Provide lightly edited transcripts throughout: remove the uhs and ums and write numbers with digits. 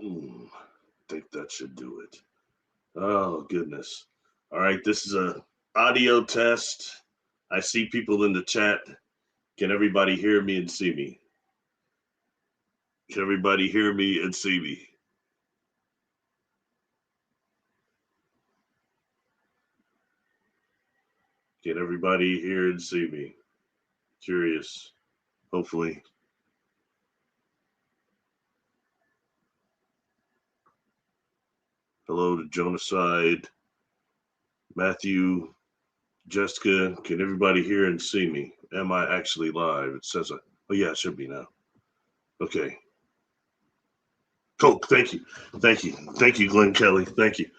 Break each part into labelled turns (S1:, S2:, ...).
S1: Think that should do it. Oh, goodness. All right, this is a audio test. I see people in the chat. Can everybody hear me and see me? Can everybody hear me and see me? Can everybody hear and see me? Curious. Hopefully. Hello to Jonaside, Matthew, Jessica. Can everybody hear and see me? Am I actually live? It says, oh yeah, it should be now. Okay. Cool. Thank you. Thank you. Thank you, Glenn Kelly. Thank you.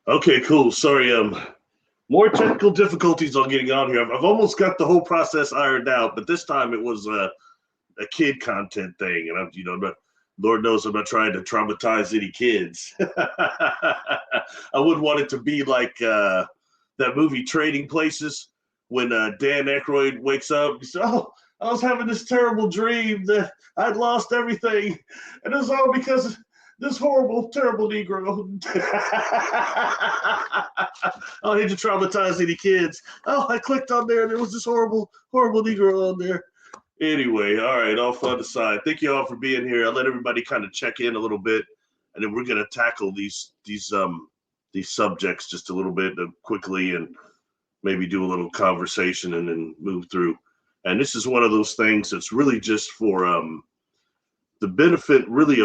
S1: Okay, cool. Sorry, more technical difficulties on getting on here. I've almost got the whole process ironed out, but this time it was a kid content thing, and but Lord knows I'm not trying to traumatize any kids. I wouldn't want it to be like that movie Trading Places when Dan Aykroyd wakes up. He said, "Oh, I was having this terrible dream that I'd lost everything, and it was all because of this horrible, terrible Negro." I don't need to traumatize any kids. Oh, I clicked on there and there was this horrible, horrible Negro on there. Anyway, all right, all fun aside. Thank you all for being here. I'll let everybody kind of check in a little bit, and then we're going to tackle these subjects just a little bit quickly, and maybe do a little conversation, and then move through. And this is one of those things that's really just for the benefit, really,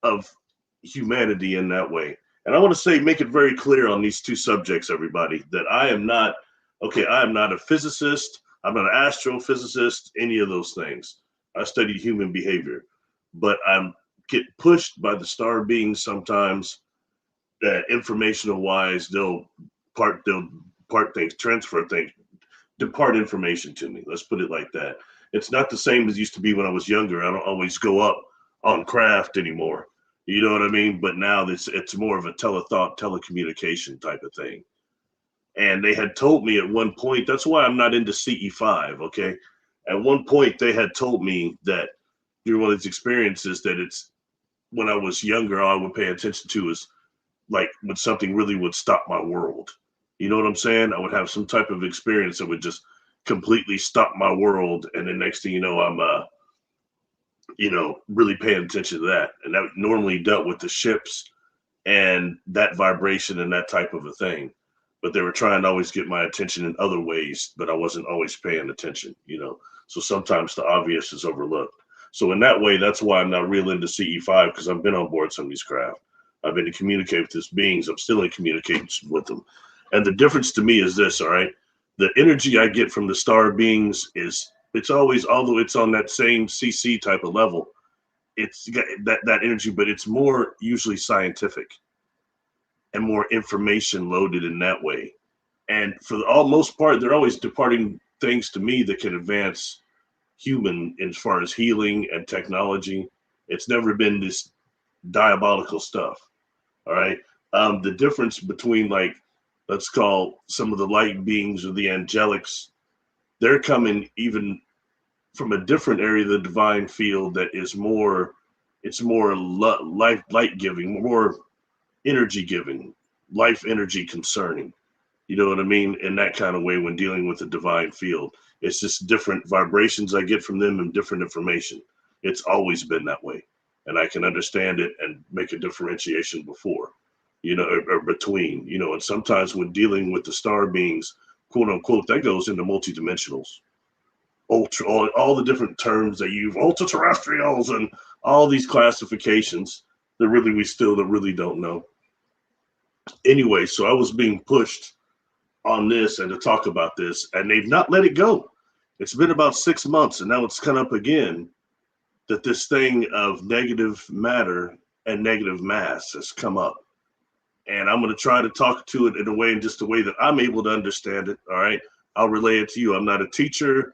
S1: of humanity in that way. And I want to say, make it very clear on these two subjects, everybody, that I am not a physicist. I'm not an astrophysicist, any of those things. I study human behavior, but I get pushed by the star beings sometimes that informational wise, they'll part things, transfer things, depart information to me. Let's put it like that. It's not the same as it used to be when I was younger. I don't always go up on craft anymore. You know what I mean? But now it's more of a telethought, telecommunication type of thing. And they had told me at one point, that's why I'm not into CE5, okay? At one point, they had told me that during one of these experiences that it's when I was younger, all I would pay attention to is like when something really would stop my world. You know what I'm saying? I would have some type of experience that would just completely stop my world. And then next thing you know, I'm, really paying attention to that. And that normally dealt with the ships and that vibration and that type of a thing. But they were trying to always get my attention in other ways, but I wasn't always paying attention, So sometimes the obvious is overlooked. So in that way, that's why I'm not real into CE5, because I've been on board some of these craft. I've been to communicate with these beings. I'm still in communication with them. And the difference to me is this, all right? The energy I get from the star beings it's always, although it's on that same CC type of level, it's got that energy, but it's more usually scientific and more information loaded in that way. And for the most part, they're always departing things to me that can advance human as far as healing and technology. It's never been this diabolical stuff. All right. The difference between, like, let's call some of the light beings or the angelics, they're coming even from a different area of the divine field that is more, it's more light giving, more energy giving, life energy concerning. You know what I mean? In that kind of way, when dealing with the divine field, it's just different vibrations I get from them and different information. It's always been that way. And I can understand it and make a differentiation before, or between, and sometimes when dealing with the star beings, quote unquote, that goes into multidimensionals, ultra, all the different terms they use, ultra terrestrials and all these classifications that really don't know. Anyway, so I was being pushed on this and to talk about this, and they've not let it go. It's been about 6 months, and now it's come up again that this thing of negative matter and negative mass has come up. And I'm going to try to talk to it in just a way that I'm able to understand it. All right. I'll relay it to you. I'm not a teacher.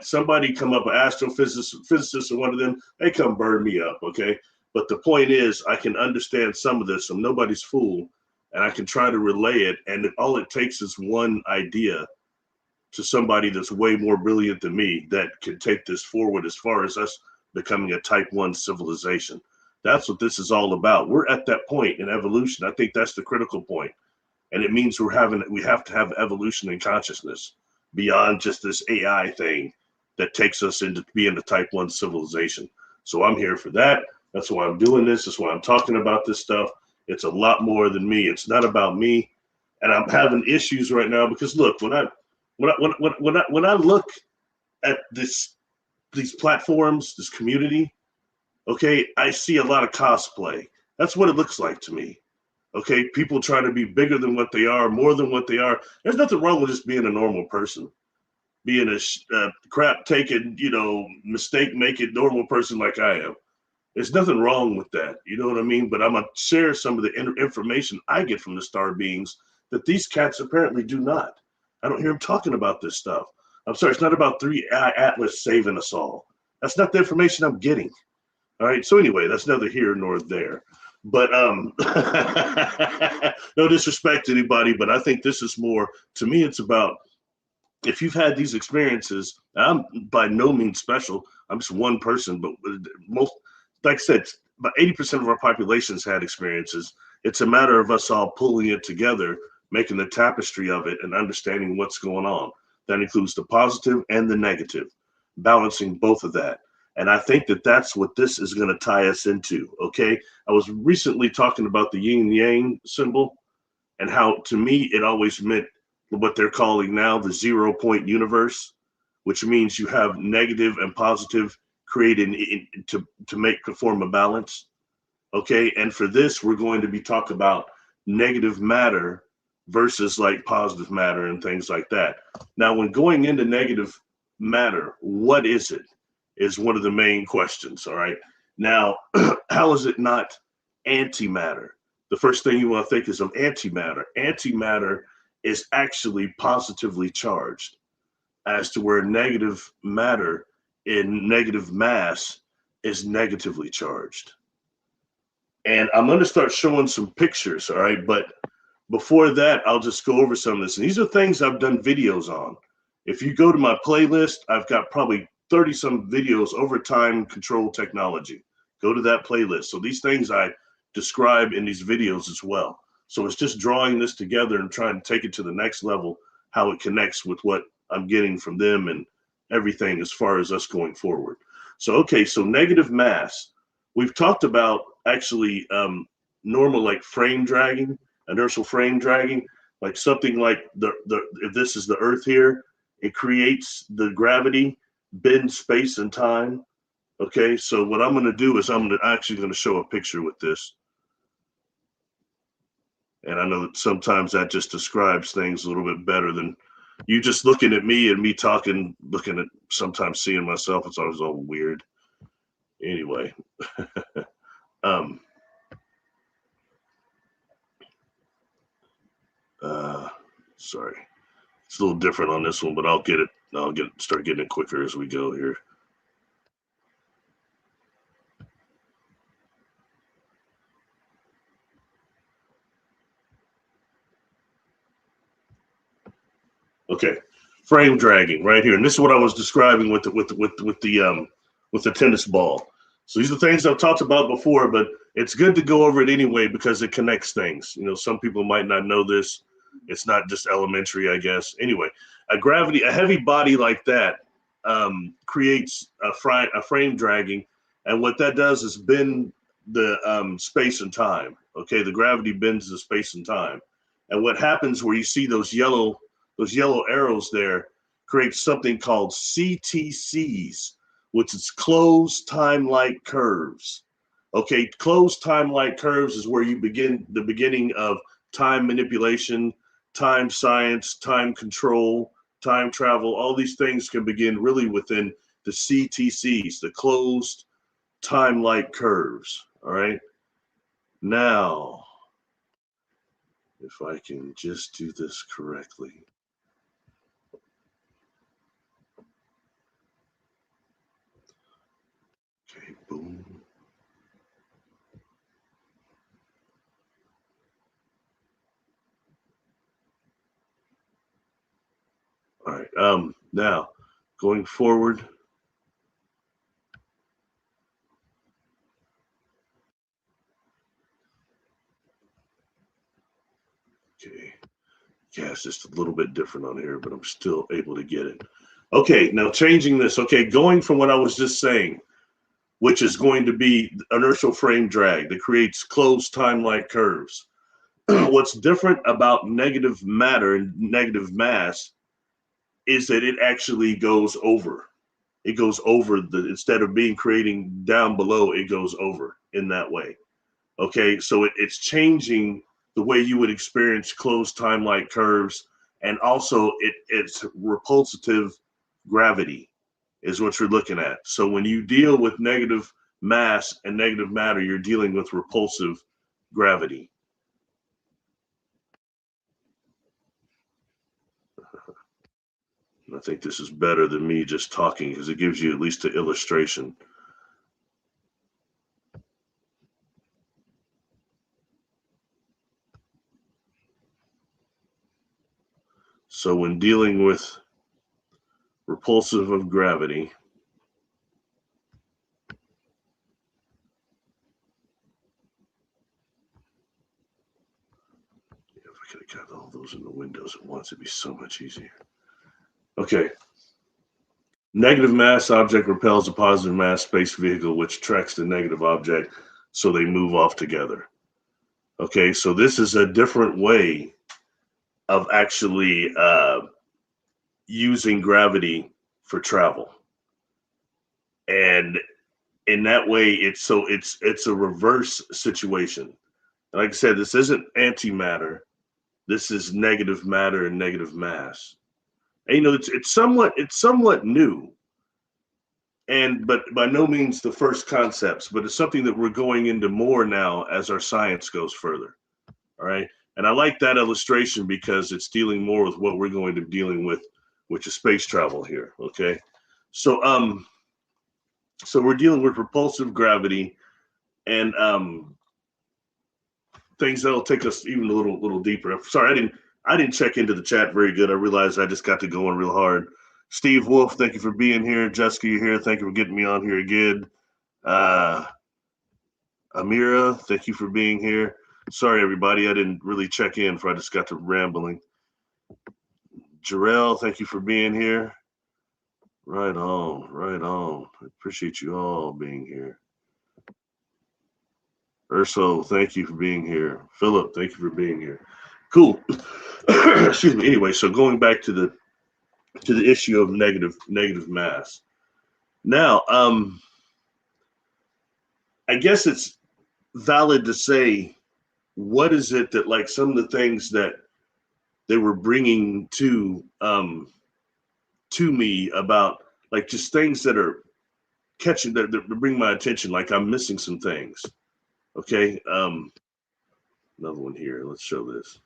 S1: Somebody come up, an astrophysicist or one of them, they come burn me up. Okay. But the point is, I can understand some of this. So nobody's fool. And I can try to relay it. And all it takes is one idea to somebody that's way more brilliant than me that can take this forward as far as us becoming a type 1 civilization. That's what this is all about. We're at that point in evolution. I think that's the critical point. And it means we have to have evolution in consciousness beyond just this AI thing that takes us into being a type 1 civilization. So I'm here for that. That's why I'm doing this. That's why I'm talking about this stuff. It's a lot more than me. It's not about me. And I'm having issues right now because look, when I look at these platforms, this community, okay, I see a lot of cosplay. That's what it looks like to me. Okay, people trying to be bigger than what they are, more than what they are. There's nothing wrong with just being a normal person, being a crap taking, mistake making normal person like I am. There's nothing wrong with that. You know what I mean? But I'm gonna share some of the information I get from the star beings that these cats apparently do not. I don't hear them talking about this stuff. I'm sorry, it's not about 3i Atlas saving us all. That's not the information I'm getting. All right. So anyway, that's neither here nor there. But no disrespect to anybody, but I think this is more, to me, it's about, if you've had these experiences, I'm by no means special. I'm just one person, but most, like I said, about 80% of our population's had experiences. It's a matter of us all pulling it together, making the tapestry of it and understanding what's going on. That includes the positive and the negative, balancing both of that. And I think that that's what this is going to tie us into. Okay. I was recently talking about the yin yang symbol and how, to me, it always meant what they're calling now the 0 point universe, which means you have negative and positive created to make to form a balance. Okay. And for this, we're going to be talking about negative matter versus like positive matter and things like that. Now, when going into negative matter, what is it? Is one of the main questions. All right. Now, how is it not antimatter? The first thing you want to think is of antimatter. Antimatter is actually positively charged, as to where negative matter in negative mass is negatively charged. And I'm going to start showing some pictures. All right. But before that, I'll just go over some of this. And these are things I've done videos on. If you go to my playlist, I've got probably 30 some videos over time control technology. Go to that playlist. So these things I describe in these videos as well. So it's just drawing this together and trying to take it to the next level, how it connects with what I'm getting from them and everything as far as us going forward. So, okay, so negative mass. We've talked about actually normal like frame dragging, inertial frame dragging, like something like if this is the Earth here, it creates the gravity, bend space and time. Okay, so what I'm going to do is I'm actually going to show a picture with this. And I know that sometimes that just describes things a little bit better than you just looking at me and me talking, looking at sometimes seeing myself. It's always all weird. Anyway, sorry. It's a little different on this one, but I'll start getting it quicker as we go here. Okay, frame dragging right here, and this is what I was describing with the tennis ball. So these are things I've talked about before, but it's good to go over it anyway because it connects things. Some people might not know this. It's not just elementary, I guess. Anyway, a heavy body like that creates a frame dragging, and what that does is bend the space and time. Okay, the gravity bends the space and time, and what happens where you see those yellow arrows there creates something called CTCs, which is closed time-like curves. Okay, closed time-like curves is where you begin the beginning of time manipulation, time science, time control, time travel. All these things can begin really within the CTCs, the closed time-like curves. All right. Now, if I can just do this correctly. Okay, boom. All right. Now, going forward. Okay. Yeah, it's just a little bit different on here, but I'm still able to get it. Okay, now changing this. Okay, going from what I was just saying, which is going to be inertial frame drag that creates closed time-like curves. What's different about negative matter and negative mass is that it actually goes over. It goes over instead of being creating down below, it goes over in that way. Okay, so it's changing the way you would experience closed time-like curves, and also it's repulsive gravity is what you're looking at. So when you deal with negative mass and negative matter, you're dealing with repulsive gravity. I think this is better than me just talking because it gives you at least an illustration. So when dealing with repulsive of gravity, if I could have got all those in the windows at once, it'd be so much easier. Okay. Negative mass object repels a positive mass space vehicle, which tracks the negative object, so they move off together. Okay, so this is a different way of actually using gravity for travel, and in that way, it's a reverse situation. Like I said, this isn't antimatter. This is negative matter and negative mass. And, you know, it's somewhat new, and but by no means the first concepts, but it's something that we're going into more now as our science goes further. All right. And I like that illustration because it's dealing more with what we're going to be dealing with, which is space travel here. Okay. So so we're dealing with repulsive gravity and things that'll take us even a little deeper. Sorry, I didn't check into the chat very good. I realized I just got to going real hard. Steve Wolf, thank you for being here. Jessica, you're here. Thank you for getting me on here again. Amira, thank you for being here. Sorry, everybody, I didn't really check in for I just got to rambling. Jarrell, thank you for being here. Right on, right on. I appreciate you all being here. Urso, thank you for being here. Philip, thank you for being here. Cool. Excuse me. Anyway, so going back to the issue of negative mass. Now, I guess it's valid to say, what is it that, like, some of the things that they were bringing to me about, like, just things that are catching that bring my attention, like I'm missing some things. Okay, another one here. Let's show this.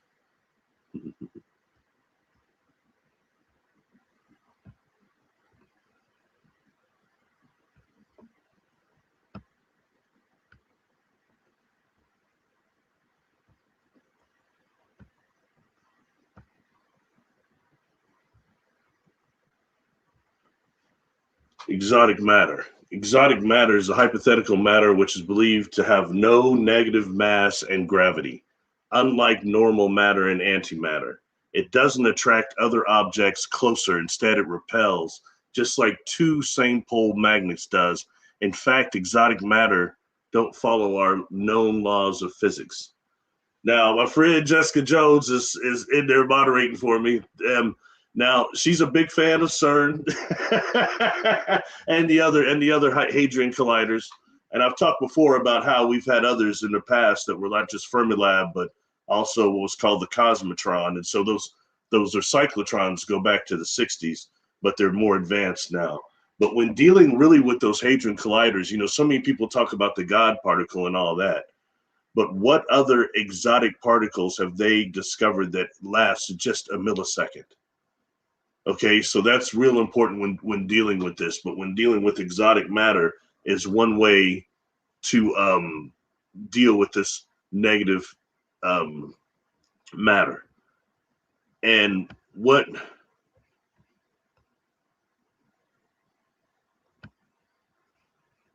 S1: Exotic matter. Exotic matter is a hypothetical matter which is believed to have no negative mass and gravity, unlike normal matter and antimatter. It doesn't attract other objects closer. Instead, it repels, just like two same pole magnets does. In fact, exotic matter don't follow our known laws of physics. Now, my friend Jessica Jones is in there moderating for me. Now she's a big fan of CERN and the other hadron colliders. And I've talked before about how we've had others in the past that were not just Fermilab, but also what was called the Cosmotron. And so those are cyclotrons, go back to the 60s, but they're more advanced now. But when dealing really with those hadron colliders, you know, so many people talk about the God particle and all that. But what other exotic particles have they discovered that last just a millisecond? Okay, so that's real important when dealing with this. But when dealing with exotic matter is one way to deal with this negative matter. And what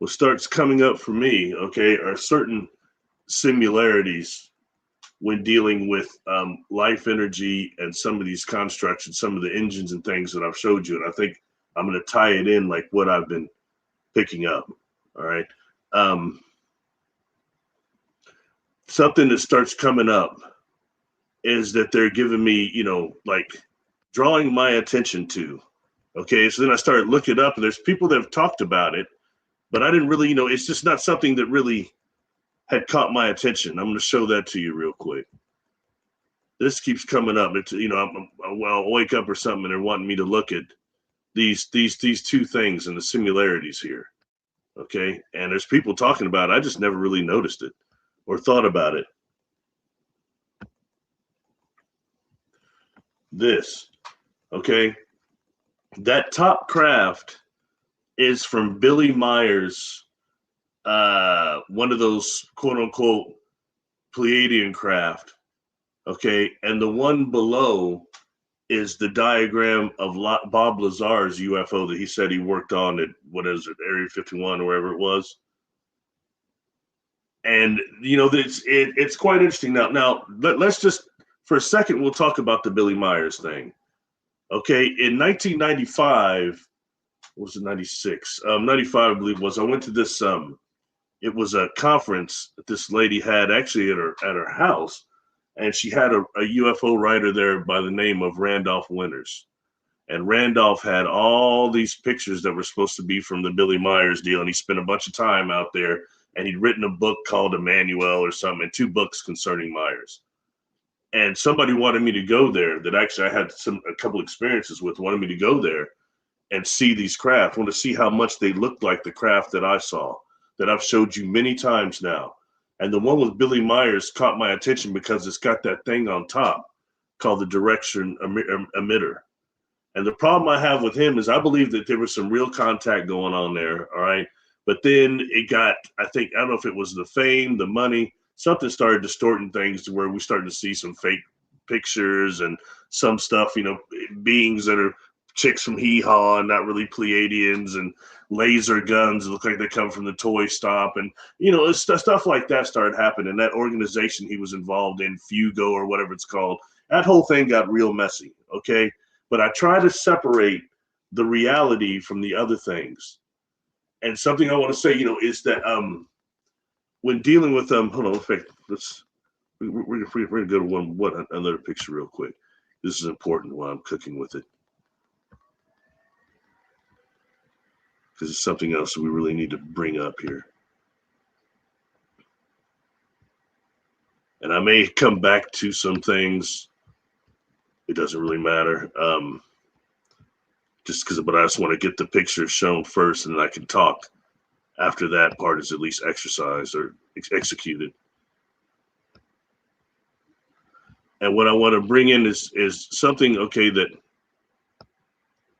S1: starts coming up for me, okay, are certain similarities when dealing with life energy and some of these constructs and some of the engines and things that I've showed you. And I think I'm going to tie it in like what I've been picking up. All right. Something that starts coming up is that they're giving me, you know, like drawing my attention to. Okay. So then I started looking up, and there's people that have talked about it, but I didn't really, you know, it's just not something that really had caught my attention. I'm going to show that to you real quick. This keeps coming up. It's, you know, I'll wake up or something and they're wanting me to look at these two things and the similarities here. Okay. And there's people talking about it. I just never really noticed it or thought about it. This, okay. That top craft is from Billy Myers, one of those quote unquote Pleiadian craft. Okay. And the one below is the diagram of Bob Lazar's UFO that he said he worked on at, what is it, Area 51 or wherever it was. And, you know, it's quite interesting. Now let's just, for a second, we'll talk about the Billy Myers thing. Okay. In 1995, what was it, 96? 95, I believe it was. I went to this, it was a conference that this lady had actually at her house. And she had a UFO writer there by the name of Randolph Winters. And Randolph had all these pictures that were supposed to be from the Billy Myers deal. And he spent a bunch of time out there. And he'd written a book called Emmanuel or something, and 2 books concerning Myers. And somebody wanted me to go there that actually I had a couple experiences with, wanted me to go there and see these craft, want to see how much they looked like the craft that I saw, that I've showed you many times now. And the one with Billy Myers caught my attention because it's got that thing on top called the direction emitter. And the problem I have with him is I believe that there was some real contact going on there, all right? But then it got, I don't know if it was the fame, the money, something started distorting things to where we started to see some fake pictures and some stuff, you know, beings that are chicks from Hee Haw and not really Pleiadians, and laser guns that look like they come from the toy stop. And, you know, stuff like that started happening. That organization he was involved in, Fugo or whatever it's called, that whole thing got real messy, okay? But I try to separate the reality from the other things. And something I want to say, you know, is that when dealing with hold on, in fact, we're gonna go to another picture real quick. This is important while I'm cooking with it, because it's something else that we really need to bring up here. And I may come back to some things. It doesn't really matter. But I just want to get the picture shown first, and then I can talk after that part is at least exercised or executed. And what I want to bring in is something, okay, that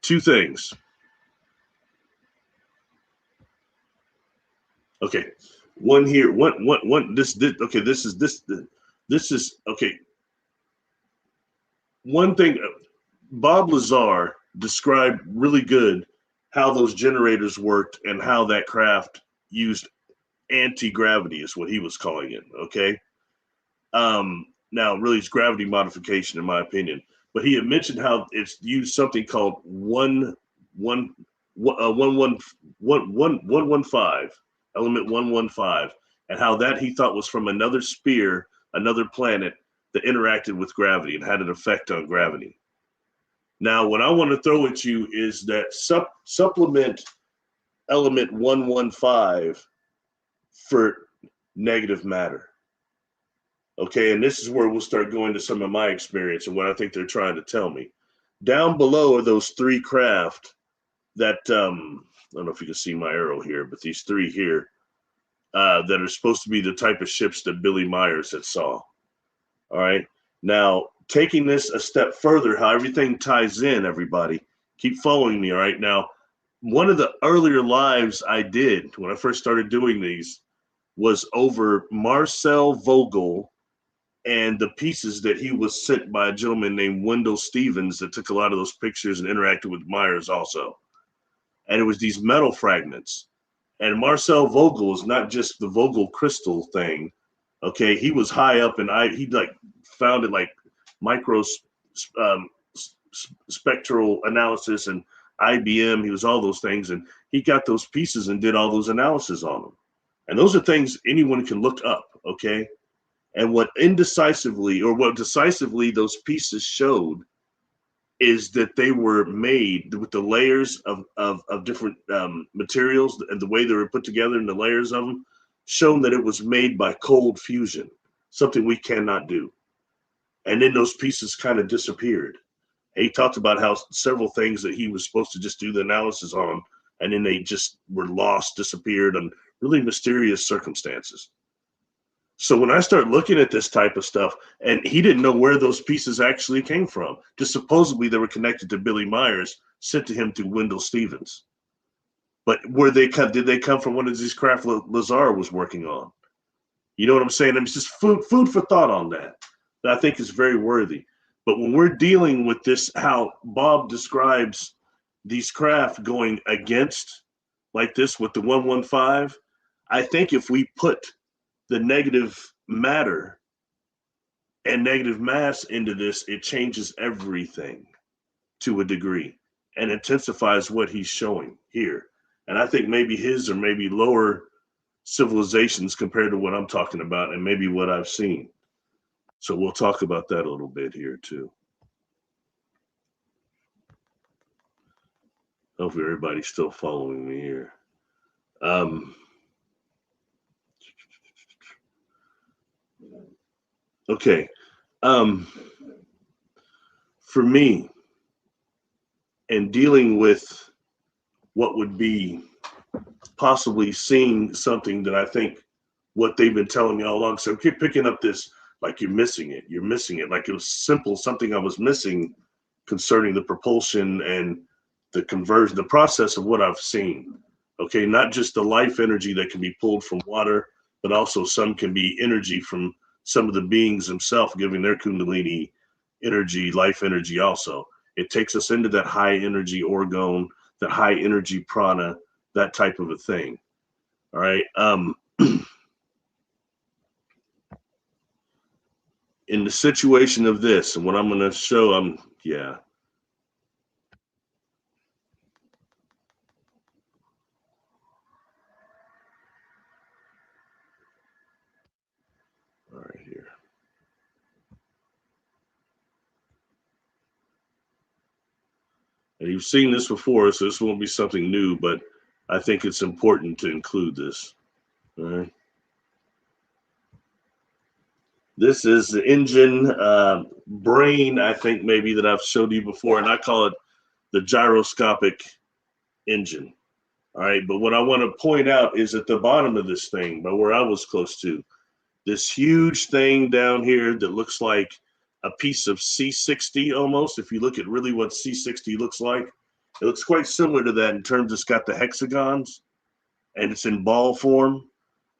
S1: 2 things. Okay, one here, one. This okay. This is okay. One thing, Bob Lazar described really good how those generators worked and how that craft used anti-gravity is what he was calling it. Okay. Now really it's gravity modification in my opinion, but he had mentioned how it's used something called 115, element 115, and how that he thought was from another sphere, another planet that interacted with gravity and had an effect on gravity. Now, what I want to throw at you is that supplement element 115 for negative matter. Okay, and this is where we'll start going to some of my experience and what I think they're trying to tell me. Down below are those 3 craft that, I don't know if you can see my arrow here, but these 3 here that are supposed to be the type of ships that Billy Myers had saw. All right, now, taking this a step further, how everything ties in, everybody, keep following me, all right? Now, one of the earlier lives I did when I first started doing these was over Marcel Vogel and the pieces that he was sent by a gentleman named Wendell Stevens that took a lot of those pictures and interacted with Myers also. And it was these metal fragments. And Marcel Vogel is not just the Vogel crystal thing. Okay, he was high up, and he like founded like micro um, spectral analysis and IBM. He was all those things, and he got those pieces and did all those analysis on them. And those are things anyone can look up. Okay, and what decisively those pieces showed is that they were made with the layers of different materials, and the way they were put together and the layers of them shown that it was made by cold fusion, something we cannot do. And then those pieces kind of disappeared. He talked about how several things that he was supposed to just do the analysis on, and then they just were lost, disappeared, and really mysterious circumstances. So when I start looking at this type of stuff, and he didn't know where those pieces actually came from, just supposedly they were connected to Billy Myers, sent to him through Wendell Stevens. But did they come from one of these craft Lazar was working on? You know what I'm saying? It's just food for thought on that I think is very worthy. But when we're dealing with this, how Bob describes these craft going against like this with the 115, I think if we put the negative matter and negative mass into this, it changes everything to a degree and intensifies what he's showing here. And I think maybe his or maybe lower civilizations compared to what I'm talking about and maybe what I've seen. So we'll talk about that a little bit here too. Hopefully everybody's still following me here. Okay. For me, and dealing with what would be possibly seeing something that I think what they've been telling me all along. So I keep picking up this, like you're missing it. Like it was simple, something I was missing concerning the propulsion and the conversion, the process of what I've seen. Okay, not just the life energy that can be pulled from water, but also some can be energy from some of the beings themselves giving their Kundalini energy, life energy also. It takes us into that high energy orgone, that high energy prana, that type of a thing. All right. In the situation of this, and what I'm going to show, yeah. All right, here. And you've seen this before, so this won't be something new, but I think it's important to include this. All right. This is the engine brain, I think maybe that I've showed you before, and I call it the gyroscopic engine. All right, but what I want to point out is at the bottom of this thing, by where I was close to, this huge thing down here that looks like a piece of C60 almost. If you look at really what C60 looks like, it looks quite similar to that in terms it's got the hexagons and it's in ball form.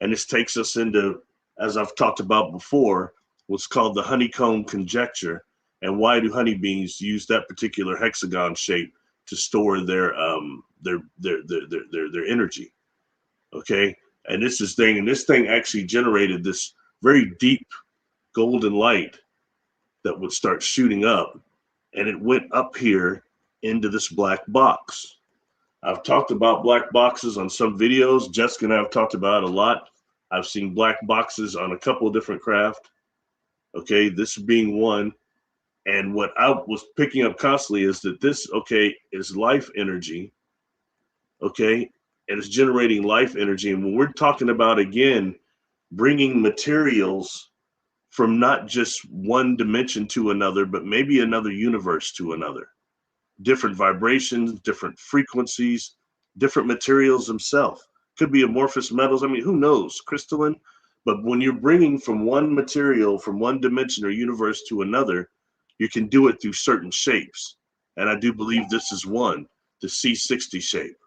S1: And this takes us into, as I've talked about before, what's called the honeycomb conjecture. And why do honeybees use that particular hexagon shape to store their energy? Okay, and this thing actually generated this very deep golden light that would start shooting up, and it went up here into this black box. I've talked about black boxes on some videos. Jessica and I have talked about it a lot. I've seen black boxes on a couple of different craft. Okay, this being one. And what I was picking up constantly is that this, okay, is life energy. Okay, and it's generating life energy. And when we're talking about, again, bringing materials from not just one dimension to another, but maybe another universe to another, different vibrations, different frequencies, different materials themselves. Could be amorphous metals. I mean, who knows, crystalline. But when you're bringing from one material, from one dimension or universe to another, you can do it through certain shapes. And I do believe this is one, the C60 shape.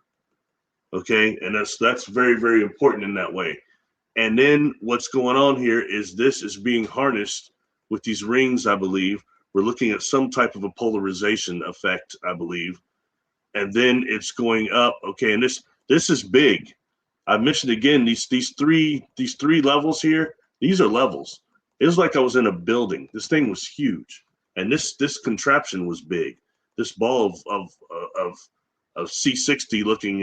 S1: Okay, and that's very, very important in that way. And then what's going on here is this is being harnessed with these rings, I believe. We're looking at some type of a polarization effect, I believe. And then it's going up. Okay, and this is big. I mentioned again these three levels here. These are levels. It was like I was in a building. This thing was huge, and this contraption was big. This ball of C60 looking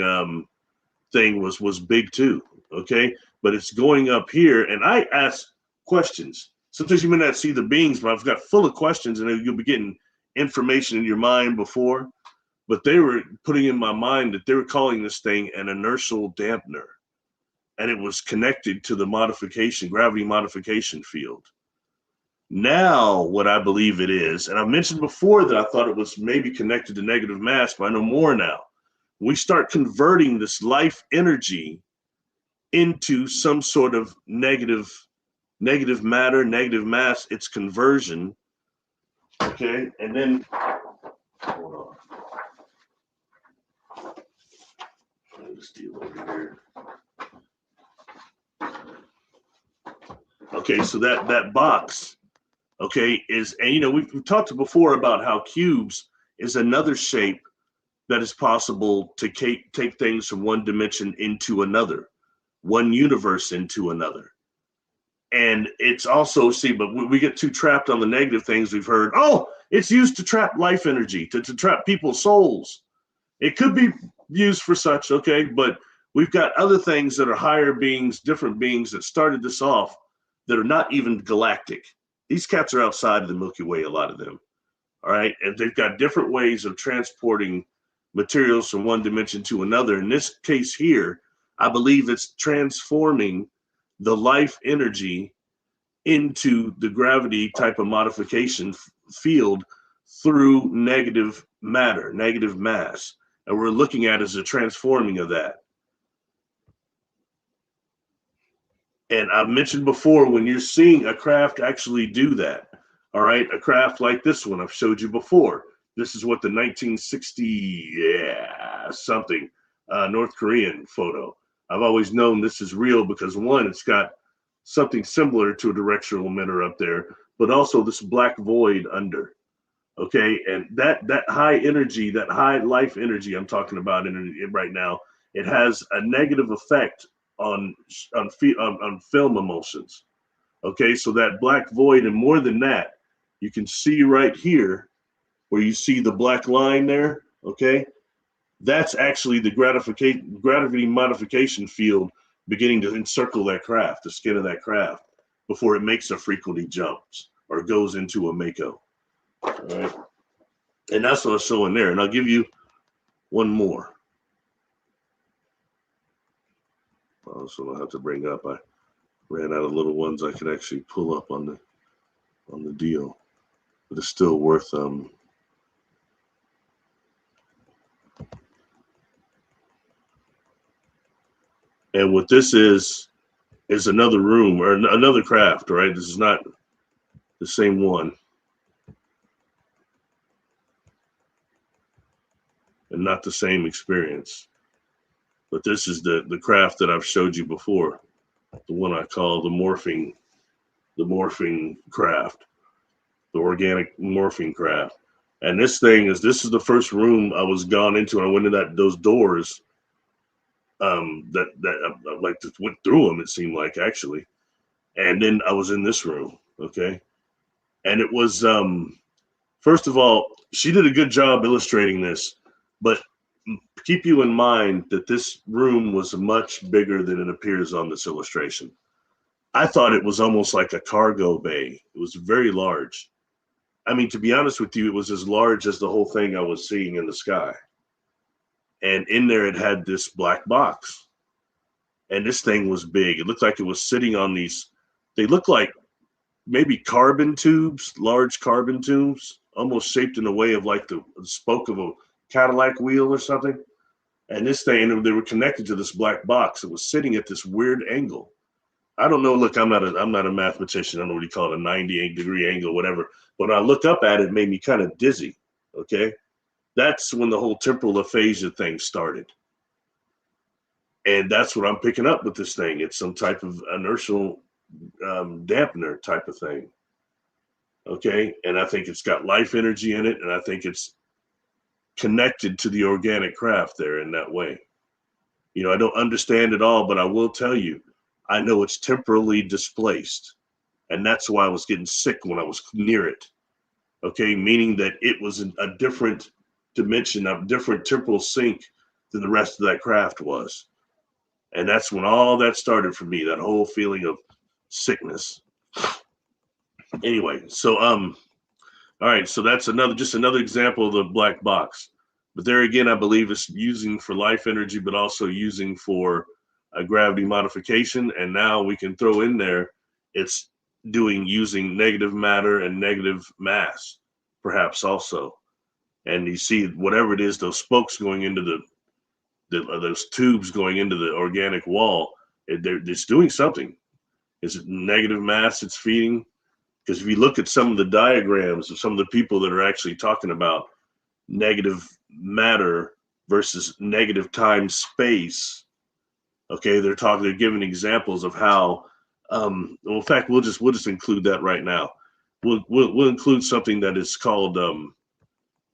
S1: thing was big too. Okay, but it's going up here, and I ask questions. Sometimes you may not see the beings, but I've got full of questions, and you'll be getting information in your mind before. But they were putting in my mind that they were calling this thing an inertial dampener, and it was connected to the gravity modification field. Now, what I believe it is, and I mentioned before that I thought it was maybe connected to negative mass, but I know more now. We start converting this life energy into some sort of negative matter, negative mass, its conversion. Okay, and then hold on. This deal over here. Okay, so that box, okay, is, and you know, we've talked before about how cubes is another shape that is possible to take things from one dimension into another, one universe into another. And it's also, see, but we get too trapped on the negative things. We've heard, oh, it's used to trap life energy, to trap people's souls. It could be used for such, okay, but we've got other things that are higher beings, different beings that started this off that are not even galactic. These cats are outside of the Milky Way, a lot of them, all right? And they've got different ways of transporting materials from one dimension to another. In this case here, I believe it's transforming the life energy into the gravity type of modification field through negative matter, negative mass. And we're looking at as a transforming of that. And I've mentioned before, when you're seeing a craft actually do that, all right, a craft like this one I've showed you before. This is what the 1960 something North Korean photo. I've always known this is real because, one, it's got something similar to a directional emitter up there, but also this black void under. Okay, and that high energy, that high life energy I'm talking about in right now, it has a negative effect on film emulsions. Okay, so that black void, and more than that, you can see right here where you see the black line there. Okay, that's actually the gravity modification field beginning to encircle that craft, the skin of that craft, before it makes a frequency jumps or goes into a Mako. All right, and that's what I'm showing there. And I'll give you one more. So I'll have to bring up. I ran out of little ones I could actually pull up on the deal, but it's still worth And what this is another room or another craft, right? This is not the same one. And not the same experience. But this is the craft that I've showed you before. The one I call the morphing craft, the organic morphing craft. And this is the first room I was gone into. And I went into those doors that I like to went through them, it seemed like, actually. And then I was in this room, okay? And it was, first of all, she did a good job illustrating this, but keep you in mind that this room was much bigger than it appears on this illustration. I thought it was almost like a cargo bay. It was very large. I mean, to be honest with you, it was as large as the whole thing I was seeing in the sky. And in there, it had this black box. And this thing was big. It looked like it was sitting on these, they looked like maybe carbon tubes, large carbon tubes, almost shaped in a way of like the spoke of a Cadillac wheel or something. And this thing, and they were connected to this black box. It was sitting at this weird angle. I don't know. Look, I'm not a mathematician. I don't know what you call it, a 98-degree angle, whatever. But when I look up at it, it made me kind of dizzy. Okay. That's when the whole temporal aphasia thing started. And that's what I'm picking up with this thing. It's some type of inertial dampener type of thing. Okay. And I think it's got life energy in it. And I think it's connected to the organic craft there in that way. You know, I don't understand it all, but I will tell you, I know it's temporally displaced. And that's why I was getting sick when I was near it. Okay, meaning that it was a different dimension, a different temporal sync than the rest of that craft was. And that's when all that started for me, that whole feeling of sickness. Anyway, so all right, so that's just another example of the black box. But there again, I believe it's using for life energy, but also using for gravity modification. And now we can throw in there, it's using negative matter and negative mass, perhaps also. And you see whatever it is, those spokes going into those tubes going into the organic wall, it's doing something. Is it negative mass it's feeding? Because if you look at some of the diagrams of some of the people that are actually talking about negative matter versus negative time space, okay, they're giving examples of how. Well, in fact, we'll just include that right now. We'll include something that is called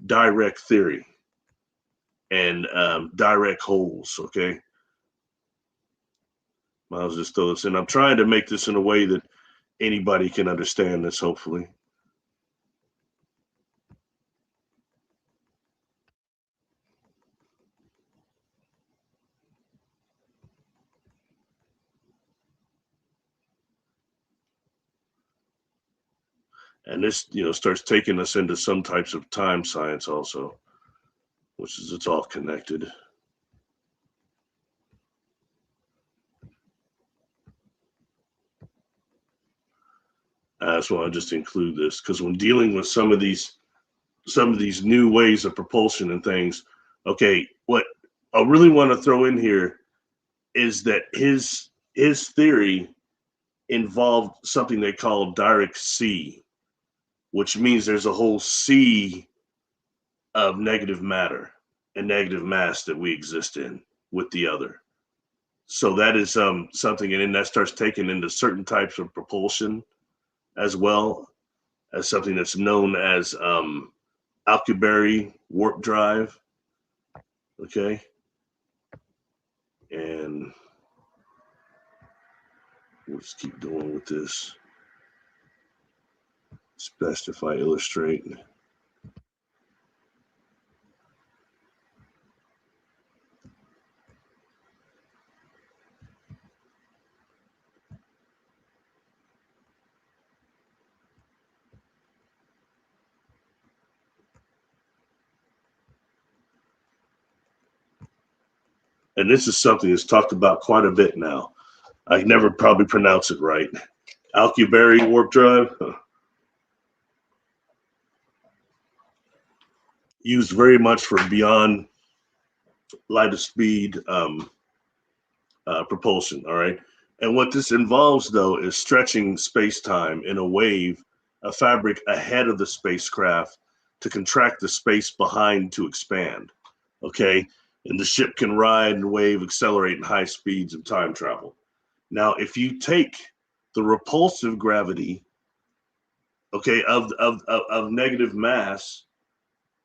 S1: direct theory and direct holes. Okay, I'll just throw this in. I'm trying to make this in a way that anybody can understand this, hopefully. And this, starts taking us into some types of time science also, which is, it's all connected. That's why I just include this, because when dealing with some of these new ways of propulsion and things, okay, what I really want to throw in here is that his theory involved something they call direct sea, which means there's a whole sea of negative matter and negative mass that we exist in with the other. So that is something, and then that starts taking into certain types of propulsion as well as something that's known as Alcubierre warp drive. Okay. And we'll just keep going with this. It's best if I illustrate. And this is something that's talked about quite a bit now. I never probably pronounce it right. Alcubierre warp drive. Used very much for beyond light of speed propulsion. All right. And what this involves, though, is stretching space-time in a wave, a fabric ahead of the spacecraft to contract the space behind to expand. Okay. And the ship can ride and wave, accelerate in high speeds of time travel. Now, if you take the repulsive gravity, okay, of negative mass,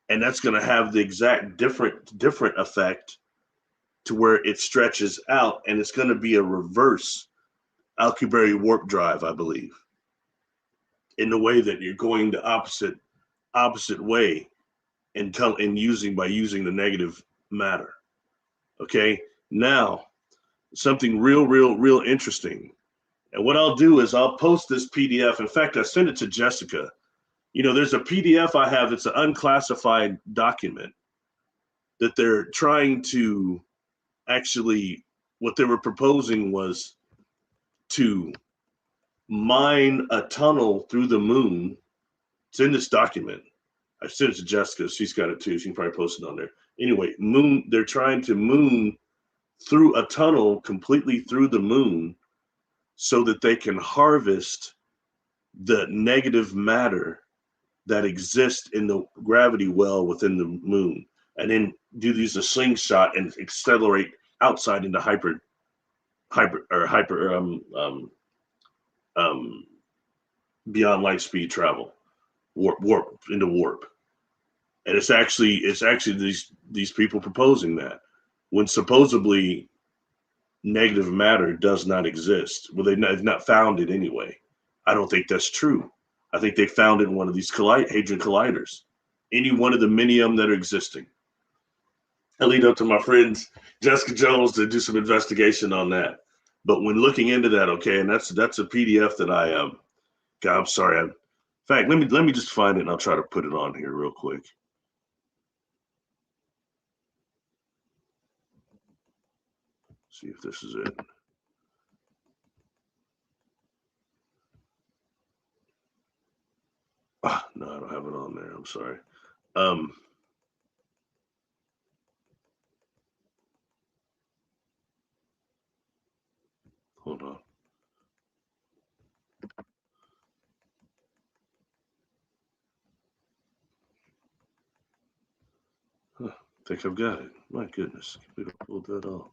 S1: and that's going to have the exact different effect to where it stretches out, and it's going to be a reverse Alcubierre warp drive, I believe, in the way that you're going the opposite way and using the negative matter. Okay, now something real interesting. And what I'll do is I'll post this PDF. In fact, I sent it to Jessica. There's a PDF I have. It's an unclassified document that they're trying to actually, what they were proposing was to mine a tunnel through the moon. It's in this document. I sent it to Jessica. She's got it too. She can probably post it on there. Anyway, they're trying to moon through a tunnel completely through the moon so that they can harvest the negative matter that exists in the gravity well within the moon, and then use a slingshot and accelerate outside into hyper beyond light speed travel, warp into warp. And it's actually these people proposing that, when supposedly negative matter does not exist. Well, they've not found it anyway. I don't think that's true. I think they found it in one of these hadron colliders, any one of the many of them that are existing. I lead up to my friends Jessica Jones to do some investigation on that. But when looking into that, okay, and that's a PDF that God, I'm sorry. In fact, let me just find it and I'll try to put it on here real quick. See if this is it. No, I don't have it on there. I'm sorry. Hold on. I think I've got it. My goodness. We don't pull that off.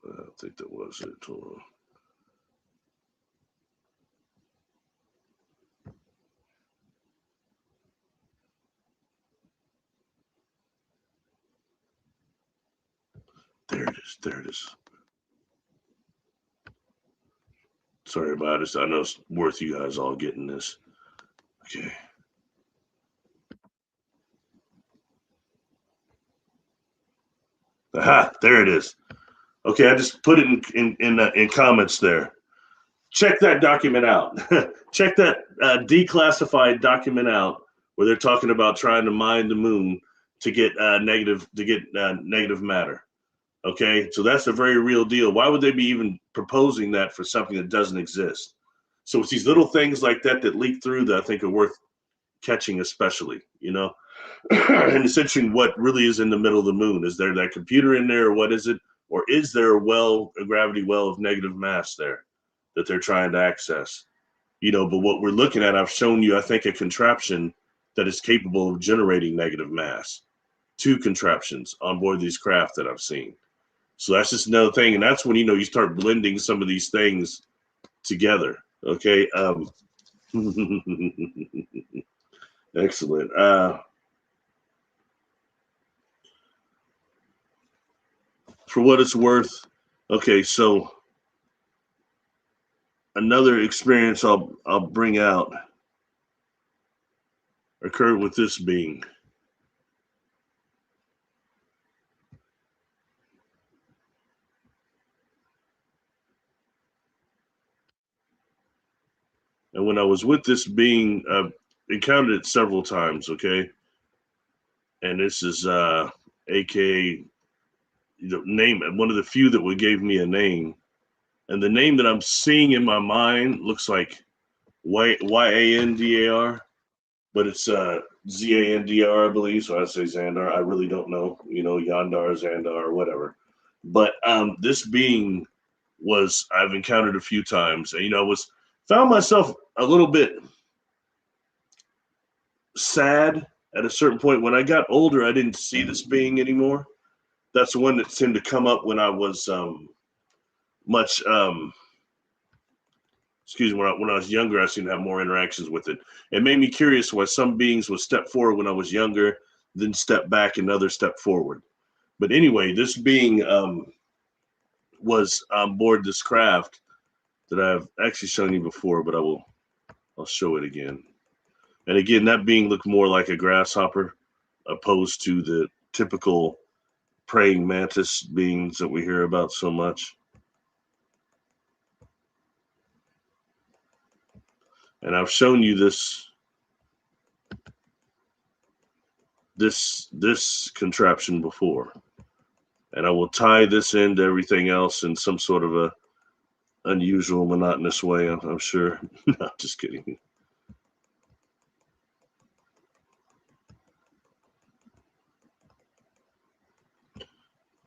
S1: I think that was it. Hold on. There it is. There it is. Sorry about it. I know it's worth you guys all getting this. Okay. Aha, there it is. Okay, I just put it in comments there. Check that document out. Check that declassified document out where they're talking about trying to mine the moon to get negative matter. Okay, so that's a very real deal. Why would they be even proposing that for something that doesn't exist? So it's these little things like that that leak through that I think are worth catching, especially, you know. And it's interesting what really is in the middle of the moon. Is there that computer in there, or what is it? Or is there a gravity well of negative mass there that they're trying to access? You know, but what we're looking at, I've shown you, I think, a contraption that is capable of generating negative mass. 2 contraptions on board these craft that I've seen. So that's just another thing. And that's when, you know, you start blending some of these things together. Okay. Excellent. For what it's worth, okay, so another experience I'll bring out occurred with this being. And when I was with this being, I've encountered it several times, okay? And this is AKA, you know, name, one of the few that would gave me a name. And the name that I'm seeing in my mind looks like Yandar, but it's Zandr, I believe. So I say Xandar. I really don't know, you know, Yandar, Xandar, whatever. But this being I've encountered a few times, and, you know, found myself a little bit sad at a certain point. When I got older, I didn't see this being anymore. That's the one that seemed to come up when I was much excuse me, when I was younger. I seemed to have more interactions with it. It made me curious why some beings would step forward when I was younger, then step back, and others step forward. But anyway, this being was on board this craft that I've actually shown you before, but I'll show it again. And again, that being looked more like a grasshopper opposed to the typical praying mantis beings that we hear about so much. And I've shown you this contraption before. And I will tie this into everything else in some sort of a unusual, monotonous way, I'm sure. No, just kidding.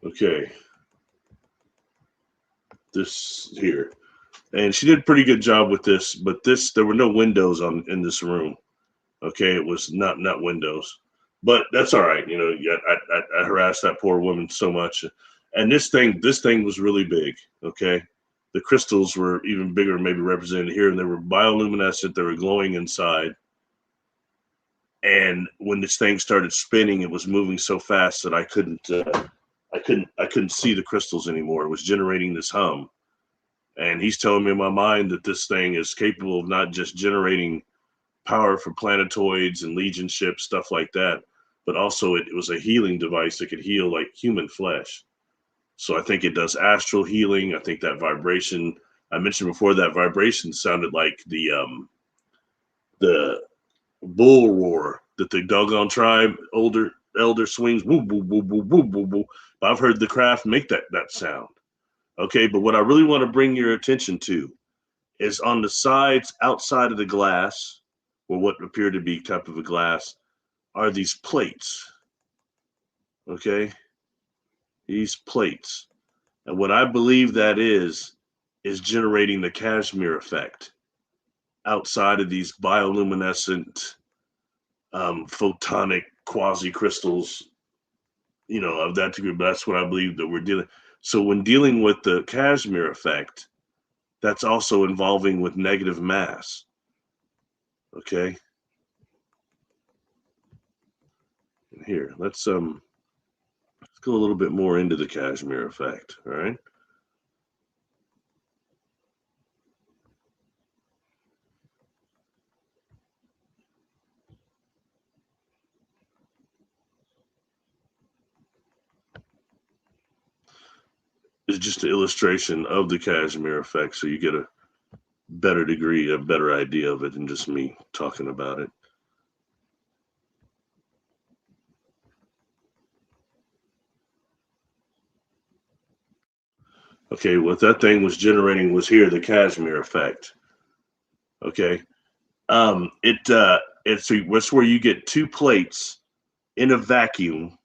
S1: Okay. This here. And she did a pretty good job with this, but there were no windows in this room. Okay, it was not windows. But that's all right. You know, I harassed that poor woman so much. And this thing was really big. Okay. The crystals were even bigger, maybe represented here, and they were bioluminescent. They were glowing inside. And when this thing started spinning, it was moving so fast that I couldn't see the crystals anymore. It was generating this hum. And he's telling me in my mind that this thing is capable of not just generating power for planetoids and legion ships, stuff like that, but also it was a healing device that could heal like human flesh. So I think it does astral healing. I think that vibration I mentioned before, that vibration sounded like the bull roar that the doggone tribe elder swings. Woo, woo, woo, woo, woo, woo, woo. I've heard the craft make that sound. Okay, but what I really want to bring your attention to is on the sides outside of the glass, or what appear to be type of a glass, are these plates. Okay, these plates. And what I believe that is generating the Kashmir effect outside of these bioluminescent photonic quasi crystals, of that degree. But that's what I believe that we're dealing. So when dealing with the Kashmir effect, that's also involving with negative mass. Okay. Here, let's go a little bit more into the Kashmir effect. All right. It's just an illustration of the Kashmir effect, so you get a better degree, a better idea of it than just me talking about it. Okay, what that thing was generating was here, the Kashmir effect. Okay. It's where you get two plates in a vacuum.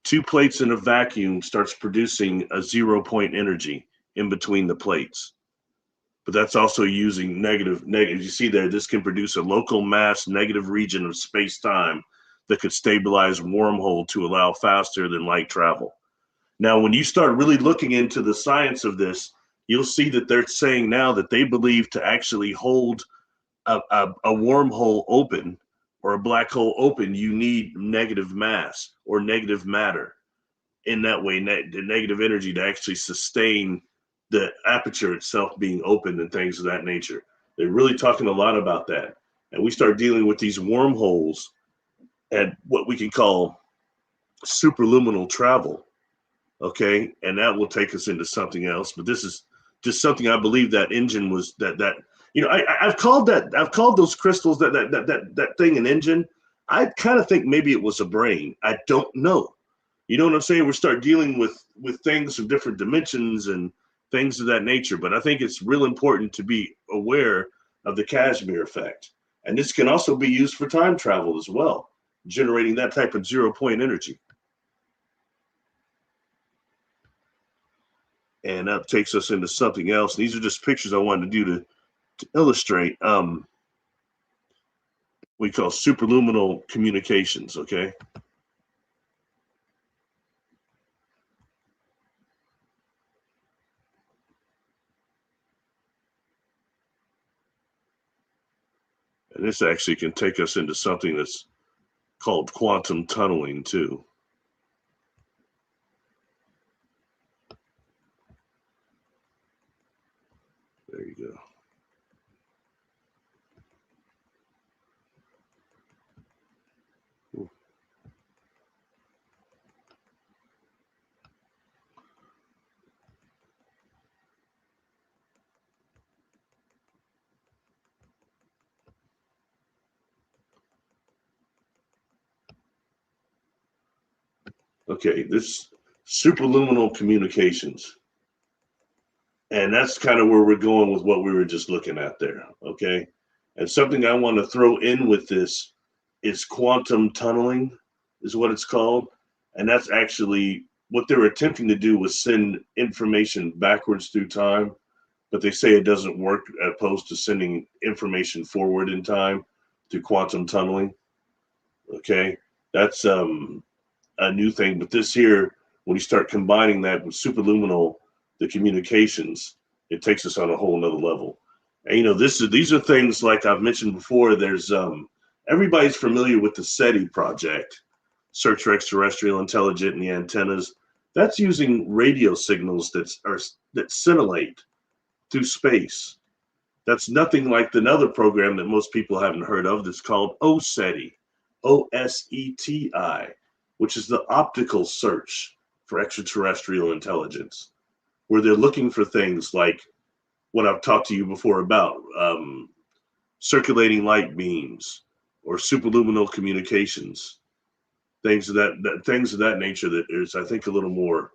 S1: Two plates in a vacuum starts producing a 0 point energy in between the plates. But that's also using negative. You see there, this can produce a local mass negative region of space-time that could stabilize wormhole to allow faster than light travel. Now, when you start really looking into the science of this, you'll see that they're saying now that they believe to actually hold a wormhole open or a black hole open, you need negative mass or negative matter. In that way, the negative energy to actually sustain the aperture itself being open and things of that nature. They're really talking a lot about that. And we start dealing with these wormholes at what we can call superluminal travel. Okay. And that will take us into something else. But this is just something I believe that engine was I've called those crystals, that thing an engine. I kind of think maybe it was a brain. I don't know. You know what I'm saying? We start dealing with things of different dimensions and things of that nature. But I think it's real important to be aware of the Kashmir effect. And this can also be used for time travel as well, generating that type of 0 point energy. And that takes us into something else. These are just pictures I wanted to do to illustrate we call superluminal communications. Okay. And this actually can take us into something that's called quantum tunneling too. There you go. Okay, this superluminal communications. And that's kind of where we're going with what we were just looking at there. Okay. And something I want to throw in with this is quantum tunneling, is what it's called. And that's actually what they're attempting to do was send information backwards through time, but they say it doesn't work as opposed to sending information forward in time through quantum tunneling. Okay. That's a new thing. But this here, when you start combining that with superluminal, the communications, it takes us on a whole nother level. And these are things like I've mentioned before. There's everybody's familiar with the SETI project, Search for Extraterrestrial Intelligent and the antennas. That's using radio signals that scintillate through space. That's nothing like another program that most people haven't heard of that's called OSETI, OSETI, which is the optical search for extraterrestrial intelligence, where they're looking for things like what I've talked to you before about, circulating light beams or superluminal communications, things of that nature that is, I think, a little more,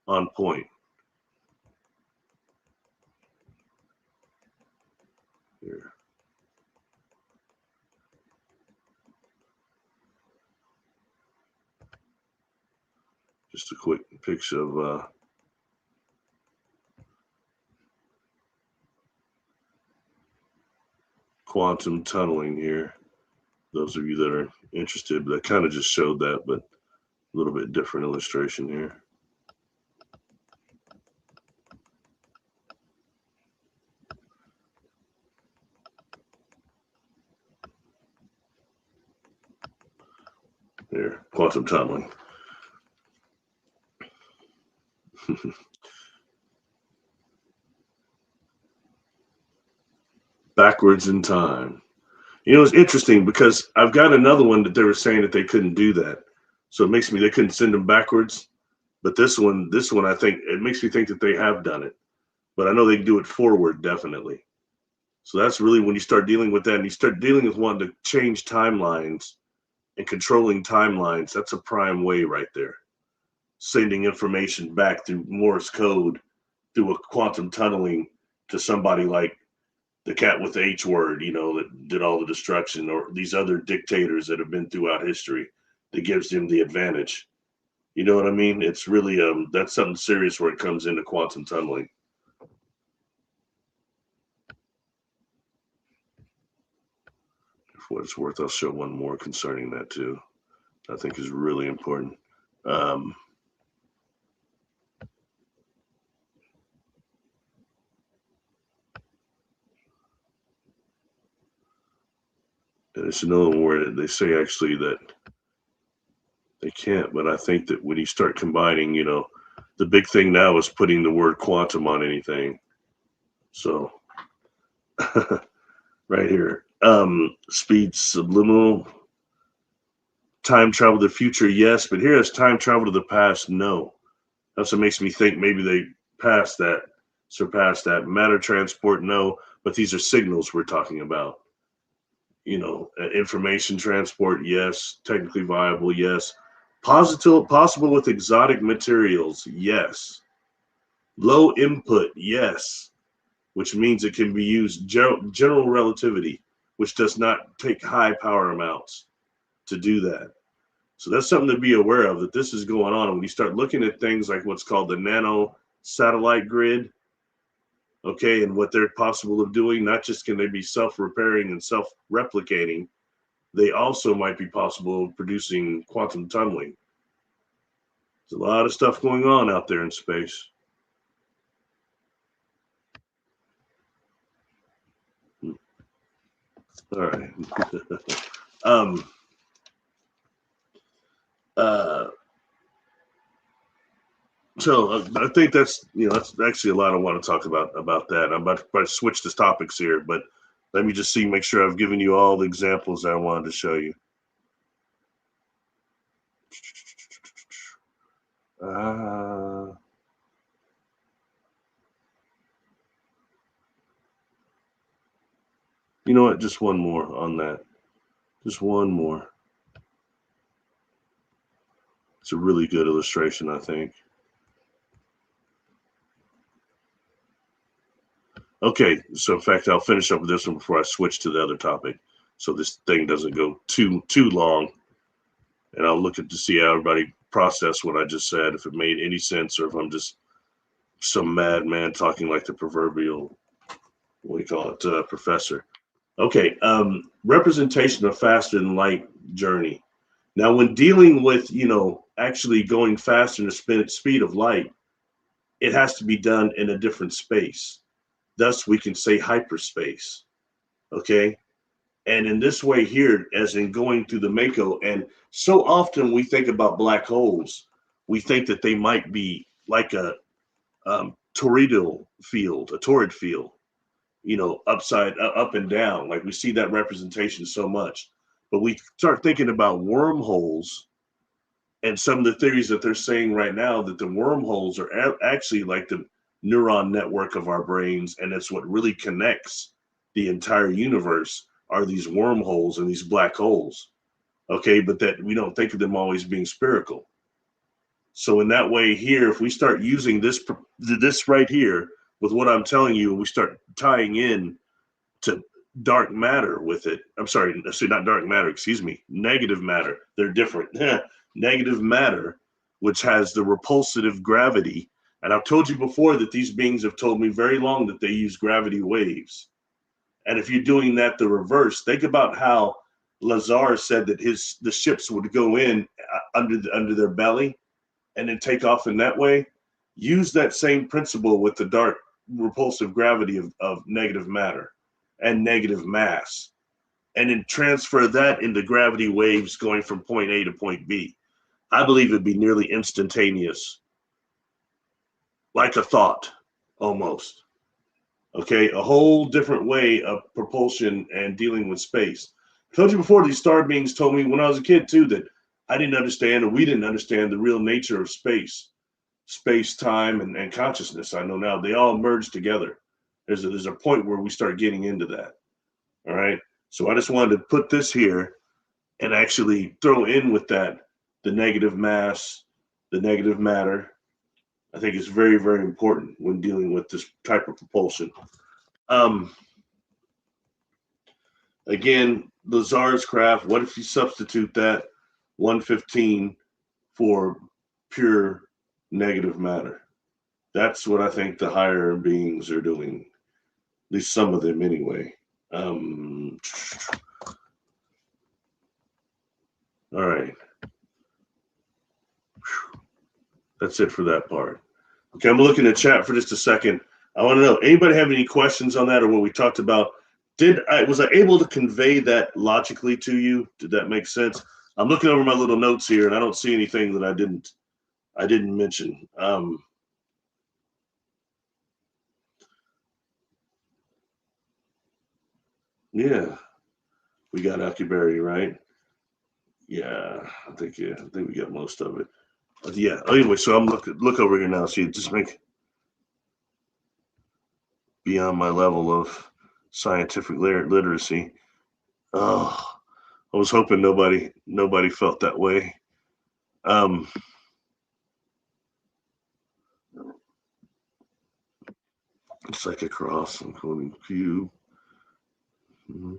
S1: on point. Here. Just a quick picture of quantum tunneling here. Those of you that are interested, but I kind of just showed that, but a little bit different illustration here. There, quantum tunneling. Backwards in time. It's interesting because I've got another one that they were saying that they couldn't do that. So it makes me, they couldn't send them backwards. But this one, I think it makes me think that they have done it. But I know they can do it forward, definitely. So that's really when you start dealing with that and you start dealing with wanting to change timelines and controlling timelines. That's a prime way right there. Sending information back through Morse code, through a quantum tunneling to somebody like the cat with the H word, that did all the destruction, or these other dictators that have been throughout history, that gives them the advantage. You know what I mean? It's really, that's something serious where it comes into quantum tunneling. For what it's worth, I'll show one more concerning that too. I think is really important. And it's another word they say actually that they can't, but I think that when you start combining, the big thing now is putting the word quantum on anything. So right here, speed subliminal, time travel to the future, yes, but here it's time travel to the past, no. That's what makes me think maybe they surpassed that. Matter transport, no, but these are signals we're talking about. Information transport, yes. Technically viable, yes. Possible with exotic materials, yes. Low input, yes. Which means it can be used general relativity, which does not take high power amounts to do that. So that's something to be aware of, that this is going on. And when you start looking at things like what's called the nano satellite grid, okay, and what they're possible of doing, not just can they be self-repairing and self-replicating, they also might be possible of producing quantum tunneling. There's a lot of stuff going on out there in space. All right. So I think that's actually a lot I want to talk about that. I'm about to switch the topics here, but let me just make sure I've given you all the examples that I wanted to show you. You know what? Just one more on that. Just one more. It's a really good illustration, I think. Okay, so in fact, I'll finish up with this one before I switch to the other topic, so this thing doesn't go too long. And I'll look to see how everybody processed what I just said, if it made any sense, or if I'm just some madman talking like the proverbial, what do you call it, professor. Okay, representation of faster than light journey. Now, when dealing with, actually going faster than the speed of light, it has to be done in a different space. Thus, we can say hyperspace. Okay. And in this way here, as in going through the Mako, and so often we think about black holes, we think that they might be like a toroidal field, a torrid field, upside, up and down. Like we see that representation so much. But we start thinking about wormholes and some of the theories that they're saying right now that the wormholes are actually like the neuron network of our brains, and it's what really connects the entire universe are these wormholes and these black holes. Okay, but that we don't think of them always being spherical. So in that way here, if we start using this right here with what I'm telling you, and we start tying in to dark matter with it. I'm sorry, not dark matter, excuse me, negative matter. They're different. Negative matter, which has the repulsive gravity. And I've told you before that these beings have told me very long that they use gravity waves. And if you're doing that the reverse, think about how Lazar said that the ships would go in under their belly and then take off in that way. Use that same principle with the dark repulsive gravity of negative matter and negative mass, and then transfer that into gravity waves going from point A to point B. I believe it'd be nearly instantaneous, like a thought almost. Okay, a whole different way of propulsion and dealing with space. I told you before, these star beings told me when I was a kid too that I didn't understand, or we didn't understand, the real nature of space, time, and consciousness. I know now they all merge together. There's a point where we start getting into that. All right. So I just wanted to put this here and actually throw in with that the negative mass, the negative matter. I think it's very, very important when dealing with this type of propulsion. Again, Lazar's craft, what if you substitute that 115 for pure negative matter? That's what I think the higher beings are doing, at least some of them anyway. All right. That's it for that part. Okay, I'm looking at chat for just a second. I want to know, anybody have any questions on that or what we talked about? Was I able to convey that logically to you? Did that make sense? I'm looking over my little notes here and I don't see anything that I didn't mention. Yeah, we got Akiberry, right? Yeah, I think we got most of it. Yeah. Anyway, so I'm look over here now. See, just make beyond my level of scientific literacy. Oh, I was hoping nobody felt that way. It's like a cross, including cube. Mm-hmm.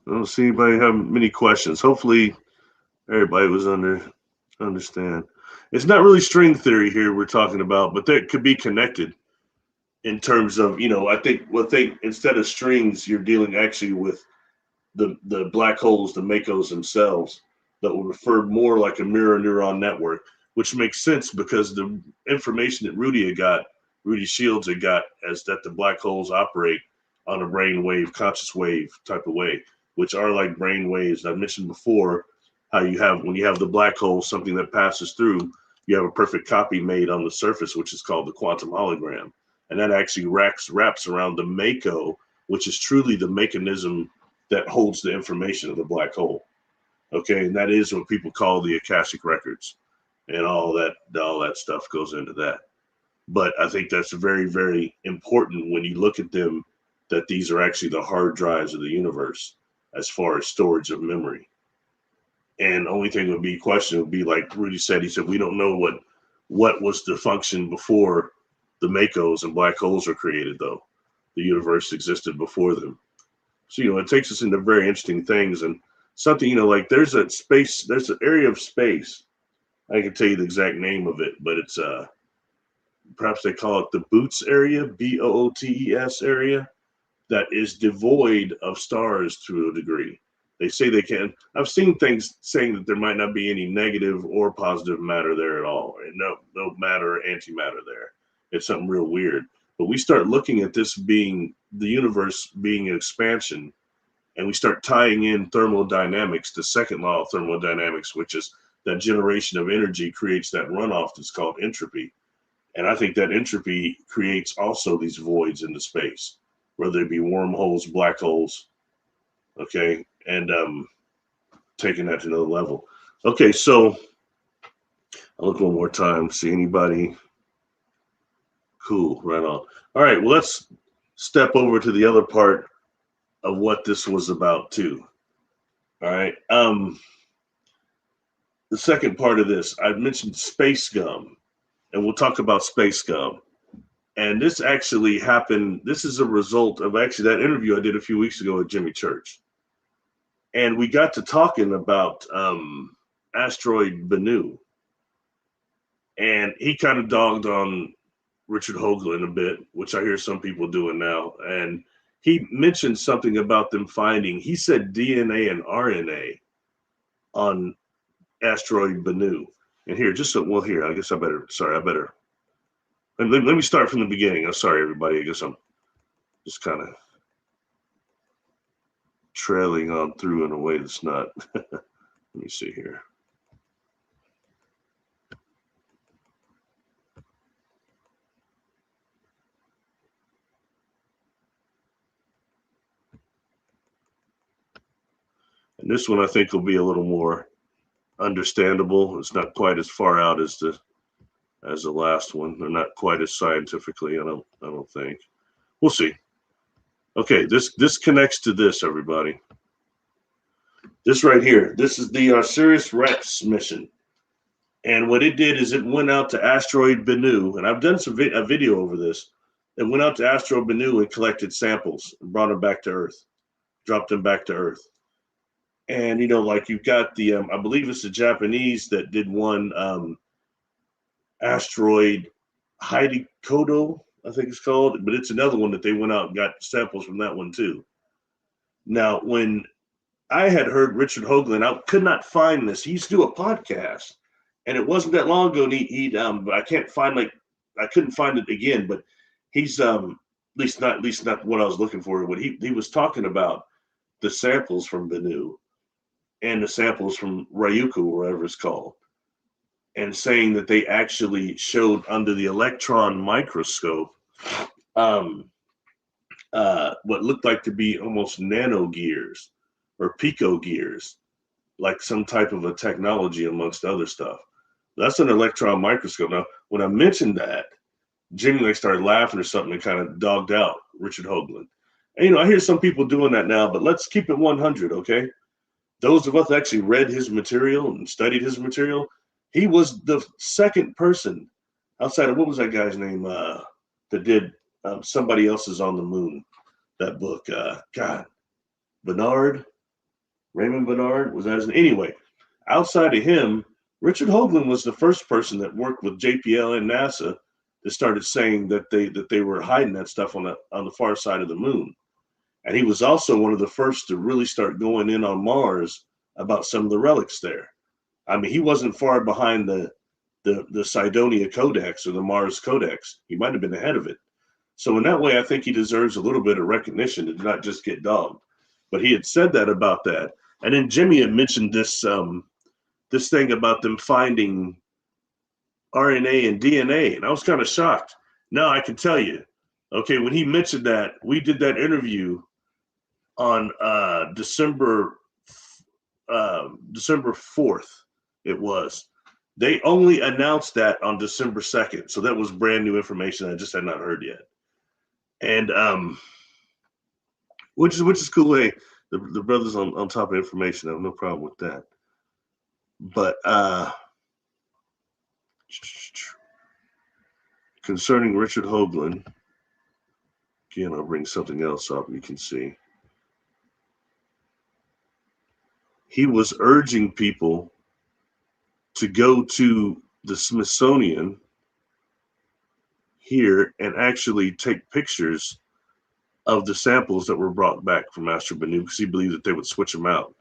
S1: I don't see anybody have many questions. Hopefully, everybody was understand. It's not really string theory here we're talking about, but that could be connected in terms of, I think instead of strings, you're dealing actually with the black holes, the Makos themselves, that will refer more like a mirror neuron network, which makes sense because the information that Rudy Shields had got, as that the black holes operate on a brain wave, conscious wave type of way, which are like brain waves. I mentioned before how when you have the black hole, something that passes through, you have a perfect copy made on the surface, which is called the quantum hologram. And that actually wraps around the Mako, which is truly the mechanism that holds the information of the black hole. Okay, and that is what people call the Akashic records, and all that stuff goes into that. But I think that's very, very important when you look at them, that these are actually the hard drives of the universe as far as storage of memory. And the only thing would be like Rudy said, he said, we don't know what was the function before the Makos and black holes are created, though. The universe existed before them. So, it takes us into very interesting things. And something, like there's an area of space. I can tell you the exact name of it, but it's perhaps they call it the Boots area, Bootes area, that is devoid of stars to a degree. They say they can. I've seen things saying that there might not be any negative or positive matter there at all, and no matter or antimatter there. It's something real weird. But we start looking at this being the universe being an expansion, and we start tying in thermodynamics, the second law of thermodynamics, which is that generation of energy creates that runoff that's called entropy. And I think that entropy creates also these voids into space, whether it be wormholes, black holes, okay, and taking that to another level. Okay, so I'll look one more time, see anybody. Cool, right on. All right, well, let's step over to the other part of what this was about too. All right. The second part of this, I mentioned space gum, and we'll talk about space gum. And this actually happened. This is a result of actually that interview I did a few weeks ago with Jimmy Church. And we got to talking about Asteroid Bennu. And he kind of dogged on Richard Hoagland a bit, which I hear some people doing now. And he mentioned something about them finding, he said DNA and RNA on Asteroid Bennu. And here, here, I guess I better, let me start from the beginning. I'm sorry, everybody. I guess I'm just kind of trailing on through in a way that's not. Let me see here. And this one I think will be a little more understandable. It's not quite as far out as the last one. They're not quite as scientifically, I don't think. We'll see. Okay, this connects to this, everybody. This right here, this is the Osiris-Rex mission. And what it did is it went out to Asteroid Bennu, and I've done a video over this. It went out to Asteroid Bennu and collected samples and brought them back to Earth, dropped them back to Earth. And, like you've got the, I believe it's the Japanese that did one asteroid Hidikodo, I think it's called, but it's another one that they went out and got samples from that one too. Now, when I had heard Richard Hoagland, I could not find this. He used to do a podcast, and it wasn't that long ago. But I couldn't find it again. But he's at least not what I was looking for. But he was talking about the samples from Bennu and the samples from Ryugu, wherever it's called, and saying that they actually showed under the electron microscope what looked like to be almost nano gears or pico gears, like some type of a technology amongst other stuff. That's an electron microscope. Now, when I mentioned that, Jimmy started laughing or something and kind of dogged out Richard Hoagland. And, I hear some people doing that now, but let's keep it 100, okay? Those of us that actually read his material and studied his material, he was the second person outside of, what was that guy's name that did Somebody Else's on the Moon, that book. Raymond Bernard, was that his name? Anyway, outside of him, Richard Hoagland was the first person that worked with JPL and NASA that started saying that they were hiding that stuff on the far side of the moon. And he was also one of the first to really start going in on Mars about some of the relics there. I mean, he wasn't far behind the Cydonia Codex or the Mars Codex. He might have been ahead of it. So in that way, I think he deserves a little bit of recognition to not just get dogged. But he had said that about that. And then Jimmy had mentioned this thing about them finding RNA and DNA. And I was kind of shocked. Now I can tell you, okay, when he mentioned that, we did that interview on December 4th, it was. They only announced that on December 2nd. So that was brand new information I just had not heard yet. And which is cool. Hey, the brothers on top of information. I have no problem with that. But concerning Richard Hoagland, again, I'll bring something else up you can see. He was urging people to go to the Smithsonian here and actually take pictures of the samples that were brought back from Asteroid Bennu, because he believed that they would switch them out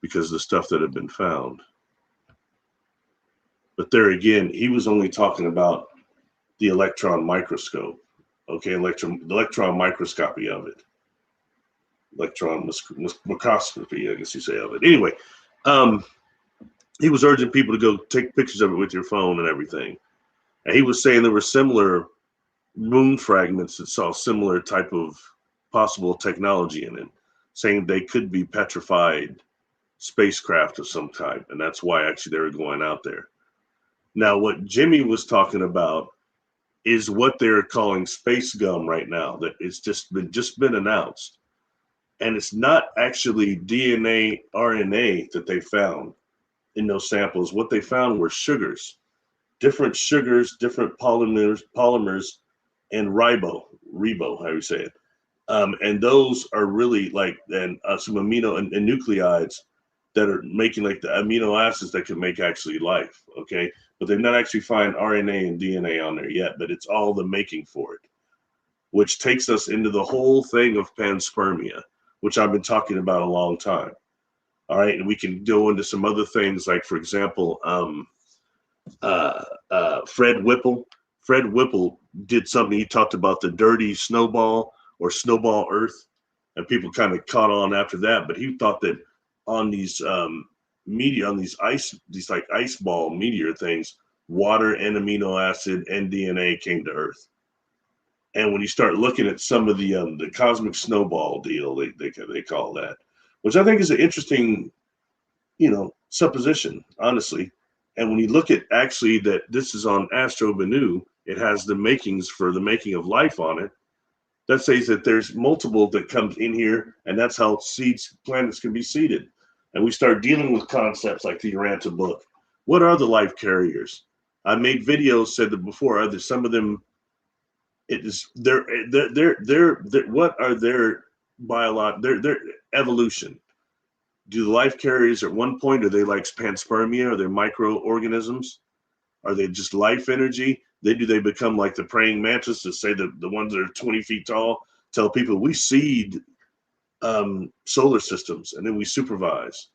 S1: because of the stuff that had been found. But there again, he was only talking about the electron microscope, okay, electron microscopy of it, electron microscopy, I guess you say, of it. Anyway, he was urging people to go take pictures of it with your phone and everything. And he was saying there were similar moon fragments that saw similar type of possible technology in it, saying they could be petrified spacecraft of some type, and that's why actually they were going out there. Now, what Jimmy was talking about is what they're calling space gum right now. That it's just been announced, and it's not actually DNA, RNA that they found in those samples. What they found were sugars, different polymers, and ribose, how you say it. And those are really like some amino and nucleides that are making like the amino acids that can make actually life, okay? But they've not actually found RNA and DNA on there yet, but it's all the making for it, which takes us into the whole thing of panspermia, which I've been talking about a long time. All right, and we can go into some other things, like, for example, Fred Whipple. Fred Whipple did something. He talked about the dirty snowball or snowball Earth, and people kind of caught on after that. But he thought that on these these like ice ball meteor things, water and amino acid and DNA came to Earth. And when you start looking at some of the cosmic snowball deal, they call that, which I think is an interesting, supposition, honestly. And when you look at actually that this is on Asteroid Bennu, it has the makings for the making of life on it. That says that there's multiple that comes in here, and that's how planets can be seeded. And we start dealing with concepts like the Uranta book. What are the life carriers? I made videos, said that before. Are there some of them? It is their what are their their evolution? Do the life carriers at one point, are they like panspermia? Are they microorganisms? Are they just life energy? Do they become like the praying mantis that say the ones that are 20 feet tall, tell people we seed solar systems and then we supervise?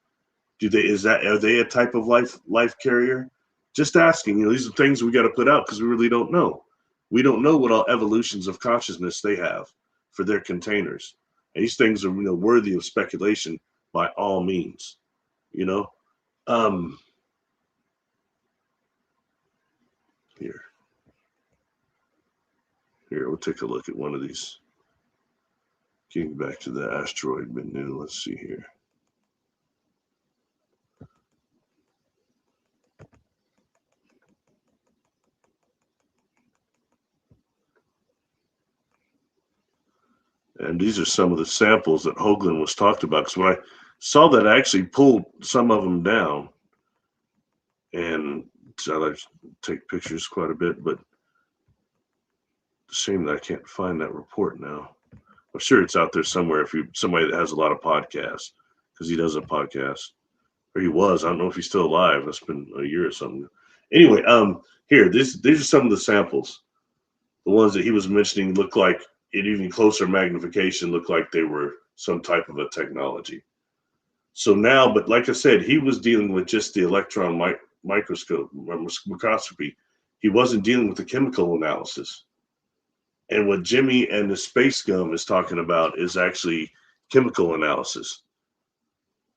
S1: Are they a type of life carrier? Just asking, these are things we got to put out because we really don't know. We don't know what all evolutions of consciousness they have for their containers. And these things are worthy of speculation by all means, Here, we'll take a look at one of these. Getting back to the Asteroid Bennu, let's see here. And these are some of the samples that Hoagland was talked about. Because when I saw that, I actually pulled some of them down. And so I take pictures quite a bit, but it's a shame that I can't find that report now. I'm sure it's out there somewhere if somebody that has a lot of podcasts, because he does a podcast. Or he was. I don't know if he's still alive. That's been a year or something. Anyway, here, these are some of the samples. The ones that he was mentioning look like, in even closer magnification, look like they were some type of a technology. So now, but like I said, he was dealing with just the electron microscopy. He wasn't dealing with the chemical analysis. And what Jimmy and the space gum is talking about is actually chemical analysis.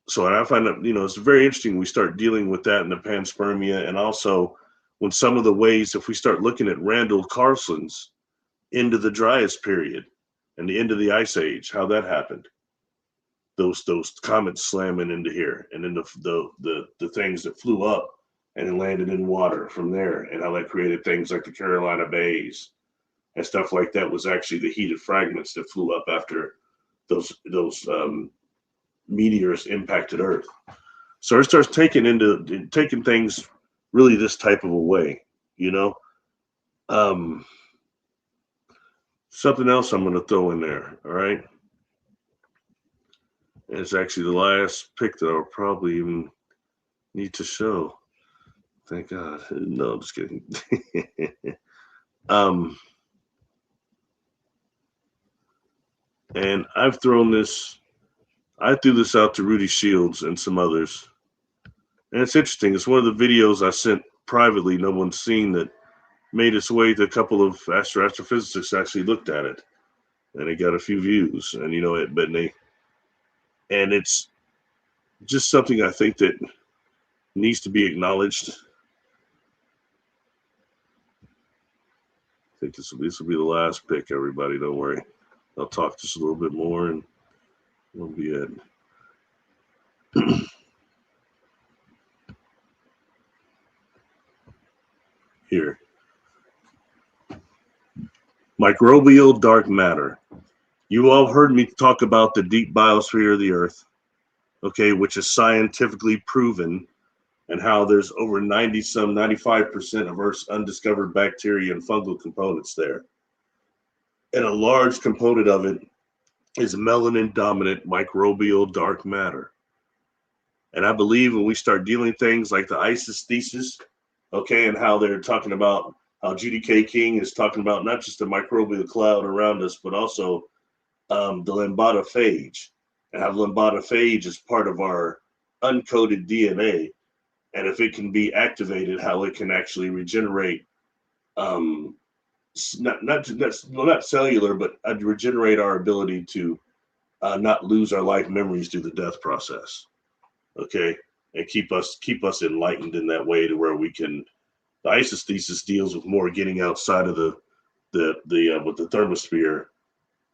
S1: So, and I find that, it's very interesting. We start dealing with that in the panspermia, and also when some of the ways, if we start looking at Randall Carlson's into the Dryas period and the end of the Ice Age, how that happened. Those comets slamming into here, and then the things that flew up and landed in water from there, and how that created things like the Carolina Bays and stuff like that was actually the heated fragments that flew up after those meteors impacted Earth. So it starts taking things really this type of a way, Um, something else I'm going to throw in there. All right. And it's actually the last pick that I'll probably even need to show. Thank God. No, I'm just kidding. um, and I threw this out to Rudy Shields and some others. And it's interesting. It's one of the videos I sent privately. No one's seen that made its way to a couple of astrophysicists actually looked at it. And it got a few views. And, and it's just something I think that needs to be acknowledged. I think this will be the last pick, everybody. Don't worry. I'll talk just a little bit more and we'll be it. Here. Microbial dark matter. You all heard me talk about the deep biosphere of the Earth, okay, which is scientifically proven, and how there's over 95% of Earth's undiscovered bacteria and fungal components there. And a large component of it is melanin dominant microbial dark matter. And I believe when we start dealing things like the ISIS thesis, okay, and how they're talking about how Judy K. King is talking about not just the microbial cloud around us, but also the lambda phage, and how lambda phage is part of our uncoded DNA. And if it can be activated, how it can actually regenerate, not cellular, but regenerate our ability to not lose our life memories through the death process. Okay, and keep us enlightened in that way to where we can. The ISIS thesis deals with more getting outside of the with the thermosphere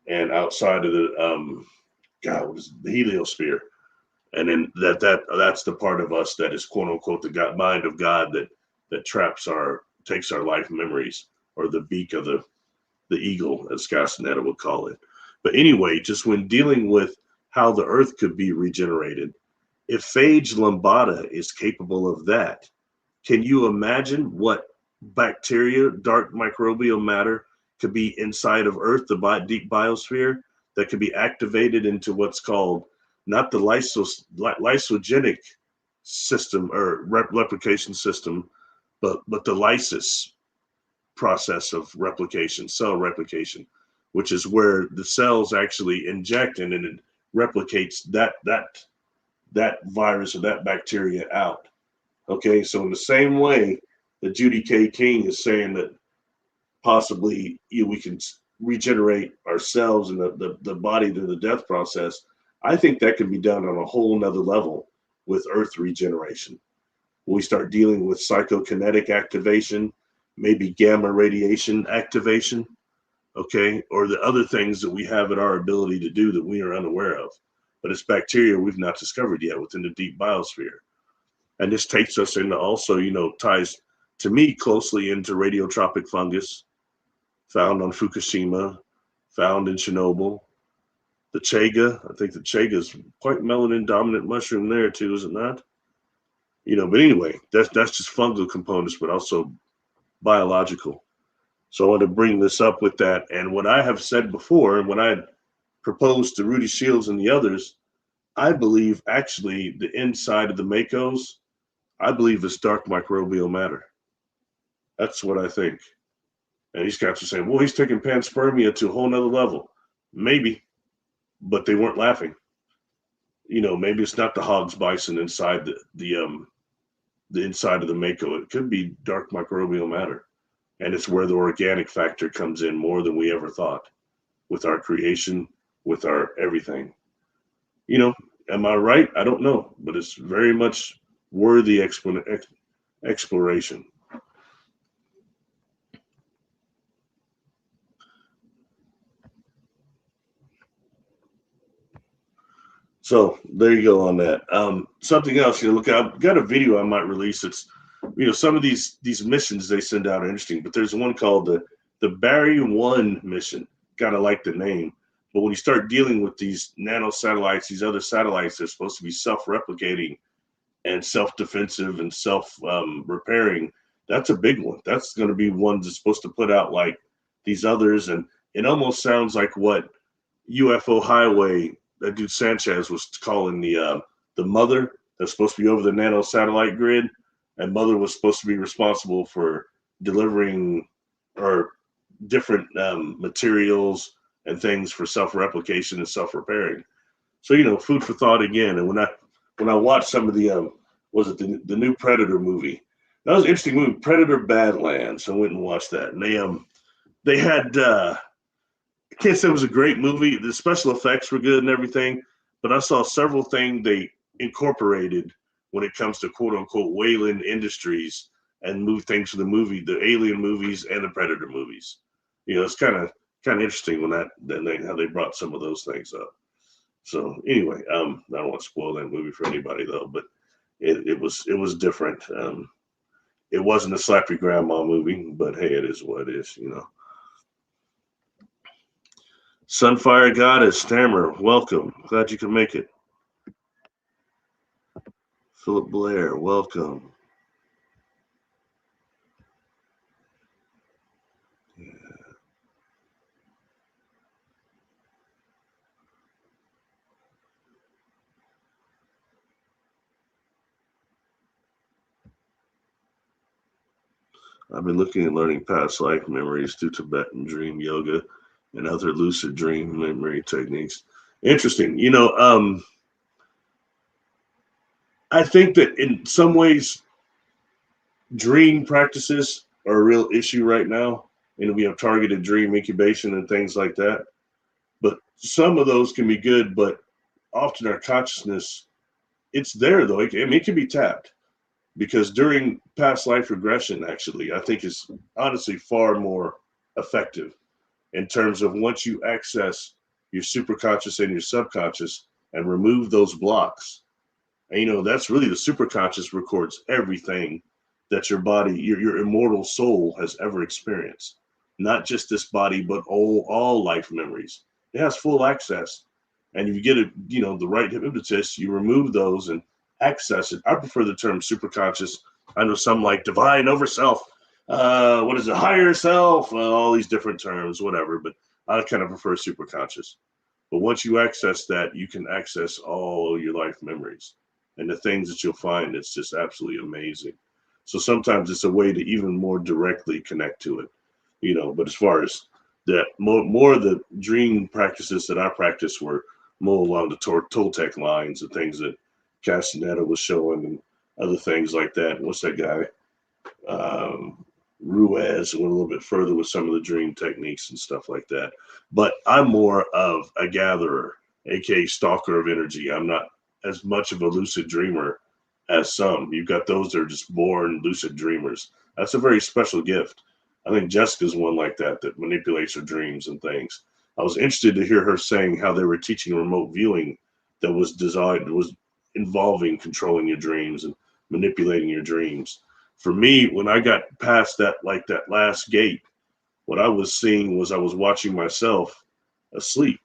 S1: and outside of the the heliosphere, and then that's the part of us that is quote unquote the mind of God that takes our life memories, or the beak of the eagle, as Castaneda would call it. But anyway, just when dealing with how the earth could be regenerated, if phage lambda is capable of that, can you imagine what bacteria, dark microbial matter, could be inside of Earth, the deep biosphere, that could be activated into what's called not the lysogenic system or replication system, but the lysis process of replication, cell replication, which is where the cells actually inject and it replicates that virus or that bacteria out. Okay, so in the same way that Judy K. King is saying that possibly we can regenerate ourselves and the body through the death process, I think that can be done on a whole nother level with Earth regeneration. When we start dealing with psychokinetic activation, maybe gamma radiation activation, okay, or the other things that we have at our ability to do that we are unaware of. But it's bacteria we've not discovered yet within the deep biosphere. And this takes us into also, ties to me closely into radiotropic fungus found on Fukushima, found in Chernobyl. The chaga, I think the chaga is quite melanin dominant mushroom there too, is it not? But anyway, that's just fungal components, but also biological. So I want to bring this up with that. And what I have said before, when I proposed to Rudy Shields and the others, I believe actually the inside of the Makos, I believe it's dark microbial matter. That's what I think. And these guys are saying, well, he's taking panspermia to a whole nother level. Maybe, but they weren't laughing. Maybe it's not the hog's bison inside the inside of the Mako. It could be dark microbial matter. And it's where the organic factor comes in more than we ever thought with our creation, with our everything. Am I right? I don't know, but it's very much worthy exploration. So there you go on that. Something else, look, I've got a video I might release. It's, some of these missions they send out are interesting, but there's one called the Barry 1 mission. Kind of like the name, but when you start dealing with these nano satellites, these other satellites, they're supposed to be self-replicating and self-defensive and self-repairing. That's a big one. That's going to be one that's supposed to put out like these others, and it almost sounds like what UFO Highway, that dude Sanchez was calling the mother that's supposed to be over the nano satellite grid, and mother was supposed to be responsible for delivering or different materials and things for self-replication and self-repairing. So food for thought again. And when I watched some of the was it the new Predator movie? That was an interesting movie, Predator Badlands. I went and watched that, and they had I can't say it was a great movie. The special effects were good and everything, but I saw several things they incorporated when it comes to quote unquote Wayland Industries and moved things from the Alien movies and the Predator movies. It's kind of interesting when how they brought some of those things up. So anyway, I don't want to spoil that movie for anybody though, but it was different. It wasn't a slap your grandma movie, but hey, it is what it is. Sunfire Goddess, Stammer, welcome. Glad you could make it. Philip Blair, welcome. Yeah. I've been looking at learning past life memories through Tibetan dream yoga and other lucid dream memory techniques. Interesting. I think that in some ways, dream practices are a real issue right now. We have targeted dream incubation and things like that. But some of those can be good, but often our consciousness, it's there though. It can be tapped because during past life regression, actually, I think is honestly far more effective in terms of once you access your superconscious and your subconscious and remove those blocks. And that's really the superconscious records everything that your body, your immortal soul has ever experienced. Not just this body, but all life memories. It has full access. And if you get the right hypnotist, you remove those and access it. I prefer the term superconscious. I know some like divine over self. What is it? Higher self? All these different terms, whatever. But I kind of prefer superconscious. But once you access that, you can access all your life memories and the things that you'll find. It's just absolutely amazing. So sometimes it's a way to even more directly connect to it, But as far as that, more of the dream practices that I practiced were more along the Toltec lines and things that Castaneda was showing and other things like that. What's that guy? Ruiz went a little bit further with some of the dream techniques and stuff like that. But I'm more of a gatherer, aka stalker of energy. I'm not as much of a lucid dreamer as some. You've got those that are just born lucid dreamers. That's a very special gift. I think Jessica's one like that manipulates her dreams and things. I was interested to hear her saying how they were teaching remote viewing that was involving controlling your dreams and manipulating your dreams. For me, when I got past that last gate, what I was seeing was I was watching myself asleep.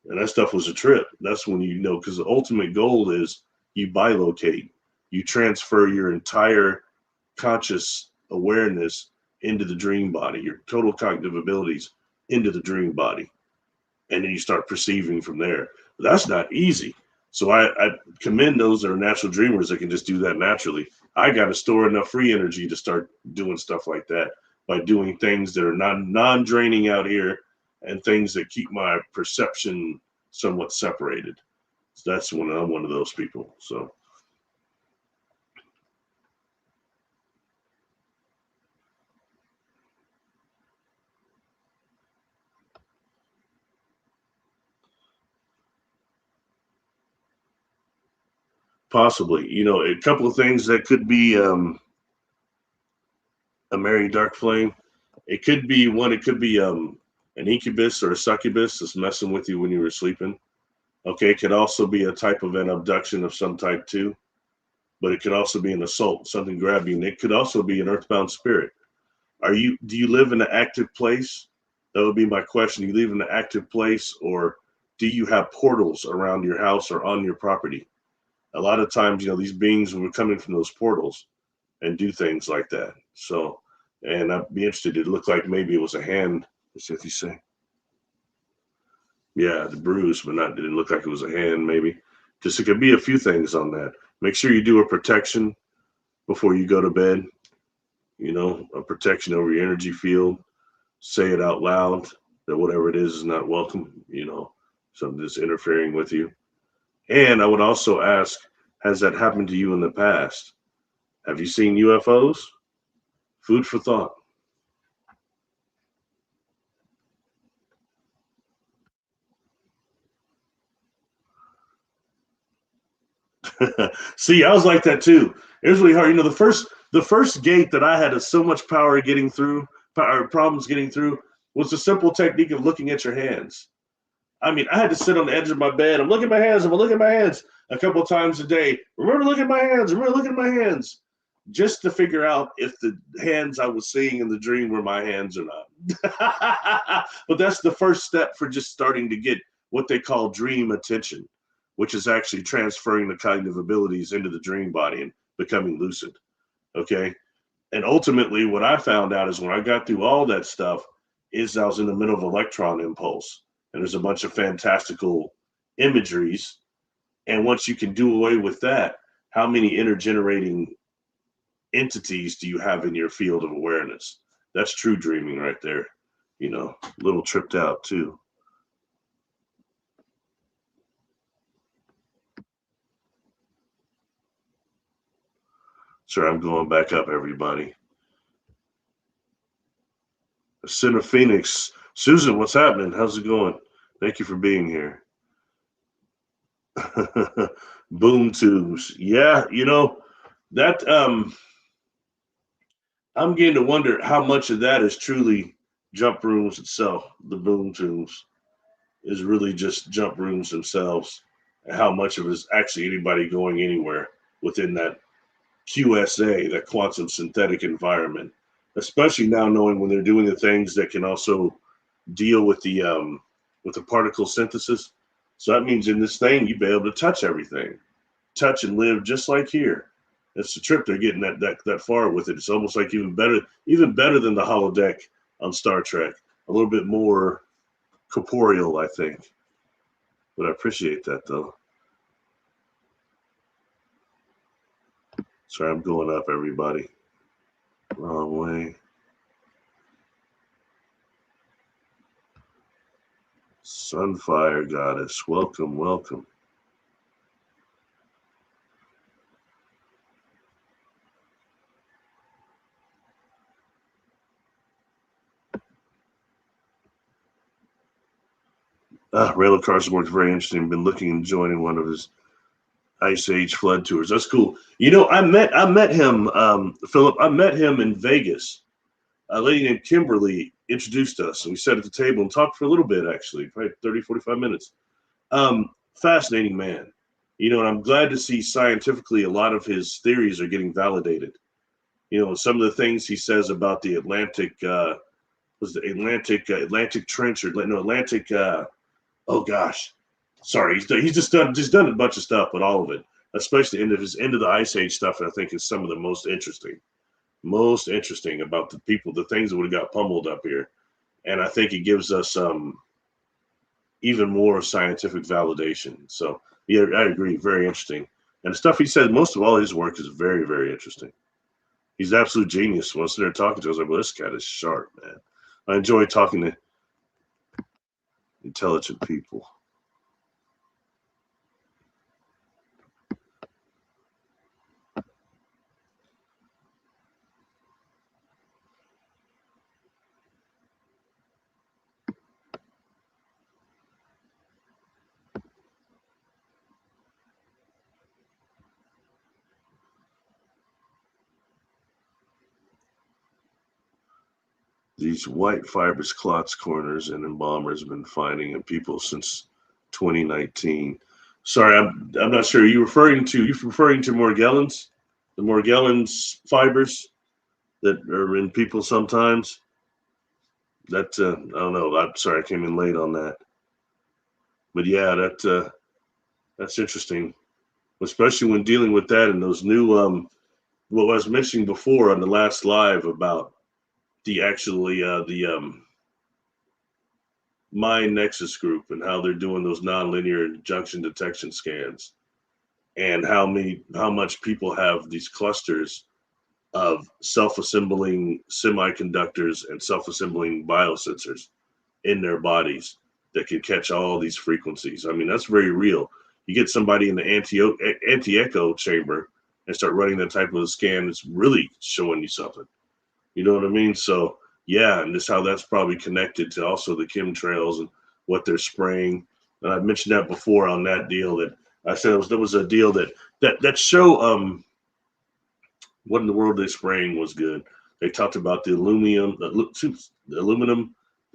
S1: And that stuff was a trip. That's when because the ultimate goal is you bilocate. You transfer your entire conscious awareness into the dream body, your total cognitive abilities into the dream body. And then you start perceiving from there. But that's not easy. So I commend those that are natural dreamers that can just do that naturally. I got to store enough free energy to start doing stuff like that by doing things that are non-draining out here and things that keep my perception somewhat separated. So that's when I'm one of those people. So. Possibly, a couple of things that could be a merry dark flame. It could be an incubus or a succubus that's messing with you when you were sleeping. Okay, it could also be a type of an abduction of some type too, but it could also be an assault, something grabbing you. And it could also be an earthbound spirit. Do you live in an active place? That would be my question. Do you live in an active place, or do you have portals around your house or on your property? A lot of times, these beings were coming from those portals. and do things like that. So, and I'd be interested. It looked like maybe it was a hand. Let's see what you say. Yeah, the bruise, but not. It didn't look like it was a hand. Maybe just it could be a few things on that. Make sure you do a protection before you go to bed. You know, a protection over your energy field. Say it out loud that whatever it is not welcome. You know, something that's interfering with you. And I would also ask, has that happened to you in the past? Have you seen UFOs? Food for thought. See, I was like that too. It was really hard. You know, the first gate that I had so much power getting through, problems getting through, was the simple technique of looking at your hands. I mean, I had to sit on the edge of my bed. I'm looking at my hands. I'm looking at my hands a couple of times a day. Remember, look at my hands. Remember, look at my hands, just to figure out if the hands I was seeing in the dream were my hands or not. But that's the first step for just starting to get what they call dream attention, which is actually transferring the cognitive abilities into the dream body and becoming lucid. Okay. And ultimately, what I found out is when I got through all that stuff, is I was in the middle of electron impulse, and there's a bunch of fantastical imageries. And once you can do away with that, how many intergenerating entities do you have in your field of awareness? That's true dreaming right there. You know, a little tripped out too. Sorry, I'm going back up, everybody. Center Phoenix. Susan, what's happening? How's it going? Thank you for being here. Boom tubes. Yeah, you know, that I'm getting to wonder how much of that is truly jump rooms itself. The boom tubes is really just jump rooms themselves, and how much of it is actually anybody going anywhere within that QSA, that quantum synthetic environment, especially now knowing when they're doing the things that can also deal with the particle synthesis. So that means in this thing you'd be able to touch everything, touch and live just like here. That's the trip they're getting that far with it. It's almost like even better than the holodeck on Star Trek. A little bit more corporeal, I think. But I appreciate that though. Sorry, I'm going up, everybody. Wrong way. Sunfire Goddess, welcome, welcome. Rayla Carson works very interesting. Been looking and joining one of his Ice Age flood tours. That's cool. You know, I met him, Philip. I met him in Vegas. A lady named Kimberly introduced us, and we sat at the table and talked for a little bit, actually, probably 30, 45 minutes. Fascinating man. You know, and I'm glad to see scientifically a lot of his theories are getting validated. You know, some of the things he says about the Atlantic, was the Atlantic Trench, or no, Atlantic, oh gosh, sorry, he's just done a bunch of stuff, but all of it, especially into his end of the Ice Age stuff, I think is some of the most interesting about the people, the things that would have got pummeled up here. And I think it gives us even more scientific validation. So yeah, I agree. Very interesting. And the stuff he said, most of all his work is very, very interesting. He's an absolute genius. Once they're talking to us, I was like, well, this cat is sharp, man. I enjoy talking to intelligent people. These white fibrous clots corners and embalmers have been finding in people since 2019. Sorry, I'm not sure. You referring to Morgellons, the Morgellons fibers that are in people sometimes. That I don't know. I'm sorry, I came in late on that. But yeah, that's interesting, especially when dealing with that and those new what I was mentioning before on the last live about the Mind Nexus group and how they're doing those nonlinear junction detection scans, and how much people have these clusters of self-assembling semiconductors and self-assembling biosensors in their bodies that can catch all these frequencies. I mean, that's very real. You get somebody in the anti-echo chamber and start running that type of a scan, it's really showing you something. You know what I mean? So yeah, and this how that's probably connected to also the chemtrails and what they're spraying. And I've mentioned that before on that deal that I said there was a deal that show what in the world they spraying was good. They talked about the aluminum, the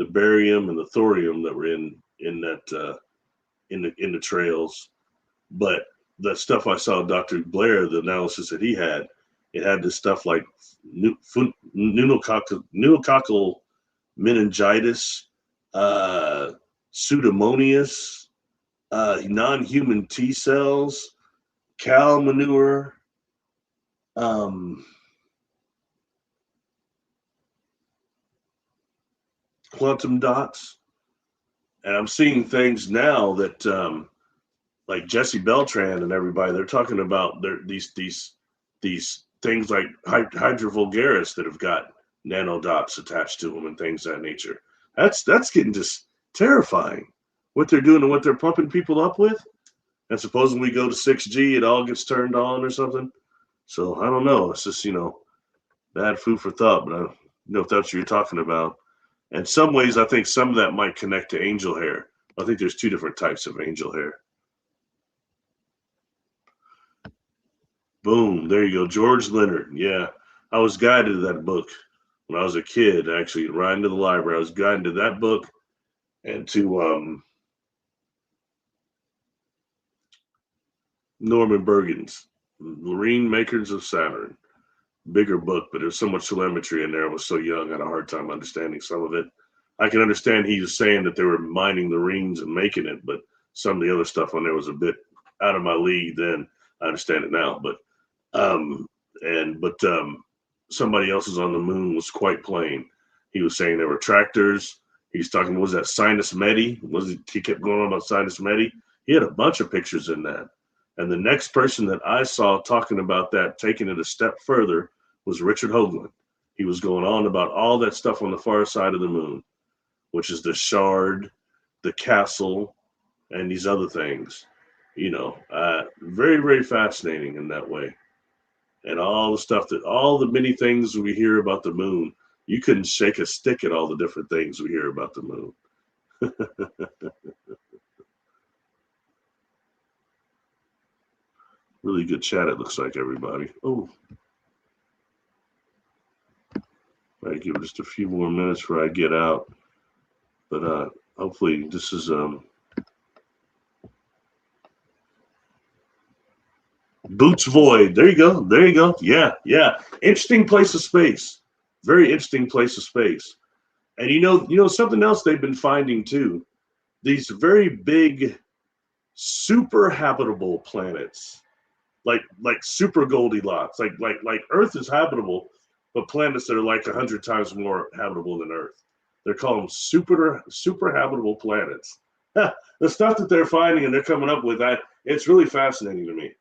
S1: barium, and the thorium that were in that in the trails. But the stuff I saw Dr. Blair, the analysis that he had, it had this stuff like pneumococcal meningitis, pseudomonas, non-human T cells, cow manure, quantum dots. And I'm seeing things now that like Jesse Beltran and everybody, they're talking about these things like Hydra vulgaris that have got nanodots attached to them and things of that nature. That's getting just terrifying. What they're doing and what they're pumping people up with. And supposing we go to 6G, it all gets turned on or something. So I don't know. It's just, bad food for thought, but I don't know if that's what you're talking about. In some ways, I think some of that might connect to angel hair. I think there's two different types of angel hair. Boom. There you go. George Leonard. Yeah. I was guided to that book when I was a kid, actually, riding to the library. I was guided to that book and to Norman Bergen's Marine Makers of Saturn. Bigger book, but there's so much telemetry in there. I was so young, I had a hard time understanding some of it. I can understand he was saying that they were mining the rings and making it, but some of the other stuff on there was a bit out of my league then. I understand it now, but somebody else's on the moon was quite plain. He was saying there were tractors. He's talking, was that Sinus Medi? He kept going on about Sinus Medi? He had a bunch of pictures in that. And the next person that I saw talking about that, taking it a step further, was Richard Hoagland. He was going on about all that stuff on the far side of the moon, which is the shard, the castle, and these other things. Very, very fascinating in that way. And all the many things we hear about the moon, you couldn't shake a stick at all the different things we hear about the moon. Really good chat, it looks like, everybody. Oh, I give it just a few more minutes before I get out. But hopefully this is Boots Void. There you go. Yeah. Interesting place of space. Very interesting place of space. And something else they've been finding too. These very big, super habitable planets, like super Goldilocks, like Earth is habitable, but planets that are like 100 times more habitable than Earth. They're called them super habitable planets. The stuff that they're finding and they're coming up with, it's really fascinating to me.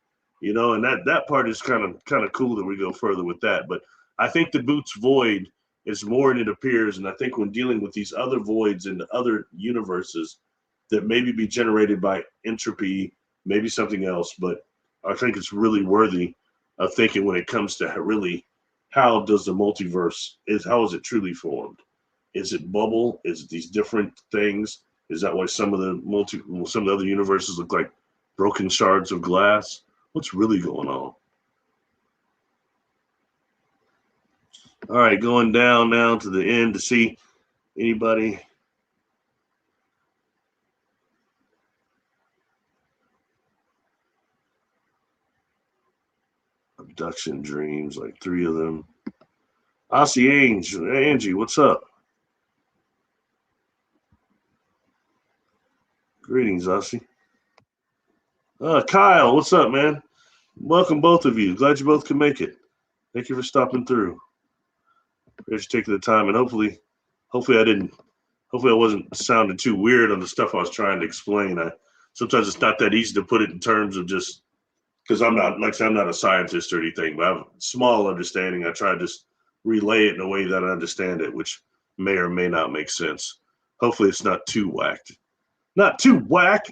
S1: And that part is kind of cool that we go further with that. But I think the Boots Void is more than it appears, and I think when dealing with these other voids in the other universes that maybe be generated by entropy, maybe something else, but I think it's really worthy of thinking when it comes to really how does the multiverse how is it truly formed? Is it bubble? Is it these different things? Is that why some of the other universes look like broken shards of glass? What's really going on? All right, going down now to the end to see anybody. Abduction dreams, like 3 of them. Angie, what's up? Greetings, Ossie. Kyle, what's up, man? Welcome, both of you. Glad you both can make it. Thank you for stopping through. Appreciate you taking the time, and hopefully I wasn't sounding too weird on the stuff I was trying to explain. Sometimes it's not that easy to put it in terms of just because I'm not, like I said, I'm not a scientist or anything, but I have a small understanding. I try to just relay it in a way that I understand it, which may or may not make sense. Hopefully, it's not too whacked. Not too whack.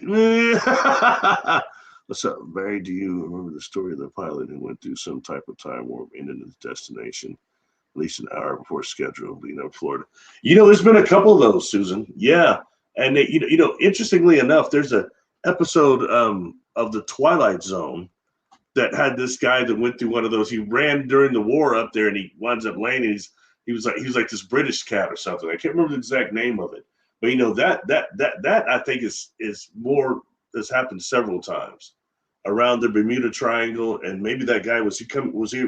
S1: What's up, Barry? Do you remember the story of the pilot who went through some type of time warp into his destination at least an hour before schedule, leaving up Florida? There's been a couple of those, Susan. Yeah, and interestingly enough, there's a episode of the Twilight Zone that had this guy that went through one of those. He ran during the war up there, and he winds up landing. He was like this British cat or something. I can't remember the exact name of it, but that I think is more has happened several times around the Bermuda Triangle, and maybe that guy was he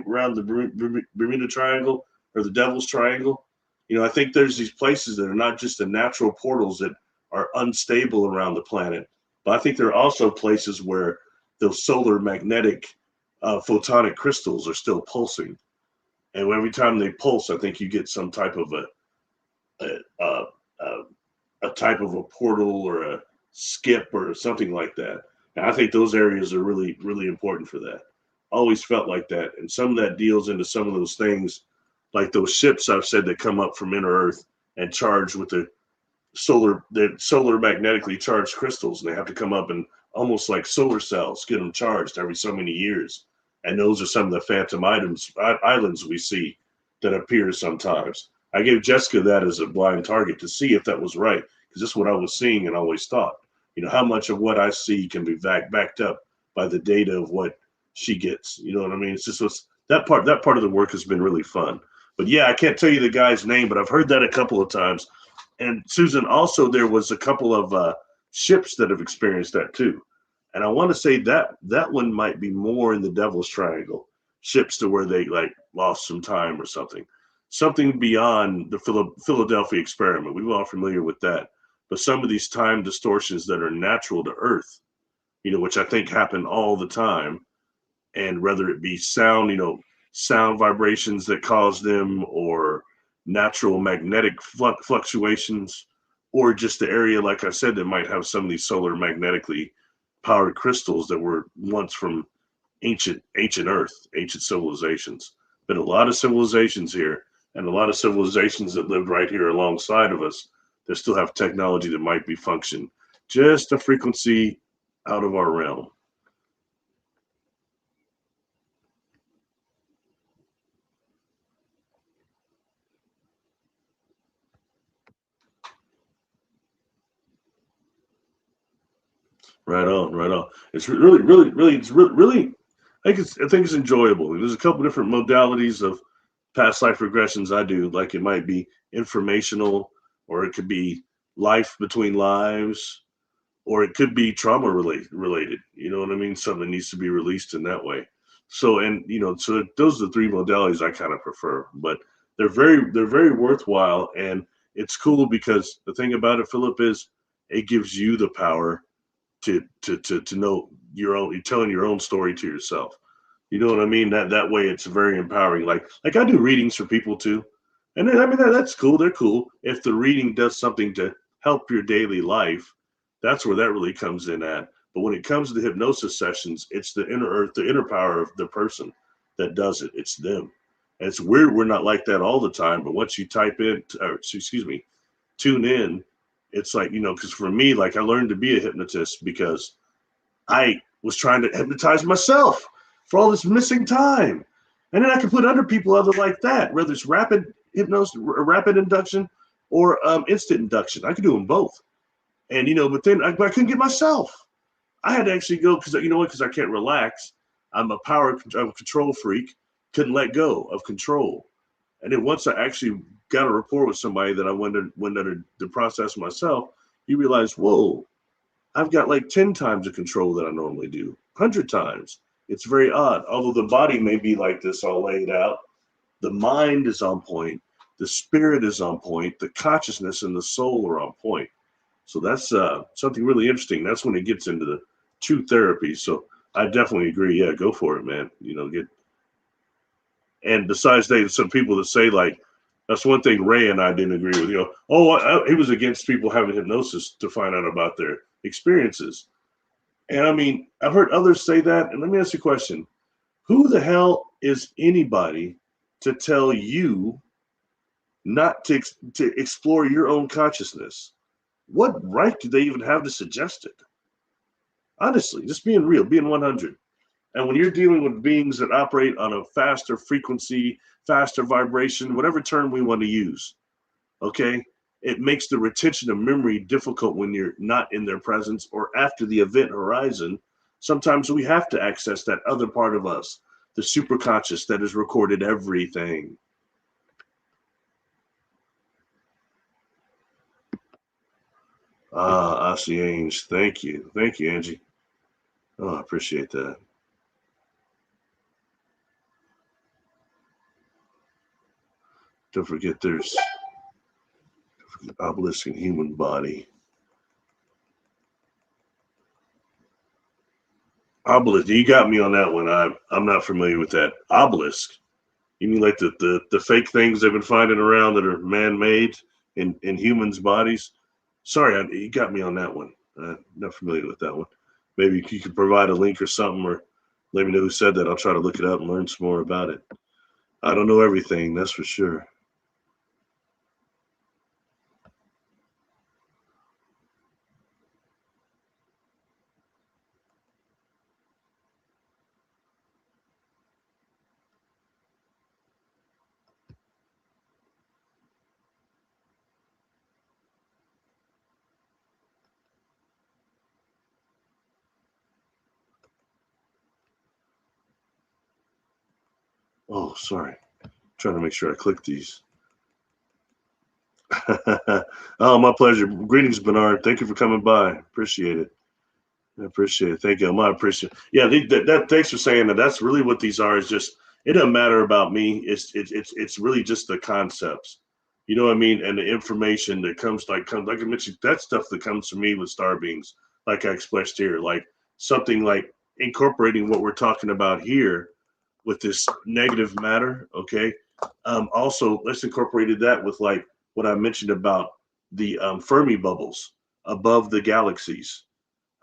S1: around the Bermuda Triangle or the Devil's Triangle? I think there's these places that are not just the natural portals that are unstable around the planet, but I think there are also places where those solar magnetic photonic crystals are still pulsing, and every time they pulse, I think you get some type of a type of a portal or a skip or something like that. And I think those areas are really, really important for that. Always felt like that, and some of that deals into some of those things, like those ships I've said that come up from inner Earth and charged with the solar magnetically charged crystals, and they have to come up and almost like solar cells, get them charged every so many years. And those are some of the phantom islands we see that appear sometimes. I gave Jessica that as a blind target to see if that was right, because this is what I was seeing and always thought. How much of what I see can be backed up by the data of what she gets. You know what I mean? It's just that part of the work has been really fun. But yeah, I can't tell you the guy's name, but I've heard that a couple of times. And Susan, also there was a couple of ships that have experienced that too. And I want to say that one might be more in the Devil's Triangle, ships to where they like lost some time or something beyond the Philadelphia experiment. We were all familiar with that. But some of these time distortions that are natural to Earth, which I think happen all the time, and whether it be sound, sound vibrations that cause them, or natural magnetic fluctuations, or just the area, like I said, that might have some of these solar magnetically powered crystals that were once from ancient Earth, ancient civilizations. Been a lot of civilizations here, and a lot of civilizations that lived right here alongside of us that still have technology that might be function just a frequency out of our realm. Right on, right on. It's really. I think it's enjoyable. There's a couple different modalities of past life regressions I do. Like it might be informational, or it could be life between lives, or it could be trauma related. You know what I mean? Something needs to be released in that way. So so those are the three modalities I kind of prefer, but they're very worthwhile, and it's cool because the thing about it, Philip, is it gives you the power to know your own. You're telling your own story to yourself. You know what I mean? That way, it's very empowering. Like I do readings for people too, and then, I mean that's cool. They're cool if the reading does something to help your daily life. That's where that really comes in at. But when it comes to the hypnosis sessions, it's the inner earth, the inner power of the person that does it. It's them. And it's weird we're not like that all the time, but once you tune in, it's like, because for me, like I learned to be a hypnotist because I was trying to hypnotize myself for all this missing time. And then I could put other people other like that, whether it's rapid hypnosis, rapid induction, or instant induction. I could do them both. And, but then I couldn't get myself. I had to actually go because, because I can't relax. I'm a control freak, couldn't let go of control. And then once I actually got a rapport with somebody that I went under the process myself, you realize, whoa, I've got like 10 times the control that I normally do, 100 times. It's very odd. Although the body may be like this all laid out, the mind is on point, the spirit is on point, the consciousness and the soul are on point. So that's something really interesting. That's when it gets into the true therapy. So I definitely agree. Yeah, go for it, man. And besides, some people that say like, that's one thing Ray and I didn't agree with. He was against people having hypnosis to find out about their experiences. And I mean, I've heard others say that. And let me ask you a question: who the hell is anybody to tell you not to explore your own consciousness? What right do they even have to suggest it? Honestly, just being real, being 100. And when you're dealing with beings that operate on a faster frequency, faster vibration, whatever term we want to use, okay, it makes the retention of memory difficult when you're not in their presence or after the event horizon. Sometimes we have to access that other part of us, the superconscious that has recorded everything. Ah, Aussie Ange, thank you. Thank you, Angie. Oh, I appreciate that. Don't forget there's obelisk in human body. Obelisk, you got me on that one. I'm not familiar with that. Obelisk. You mean like the fake things they've been finding around that are man-made in humans' bodies? Sorry, you got me on that one. Not familiar with that one. Maybe you could provide a link or something, or let me know who said that. I'll try to look it up and learn some more about it. I don't know everything, that's for sure. Oh, sorry. Trying to make sure I click these. Oh, my pleasure. Greetings, Bernard. Thank you for coming by. Appreciate it. I appreciate it. Thank you. I appreciate it. Yeah, thanks for saying that. That's really what these are. Is just it doesn't matter about me. It's really just the concepts. You know what I mean? And the information that comes like I mentioned, that stuff that comes to me with star beings, like I expressed here, like something like incorporating what we're talking about here with this negative matter. Okay. Also, let's incorporate that with like what I mentioned about the Fermi bubbles above the galaxies.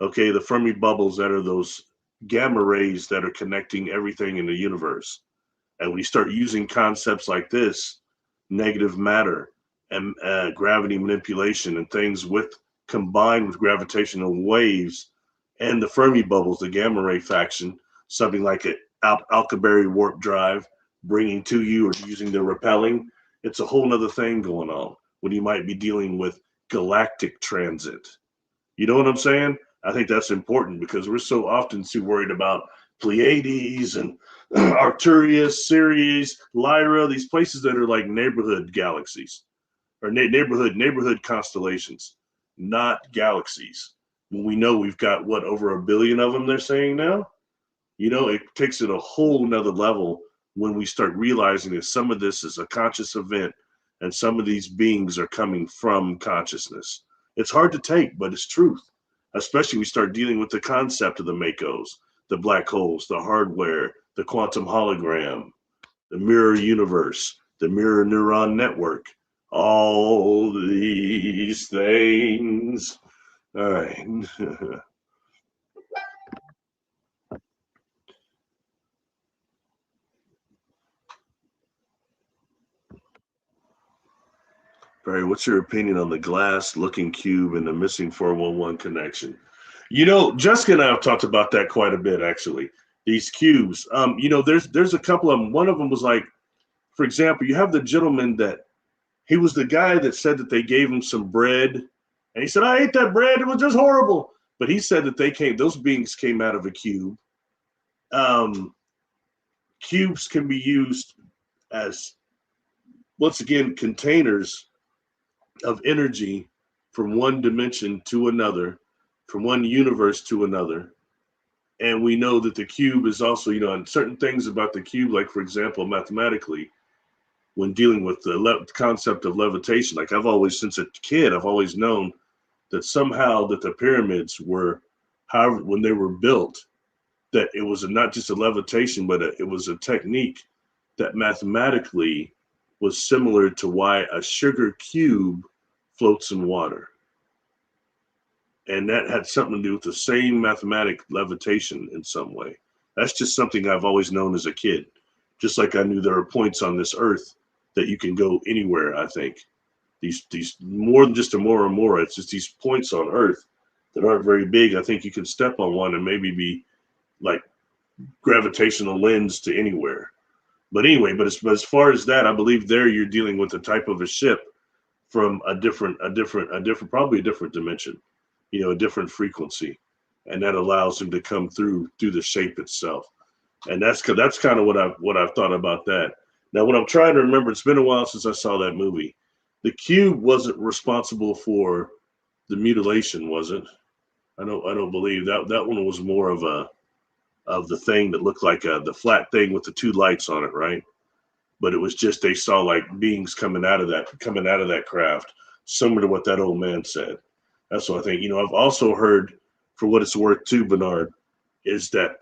S1: Okay, the Fermi bubbles that are those gamma rays that are connecting everything in the universe. And when you start using concepts like this, negative matter and gravity manipulation and things with combined with gravitational waves and the Fermi bubbles, the gamma ray faction, something like an Alcubierre warp drive bringing to you or using the repelling, it's a whole nother thing going on when you might be dealing with galactic transit. You know what I'm saying? I think that's important because we're so often too worried about Pleiades and Arcturus, Sirius, Lyra, these places that are like neighborhood galaxies or neighborhood constellations, not galaxies. When we know we've got what over 1 billion of them, they're saying now. You know, it takes it a whole nother level when we start realizing that some of this is a conscious event and some of these beings are coming from consciousness. It's hard to take, but it's truth, especially we start dealing with the concept of the MACOs, the black holes, the hardware, the quantum hologram, the mirror universe, the mirror neuron network, all these things. All right. Barry, what's your opinion on the glass looking cube and the missing 411 connection? You know, Jessica and I have talked about that quite a bit, actually. These cubes. You know, there's a couple of them. One of them was like, for example, you have the gentleman that he was the guy that said that they gave him some bread, and he said, "I ate that bread. It was just horrible." But he said that those beings came out of a cube. Um, Cubes can be used as once again containers of energy from one dimension to another, from one universe to another. And we know that the cube is also, you know, and certain things about the cube, like for example, mathematically, when dealing with the concept of levitation, like I've always, since a kid, I've always known that somehow that the pyramids were, however, when they were built, that it was not just a levitation, but it was a technique that mathematically was similar to why a sugar cube floats in water. And that had something to do with the same mathematic levitation in some way. That's just something I've always known as a kid. Just like I knew there are points on this earth that you can go anywhere, I think. These more than just a Mora, it's just these points on earth that aren't very big. I think you can step on one and maybe be like gravitational lens to anywhere. But anyway, but as far as that, I believe there you're dealing with a type of a ship from a different, probably a different dimension, a different frequency, and that allows him to come through the shape itself. And that's kind of what I've thought about that. Now, what I'm trying to remember, it's been a while since I saw that movie. The cube wasn't responsible for the mutilation, was it? I don't believe that one was more of the thing that looked like the flat thing with the two lights on it, right? But it was just they saw like beings coming out of that craft, similar to what that old man said. That's what I think. I've also heard, for what it's worth too, Bernard, is that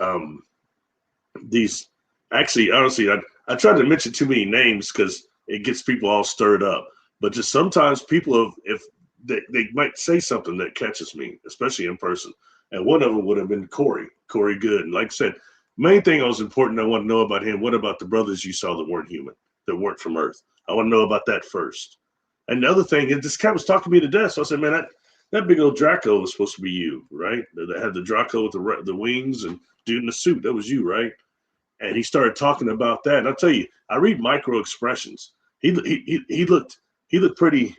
S1: these actually, honestly, I try to mention too many names because it gets people all stirred up. But just sometimes people, if they might say something that catches me, especially in person. And one of them would have been Corey Good. And like I said, main thing I was important, I want to know about him. What about the brothers you saw that weren't human, that weren't from Earth? I want to know about that first. And the other thing, this guy was talking me to death. So I said, man, that big old Draco was supposed to be you, right? That had the Draco with the wings and dude in the suit. That was you, right? And he started talking about that. And I'll tell you, I read micro expressions. He looked pretty.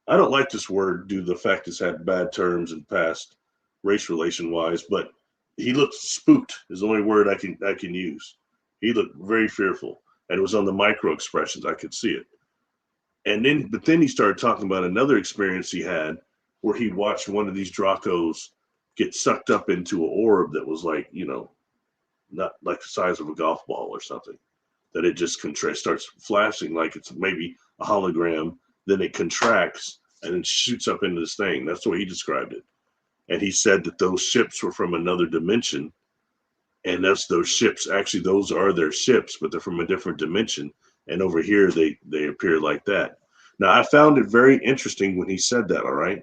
S1: I don't like this word due to the fact it's had bad terms in past, race relation wise, but he looked spooked is the only word I can use. He looked very fearful, and it was on the micro expressions. I could see it. But then he started talking about another experience he had where he watched one of these Dracos get sucked up into an orb that was like, not like the size of a golf ball or something, that it just starts flashing like it's maybe a hologram. Then it contracts and then shoots up into this thing. That's the way he described it. And he said that those ships were from another dimension. And those ships, actually, those are their ships, but they're from a different dimension. And over here, they appear like that. Now, I found it very interesting when he said that, all right?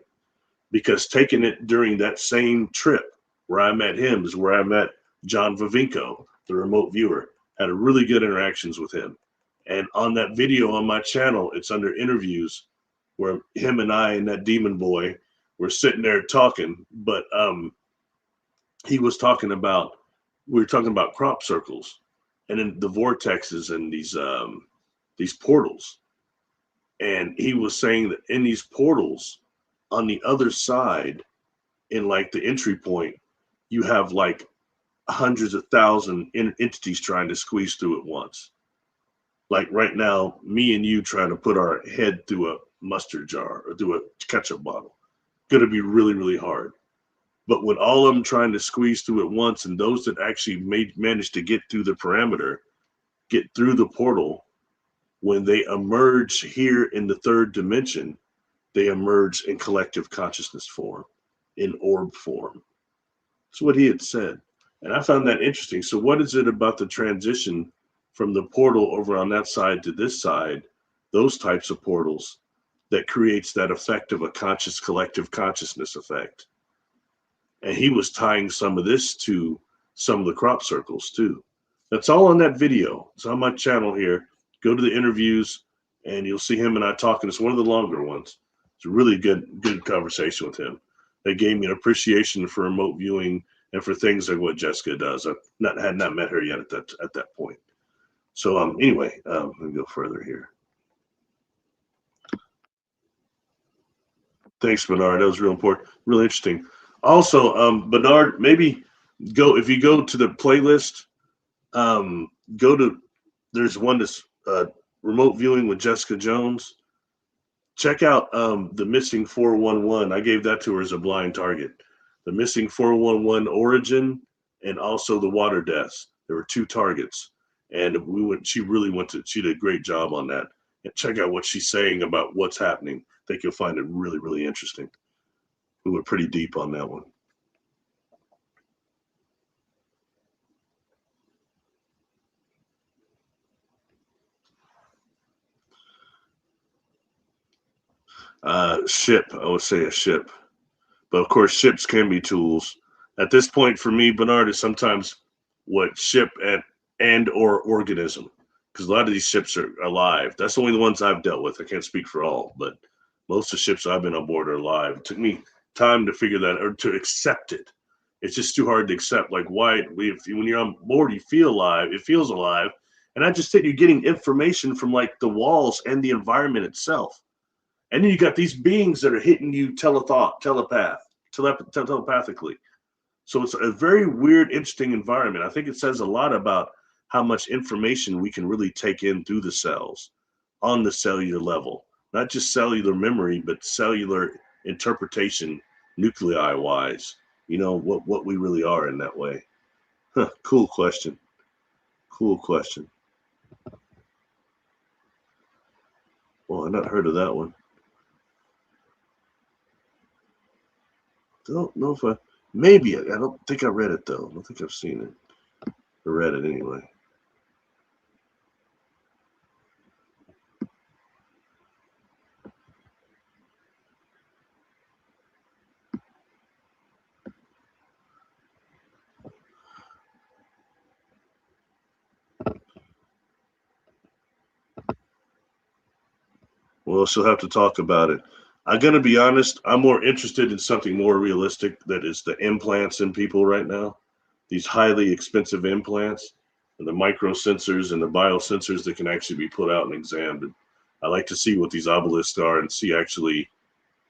S1: Because taking it during that same trip where I met him is where I met John Vavinko, the remote viewer. Had a really good interactions with him. And on that video on my channel, it's under interviews where him and I and that demon boy were sitting there talking. But we were talking about crop circles and then the vortexes and these portals. And he was saying that in these portals on the other side, in like the entry point, you have like hundreds of thousands entities trying to squeeze through at once. Like right now, me and you trying to put our head through a mustard jar or through a ketchup bottle. Going to be really, really hard. But with all of them trying to squeeze through at once, and those that actually manage to get through the parameter, get through the portal, when they emerge here in the third dimension, they emerge in collective consciousness form, in orb form. That's what he had said. And I found that interesting. So what is it about the transition from the portal over on that side to this side, those types of portals, that creates that effect of a conscious collective consciousness effect? And he was tying some of this to some of the crop circles too. That's all on that video. It's on my channel here. Go to the interviews and you'll see him and I talking. It's one of the longer ones. It's a really good conversation with him. They gave me an appreciation for remote viewing and for things like what Jessica does. I've had not met her yet at that point. So anyway, let me go further here. Thanks, Bernard. That was real important, really interesting. Also, Bernard, maybe if you go to the playlist, there's one that's remote viewing with Jessica Jones. Check out the Missing 411. I gave that to her as a blind target. The Missing 411 origin and also the water deaths. There were two targets. And she did a great job on that. And check out what she's saying about what's happening. I think you'll find it really, really interesting. We went pretty deep on that one. Ship, I would say a ship. But of course, ships can be tools. At this point, for me, Bernard is sometimes what ship and or organism, because a lot of these ships are alive. That's only the ones I've dealt with. I can't speak for all, but most of the ships I've been on board are alive. It took me time to figure that or to accept it. It's just too hard to accept. Like why, when you're on board, you feel alive. It feels alive, and I just think you're getting information from like the walls and the environment itself. And then you got these beings that are hitting you telepathically. So it's a very weird, interesting environment. I think it says a lot about how much information we can really take in through the cells on the cellular level, not just cellular memory, but cellular interpretation, nuclei wise. You know what we really are in that way. Huh, cool question. Cool question. Well, I've not heard of that one. Don't know if I maybe I don't think I read it though. I don't think I've seen it. I read it anyway. We'll still have to talk about it. I'm gonna be honest. I'm more interested in something more realistic. That is the implants in people right now. These highly expensive implants, and the micro sensors and the biosensors that can actually be put out and examined. I like to see what these obelisks are and see actually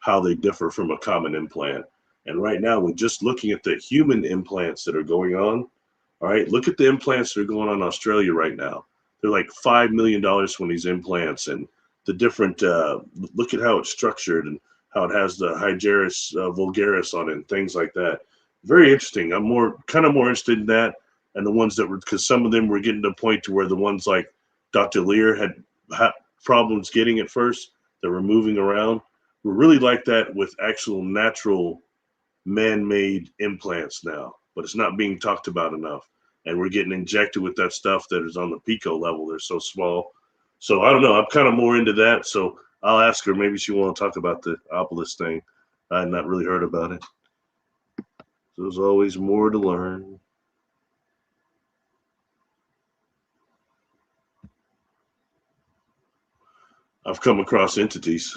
S1: how they differ from a common implant. And right now, we're just looking at the human implants that are going on. All right, look at the implants that are going on in Australia right now. They're like $5 million for these implants, and the different. Look at how it's structured and how it has the Hygeris vulgaris on it, and things like that. Very interesting. I'm more interested in that, and the ones that were because some of them were getting to a point to where the ones like Dr. Lear had problems getting at first. That were moving around. We're really like that with actual natural man-made implants now, but it's not being talked about enough. And we're getting injected with that stuff that is on the pico level. They're so small. So I don't know. I'm kind of more into that. So I'll ask her. Maybe she want to talk about the obelisk thing. I had not really heard about it. So there's always more to learn. I've come across entities.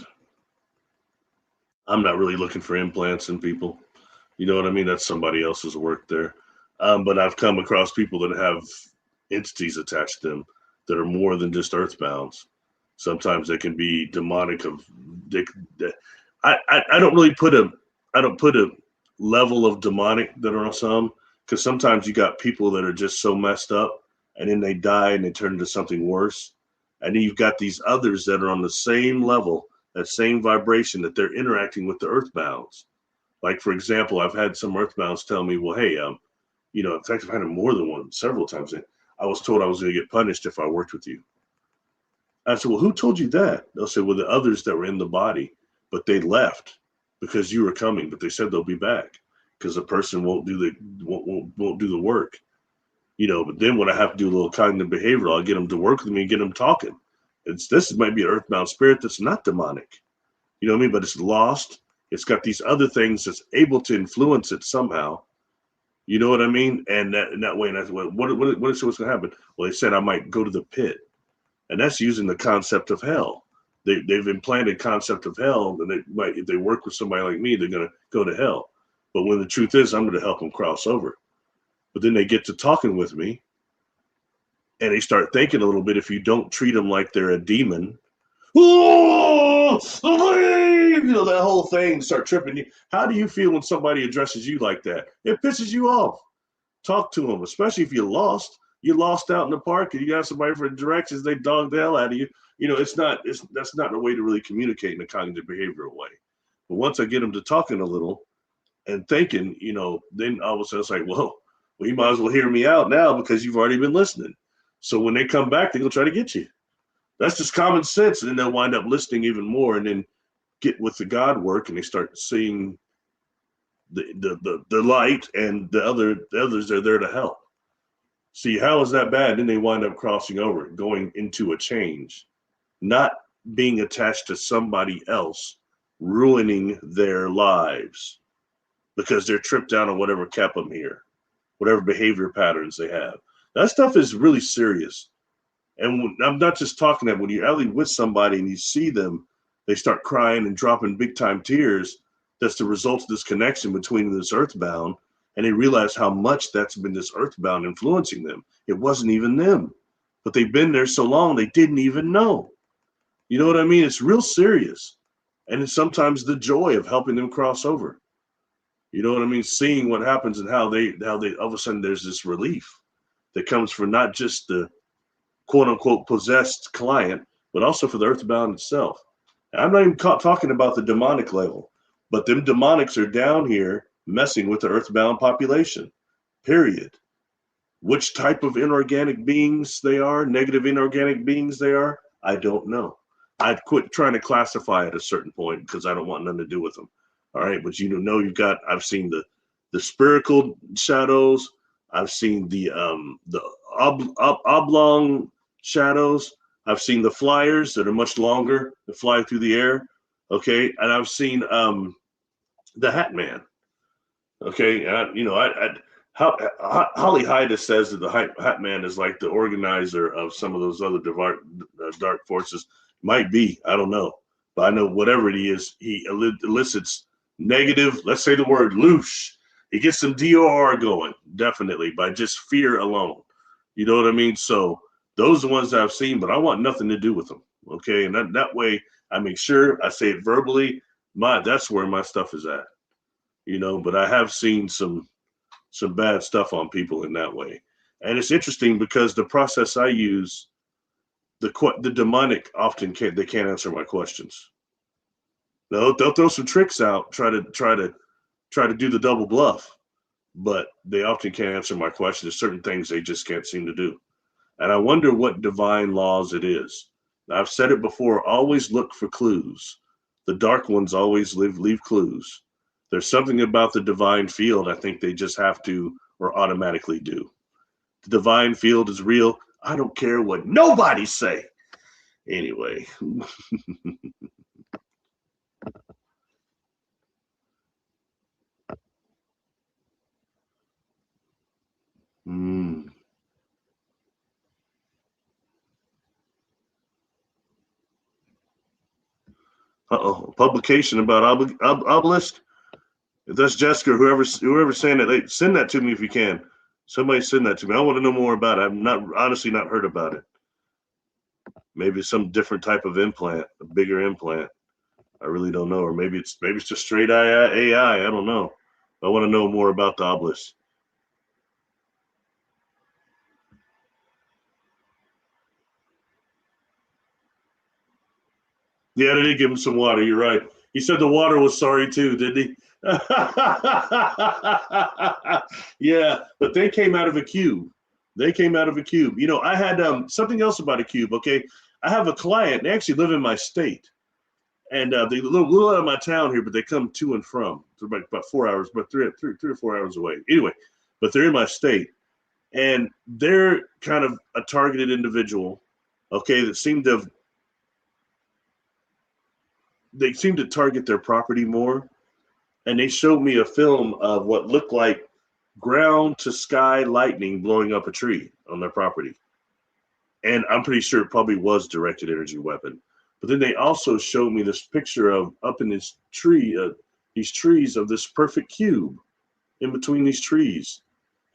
S1: I'm not really looking for implants in people. You know what I mean? That's somebody else's work there. But I've come across people that have entities attached to them that are more than just earthbounds. Sometimes they can be demonic. I don't really put a level of demonic that are on some because sometimes you got people that are just so messed up and then they die and they turn into something worse. And then you've got these others that are on the same level, that same vibration that they're interacting with the earthbounds. Like for example, I've had some earthbounds tell me, "Well, hey, in fact, I've had them more than one, several times. I was told I was going to get punished if I worked with you." I said, "Well, who told you that?" They'll say, "Well, the others that were in the body, but they left because you were coming, but they said they'll be back because the person won't do the work." But then when I have to do a little cognitive behavioral, I'll get them to work with me and get them talking. This might be an earthbound spirit that's not demonic. You know what I mean? But it's lost. It's got these other things that's able to influence it somehow. You know what I mean? And that way, and that's what's going to happen? Well, they said I might go to the pit, and that's using the concept of hell. They've implanted concept of hell, and if they work with somebody like me, they're going to go to hell. But when the truth is, I'm going to help them cross over. But then they get to talking with me, and they start thinking a little bit. If you don't treat them like they're a demon, oh, that whole thing start tripping you. How do you feel when somebody addresses you like that? It pisses you off. Talk to them, especially if you're lost. You're lost out in the park and you got somebody for directions. They dog the hell out of you. That's not a way to really communicate in a cognitive behavioral way. But once I get them to talking a little and thinking, then all of a sudden it's like, well, you might as well hear me out now because you've already been listening. So when they come back, they're gonna try to get you. That's just common sense, and then they'll wind up listening even more, and then get with the God work, and they start seeing the light, and the others are there to help. See, how is that bad? Then they wind up crossing over, going into a change, not being attached to somebody else ruining their lives because they're tripped out on whatever kept them here, whatever behavior patterns they have. That stuff is really serious. And I'm not just talking that when you're actually with somebody and you see them, they start crying and dropping big time tears. That's the result of this connection between this earthbound, and they realize how much that's been this earthbound influencing them. It wasn't even them, but they've been there so long they didn't even know. You know what I mean? It's real serious. And it's sometimes the joy of helping them cross over. You know what I mean? Seeing what happens and how they all of a sudden there's this relief that comes from not just the quote unquote possessed client, but also for the earthbound itself. And I'm not even talking about the demonic level, but them demonics are down here messing with the earthbound population, period. Which type of inorganic beings they are, negative inorganic beings they are, I don't know. I'd quit trying to classify at a certain point because I don't want nothing to do with them. All right, but you know, I've seen the spherical shadows. I've seen the oblong shadows. I've seen the flyers that are much longer that fly through the air. Okay, and I've seen the Hat Man. Okay, Holly Haida says that the Hat Man is like the organizer of some of those other dark forces. Might be, I don't know, but I know whatever it is, he elicits negative. Let's say the word loosh. He gets some DOR going, definitely by just fear alone. You know what I mean? So those are the ones that I've seen, but I want nothing to do with them. Okay, and that way I make sure I say it verbally. That's where my stuff is at. You know, but I have seen some bad stuff on people in that way. And it's interesting because the process I use, the demonic often can't answer my questions. They'll throw some tricks out, try to do the double bluff, but they often can't answer my questions. There's certain things they just can't seem to do. And I wonder what divine laws it is. I've said it before, always look for clues. The dark ones always leave clues. There's something about the divine field I think they just have to or automatically do. The divine field is real. I don't care what nobody say. Anyway. Publication about obelisk. If that's Jessica, whoever's saying that, send that to me if you can. Somebody send that to me. I want to know more about it. I've honestly not heard about it. Maybe some different type of implant, a bigger implant. I really don't know. Or maybe it's just straight AI. I don't know. I want to know more about the obelisk. Yeah, they did give him some water. You're right. He said the water was sorry too, didn't he? Yeah, but they came out of a cube. You know, I had something else about a cube. Okay, I have a client. They actually live in my state, and they live a little out of my town here, but they come to and from. They're about 4 hours, but three or 4 hours away. Anyway, but they're in my state, and they're kind of a targeted individual. Okay, that seem to target their property more. And they showed me a film of what looked like ground to sky lightning blowing up a tree on their property. And I'm pretty sure it probably was directed energy weapon. But then they also showed me this picture of up in this tree, these trees of this perfect cube in between these trees.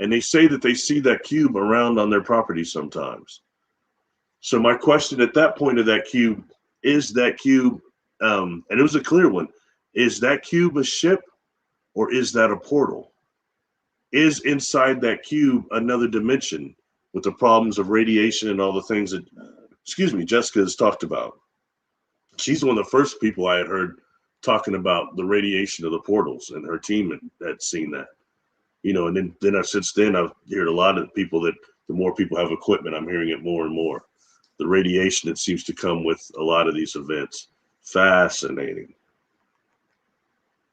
S1: And they say that they see that cube around on their property sometimes. So my question at that point of that cube, is that cube, and it was a clear one, is that cube a ship or is that a portal? Is inside that cube another dimension with the problems of radiation and all the things that, Jessica has talked about? She's one of the first people I had heard talking about the radiation of the portals, and her team had seen that. You know, and then since then I've heard a lot of people that the more people have equipment, I'm hearing it more and more. The radiation that seems to come with a lot of these events. Fascinating.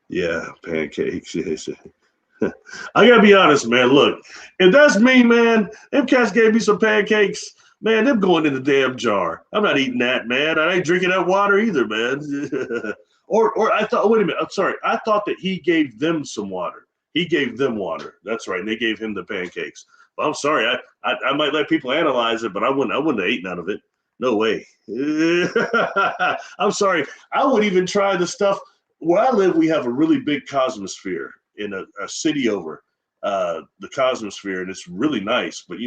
S1: Yeah, pancakes. I gotta be honest, man. Look, if that's me, man, them cats gave me some pancakes, man, them going in the damn jar. I'm not eating that, man. I ain't drinking that water either, man. Or I thought, wait a minute, I'm sorry. I thought that he gave them some water. He gave them water. That's right. And they gave him the pancakes. Well, I'm sorry. I might let people analyze it, but I wouldn't have eaten none of it. No way. I'm sorry. I would even try the stuff where I live. We have a really big cosmosphere in a city over the cosmosphere, and it's really nice. But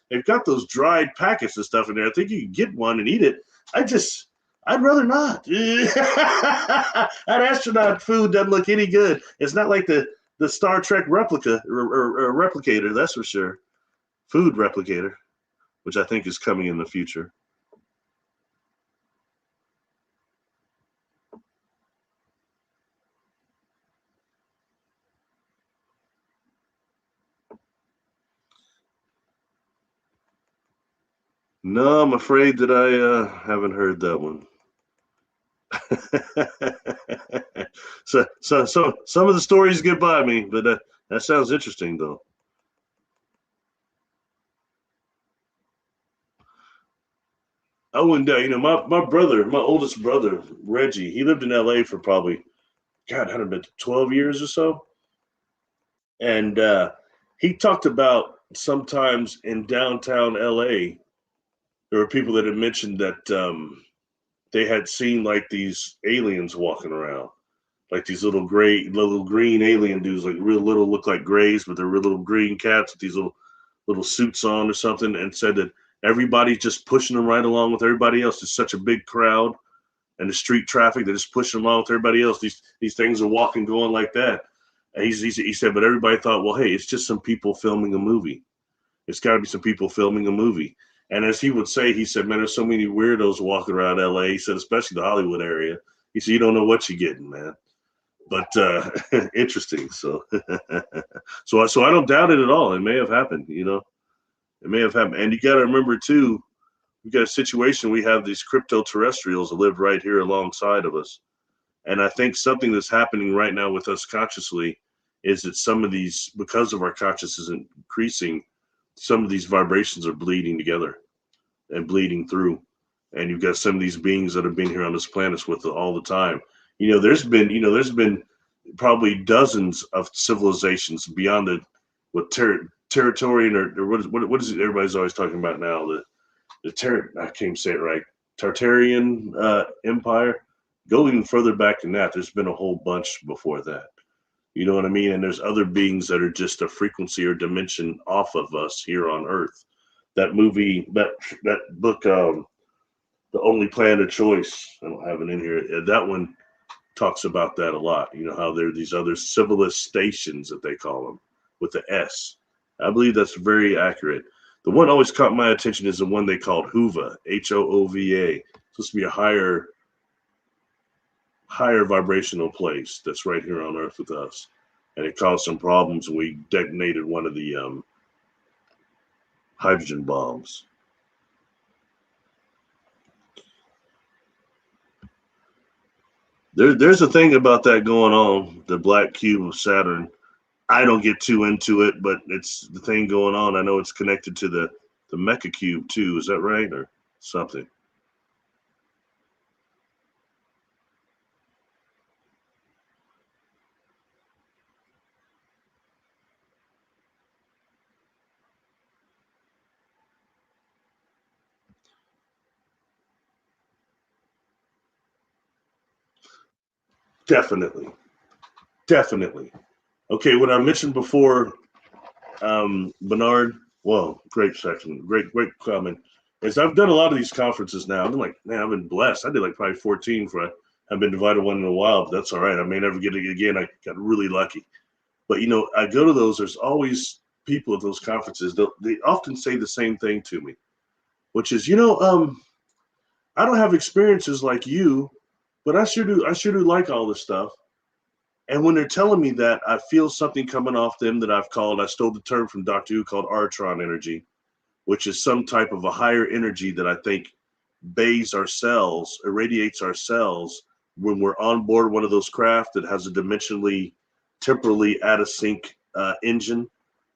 S1: they've got those dried packets and stuff in there. I think you can get one and eat it. I'd rather not. That astronaut food doesn't look any good. It's not like the Star Trek replica or replicator, that's for sure. Food replicator, which I think is coming in the future. No, I'm afraid that I haven't heard that one. so some of the stories get by me, but that sounds interesting though. I wouldn't doubt. My brother, my oldest brother, Reggie, he lived in LA for probably, God, had it been 12 years or so. And he talked about sometimes in downtown LA, there were people that had mentioned that they had seen like these aliens walking around, like these little green alien dudes, like real little, look like grays, but they're real little green cats with these little suits on or something, and said that everybody's just pushing them right along with everybody else. There's such a big crowd and the street traffic, they're just pushing them along with everybody else. These things are walking, going like that. And he said, but everybody thought, well, hey, it's just some people filming a movie. It's got to be some people filming a movie. And as he would say, he said, man, there's so many weirdos walking around LA. He said, especially the Hollywood area. He said, you don't know what you're getting, man. But interesting. So so I don't doubt it at all. It may have happened, It may have happened. And you got to remember, too, we got a situation. We have these crypto-terrestrials that live right here alongside of us. And I think something that's happening right now with us consciously is that some of these, because of our consciousness increasing, some of these vibrations are bleeding together and bleeding through. And you've got some of these beings that have been here on this planet with it all the time. There's been probably dozens of civilizations beyond Territorian or what is it everybody's always talking about now? I can't say it right. Tartarian Empire. Go even further back than that. There's been a whole bunch before that. You know what I mean? And there's other beings that are just a frequency or dimension off of us here on Earth. That movie, that book, The Only Planet of Choice, I don't have it in here. That one talks about that a lot. How there are these other civilizations that they call them with the S. I believe that's very accurate. The one always caught my attention is the one they called Hova, Hoova. It's supposed to be a higher vibrational place that's right here on Earth with us. And it caused some problems, and we detonated one of the hydrogen bombs. There's a thing about that going on, the black cube of Saturn. I don't get too into it, but it's the thing going on. I know it's connected to the Mecha cube too. Is that right, or something? Definitely. Okay, what I mentioned before, Bernard, well, great section, great comment, is I've done a lot of these conferences now. I'm like, man, I've been blessed. I did like probably 14 for I've been divided one in a while, but that's all right. I may never get it again. I got really lucky. But I go to those, there's always people at those conferences, they often say the same thing to me, which is, I don't have experiences like you, but I sure do like all this stuff. And when they're telling me that, I feel something coming off them that I stole the term from Dr. Who called Artron energy, which is some type of a higher energy that I think bathes our cells, irradiates our cells when we're on board one of those craft that has a dimensionally, temporally out of sync engine,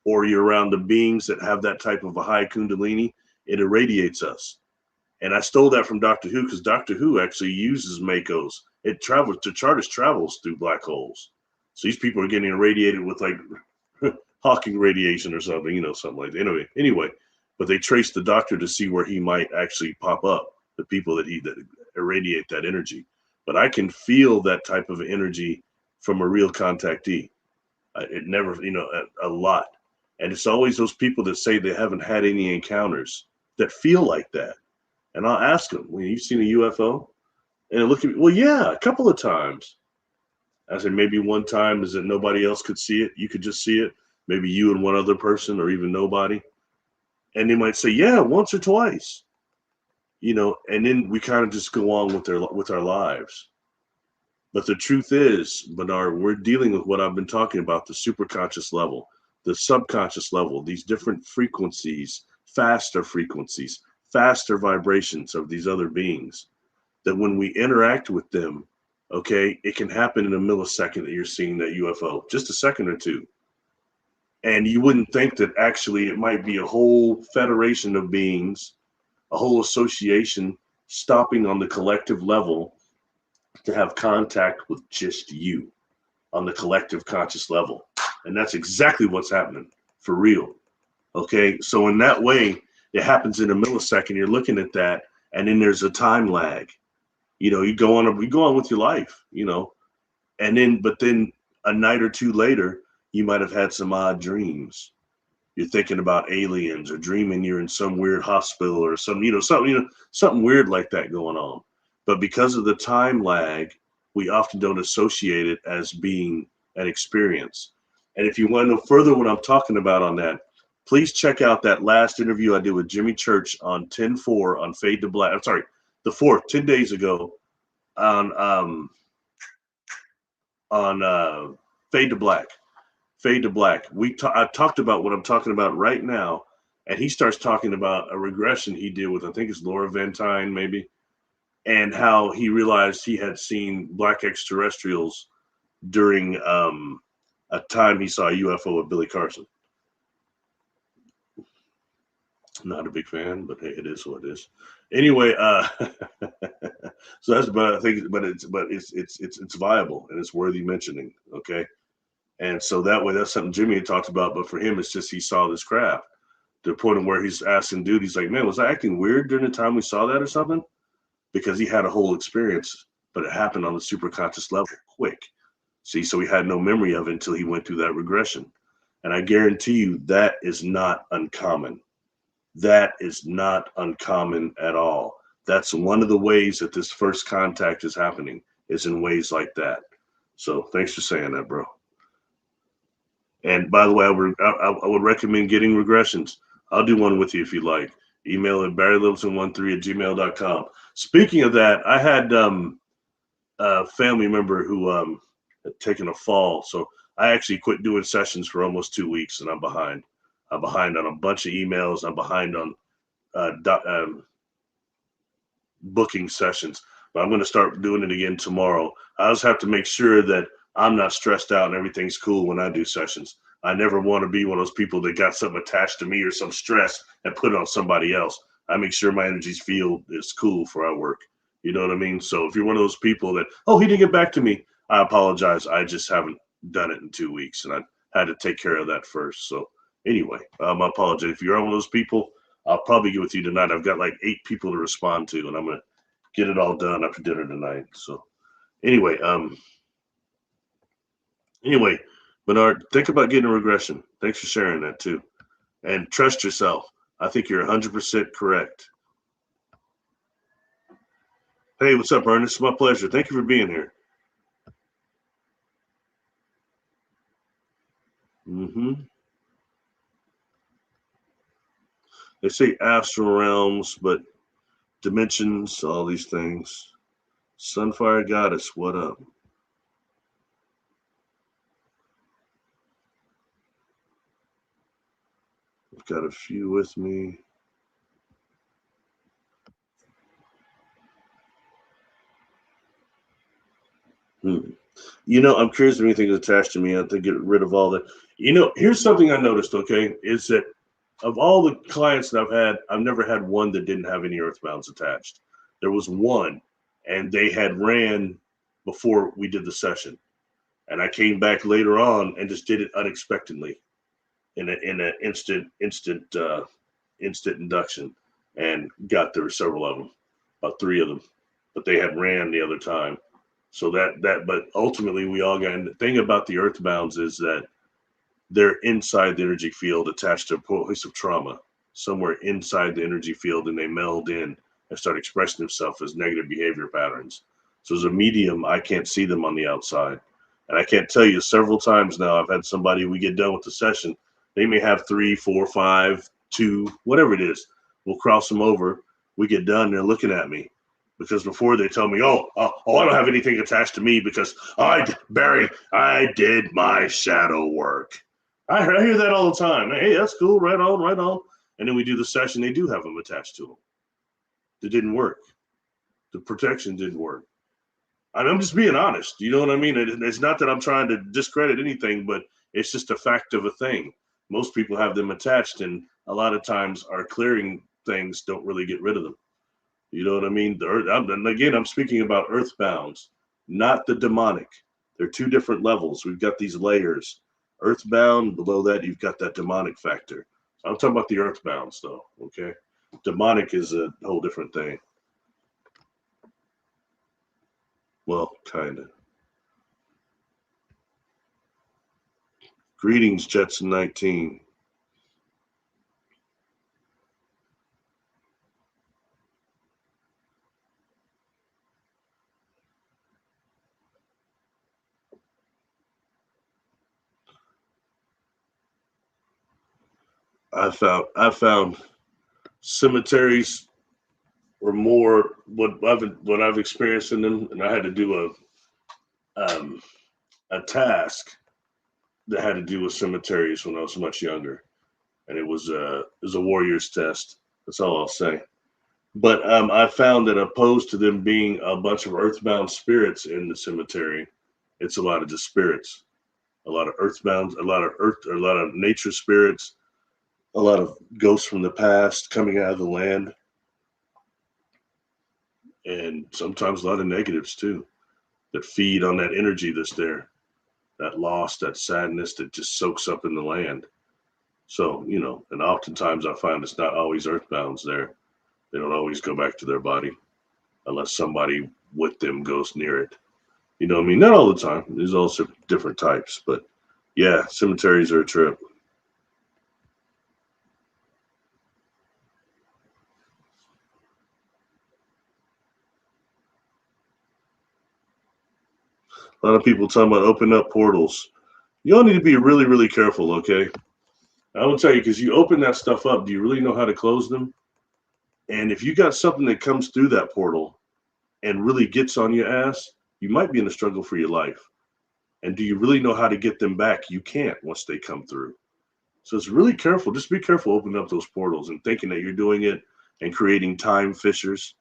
S1: or you're around the beings that have that type of a high kundalini, it irradiates us. And I stole that from Doctor Who because Doctor Who actually uses Makos It travels, the TARDIS travels through black holes. So these people are getting irradiated with like Hawking radiation or something, you know, something like that. Anyway, but they traced the doctor to see where he might actually pop up, the people that irradiate that energy. But I can feel that type of energy from a real contactee. It never, you know, a lot. And it's always those people that say they haven't had any encounters that feel like that. And I'll ask them, well, you've seen a UFO? And they look at me, well, yeah, a couple of times. I said, maybe one time is that nobody else could see it. You could just see it. Maybe you and one other person, or even nobody. And they might say, yeah, once or twice, you know, and then we kind of just go on with our lives. But the truth is, Bernard, we're dealing with what I've been talking about, the superconscious level, the subconscious level, these different frequencies, faster vibrations of these other beings, that when we interact with them, okay, it can happen in a millisecond that you're seeing that UFO, just a second or two. And you wouldn't think that actually it might be a whole federation of beings, a whole association stopping on the collective level to have contact with just you on the collective conscious level. And that's exactly what's happening for real. Okay, so in that way, it happens in a millisecond. You're looking at that, and then there's a time lag. You know, you go on with your life, you know, but then a night or two later, you might have had some odd dreams. You're thinking about aliens, or dreaming you're in some weird hospital or something weird like that going on. But because of the time lag, we often don't associate it as being an experience. And if you want to know further what I'm talking about on that, please check out that last interview I did with Jimmy Church on 10/4 on Fade to Black. I'm sorry, the 4th, 10 days ago on Fade to Black. Fade to Black. I talked about what I'm talking about right now, and he starts talking about a regression he did with, I think it's Laura Ventine maybe, and how he realized he had seen black extraterrestrials during a time he saw a UFO with Billy Carson. Not a big fan, but hey, it is what it is. Anyway, so that's about, I think, but it's viable and it's worthy mentioning. Okay. And so that way, that's something Jimmy had talked about. But for him, it's just he saw this craft to the point of where he's asking dude, he's like, man, was I acting weird during the time we saw that or something? Because he had a whole experience, but it happened on the superconscious level quick. See, so he had no memory of it until he went through that regression. And I guarantee you that is not uncommon. That is not uncommon at all. That's one of the ways that this first contact is happening, is in ways like that. So thanks for saying that, bro. And by the way, I would recommend getting regressions. I'll do one with you if you like. Email at barrylilson13@gmail.com. Speaking of that, I had a family member who had taken a fall. So I actually quit doing sessions for almost 2 weeks, and I'm behind. I'm behind on a bunch of emails. I'm behind on booking sessions. But I'm going to start doing it again tomorrow. I just have to make sure that I'm not stressed out and everything's cool when I do sessions. I never want to be one of those people that got something attached to me or some stress and put it on somebody else. I make sure my energy field is cool for our work. You know what I mean? So if you're one of those people that, oh, he didn't get back to me, I apologize. I just haven't done it in 2 weeks, and I had to take care of that first. So anyway, my apologies. If you're one of those people, I'll probably get with you tonight. I've got like 8 people to respond to, and I'm going to get it all done after dinner tonight. So anyway, Bernard, think about getting a regression. Thanks for sharing that too. And trust yourself. I think you're 100% correct. Hey, what's up, Ernest? It's my pleasure. Thank you for being here. They say astral realms, but dimensions, all these things. Sunfire Goddess, what up? I've got a few with me. You know, I'm curious if anything is attached to me. I have to get rid of all that. You know, here's something I noticed, okay, is that of all the clients that I've had, I've never had one that didn't have any earthbounds attached. There was one, and they had ran before we did the session. And I came back later on and just did it unexpectedly in an instant induction, and got there were several of them, about 3 of them, but they had ran the other time. So but ultimately we all got. And the thing about the earthbounds is that they're inside the energy field, attached to a place of trauma, somewhere inside the energy field, and they meld in and start expressing themselves as negative behavior patterns. So as a medium, I can't see them on the outside. And I can't tell you, several times now, I've had somebody, we get done with the session, they may have 3, 4, 5, 2, whatever it is. We'll cross them over. We get done, they're looking at me. Because before they tell me, oh, I don't have anything attached to me because Barry, I did my shadow work. I hear that all the time. Hey, that's cool. Right on, right on. And then we do the session. They do have them attached to them. It didn't work. The protection didn't work. I'm just being honest. You know what I mean? It's not that I'm trying to discredit anything, but it's just a fact of a thing. Most people have them attached, and a lot of times our clearing things don't really get rid of them. You know what I mean? And again, I'm speaking about earthbounds, not the demonic. They're 2 different levels. We've got these layers. Earthbound, below that, you've got that demonic factor. I'm talking about the earthbounds, though, okay? Demonic is a whole different thing. Well, kind of. Greetings, Jetson 19. I found cemeteries were more what I've experienced in them, and I had to do a task that had to do with cemeteries when I was much younger, and it was a warrior's test. That's all I'll say. But I found that opposed to them being a bunch of earthbound spirits in the cemetery, it's a lot of just spirits, a lot of earthbound, a lot of nature spirits, a lot of ghosts from the past coming out of the land, and sometimes a lot of negatives too that feed on that energy that's there, that loss, that sadness that just soaks up in the land. So, and oftentimes I find it's not always earthbounds there. They don't always go back to their body unless somebody with them goes near it. You know what I mean? Not all the time. There's also different types, but yeah, cemeteries are a trip. A lot of people talking about open up portals. You all need to be really, really careful, okay? I will tell you, because you open that stuff up, do you really know how to close them? And if you got something that comes through that portal and really gets on your ass, you might be in a struggle for your life. And do you really know how to get them back? You can't once they come through. So it's really careful. Just be careful opening up those portals and thinking that you're doing it and creating time fissures.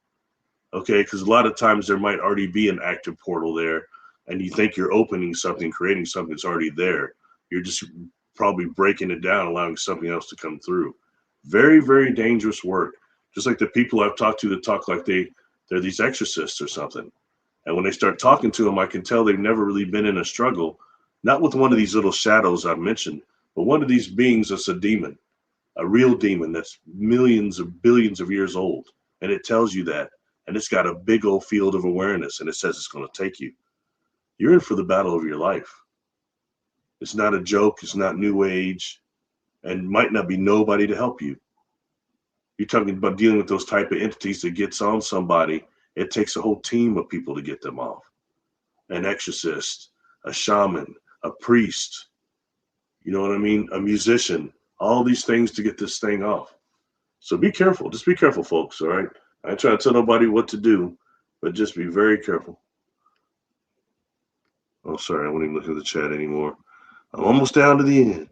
S1: Okay, because a lot of times there might already be an active portal there, and you think you're opening something, creating something that's already there. You're just probably breaking it down, allowing something else to come through. Very, very dangerous work. Just like the people I've talked to that talk like they're these exorcists or something. And when they start talking to them, I can tell they've never really been in a struggle, not with one of these little shadows I've mentioned, but one of these beings that's a demon, a real demon that's millions of billions of years old. And it tells you that. And it's got a big old field of awareness, and it says it's going to take you. You're in for the battle of your life. It's not a joke. It's not new age, and might not be nobody to help you. You're talking about dealing with those type of entities that gets on somebody. It takes a whole team of people to get them off. An exorcist, a shaman, a priest, you know what I mean? A musician, all these things to get this thing off. So be careful. Just be careful, folks, all right? I ain't trying to tell nobody what to do, but just be very careful. Oh, sorry, I won't even look at the chat anymore. I'm almost down to the end.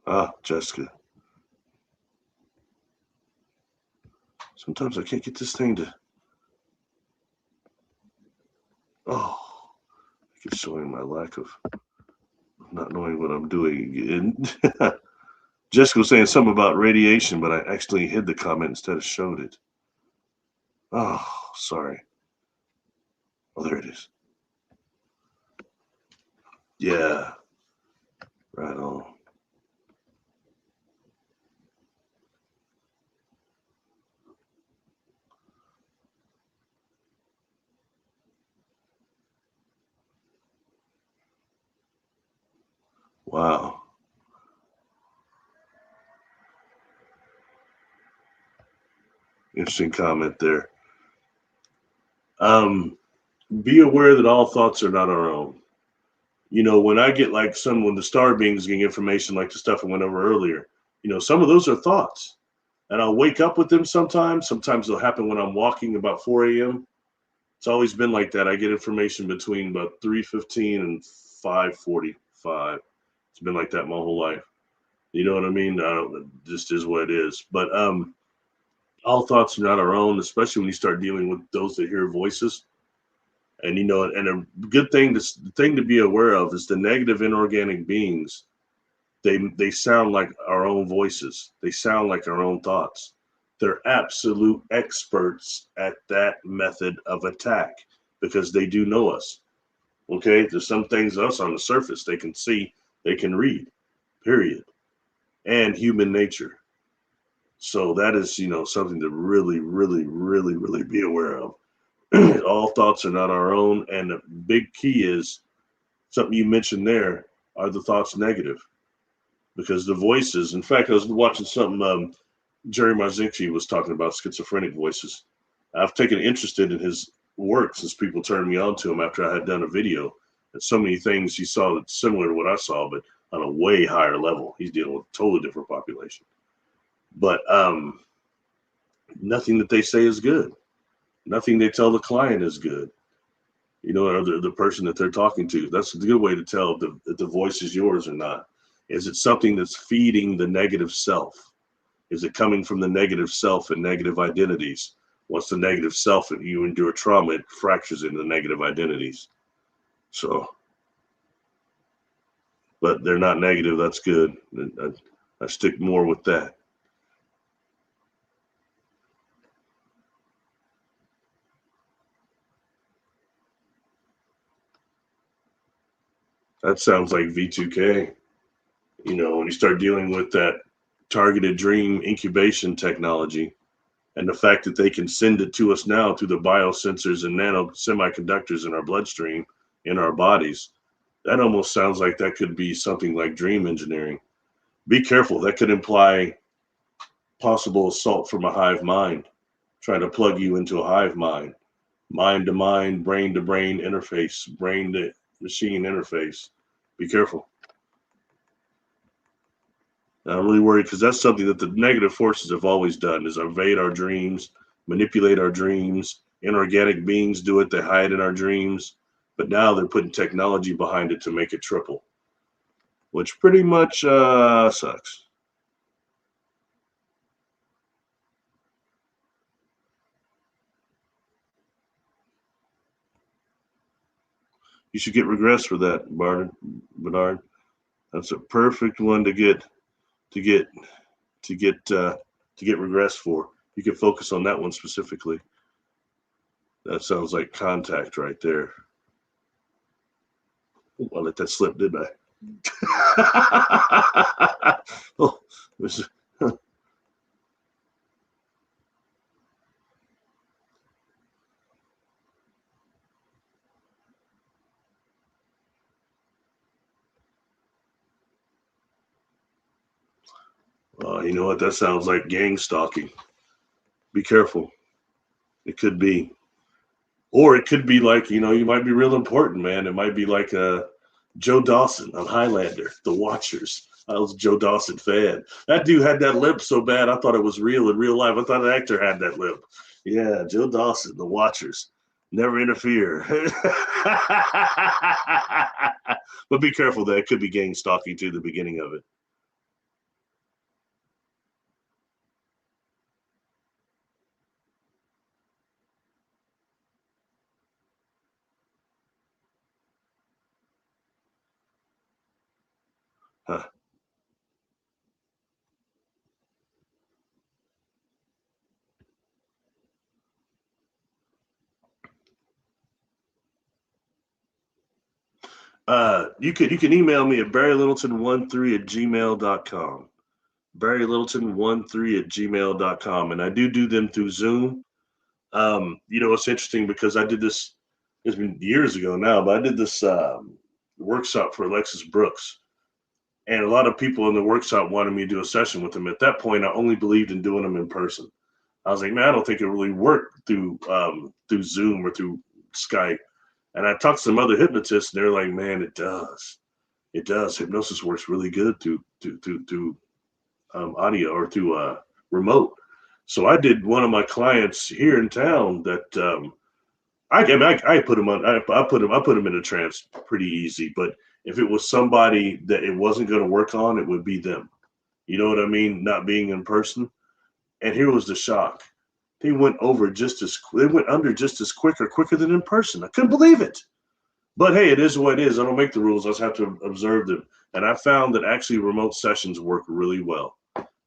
S1: Ah, Jessica. Sometimes I can't get this thing to. Oh, I keep showing my lack of not knowing what I'm doing. And Jessica was saying something about radiation, but I actually hid the comment instead of showed it. Oh, sorry. Oh, there it is. Yeah, right on. Wow. Interesting comment there. Um, be aware that all thoughts are not our own. When I get like when the star beings getting information like the stuff I went over earlier, some of those are thoughts. And I'll wake up with them sometimes. Sometimes it'll happen when I'm walking about 4 a.m. It's always been like that. I get information between about 3:15 and 5:45. It's been like that my whole life. You know what I mean? It just is what it is. But all thoughts are not our own, especially when you start dealing with those that hear voices. And and a good thing, the thing to be aware of is the negative inorganic beings. They sound like our own voices. They sound like our own thoughts. They're absolute experts at that method of attack because they do know us. Okay, there's some things us on the surface they can see, they can read, period, and human nature. So that is, something to really, really, really, really be aware of. All thoughts are not our own, and the big key is something you mentioned there. Are the thoughts negative? Because the voices. In fact, I was watching something. Jerry Marzinski was talking about schizophrenic voices. I've taken interest in his work since people turned me on to him after I had done a video. And so many things he saw that's similar to what I saw, but on a way higher level. He's dealing with a totally different population. But nothing that they say is good. Nothing they tell the client is good. Or the person that they're talking to. That's a good way to tell if the voice is yours or not. Is it something that's feeding the negative self? Is it coming from the negative self and negative identities? Once the negative self and you endure trauma, it fractures into negative identities. So, but they're not negative. That's good. I stick more with that. That sounds like V2K. When you start dealing with that targeted dream incubation technology and the fact that they can send it to us now through the biosensors and nano semiconductors in our bloodstream, in our bodies, that almost sounds like that could be something like dream engineering. Be careful. That could imply possible assault from a hive mind, trying to plug you into a hive mind to mind, brain to brain interface, brain to machine interface. Be careful. I'm really worried because that's something that the negative forces have always done is invade our dreams, manipulate our dreams. Inorganic beings do it. They hide in our dreams. But now they're putting technology behind it to make it triple, which pretty much sucks. You should get regress for that, Bernard. That's a perfect one to get to get regress for. You can focus on that one specifically. That sounds like contact right there. Ooh, I let that slip, didn't I? Oh, you know what? That sounds like gang stalking. Be careful. It could be. Or it could be like, you might be real important, man. It might be like Joe Dawson on Highlander, The Watchers. I was a Joe Dawson fan. That dude had that lip so bad, I thought it was real in real life. I thought an actor had that lip. Yeah, Joe Dawson, The Watchers. Never interfere. But be careful that it could be gang stalking to the beginning of it. Huh. You can email me at barrylittleton13 at gmail.com. barrylittleton13 at gmail.com. And I do them through Zoom. It's interesting because I did this, it's been years ago now, but I did this workshop for Alexis Brooks. And a lot of people in the workshop wanted me to do a session with them. At that point, I only believed in doing them in person. I was like, man, I don't think it really worked through Zoom or through Skype. And I talked to some other hypnotists, and they're like, man, it does. It does. Hypnosis works really good through audio or through remote. So I did one of my clients here in town that I put him on. I put him in a trance pretty easy. But if it was somebody that it wasn't going to work on, it would be them. You know what I mean? Not being in person. And here was the shock. They went under just as quicker than in person. I couldn't believe it. But hey, it is what it is. I don't make the rules. I just have to observe them. And I found that actually remote sessions work really well.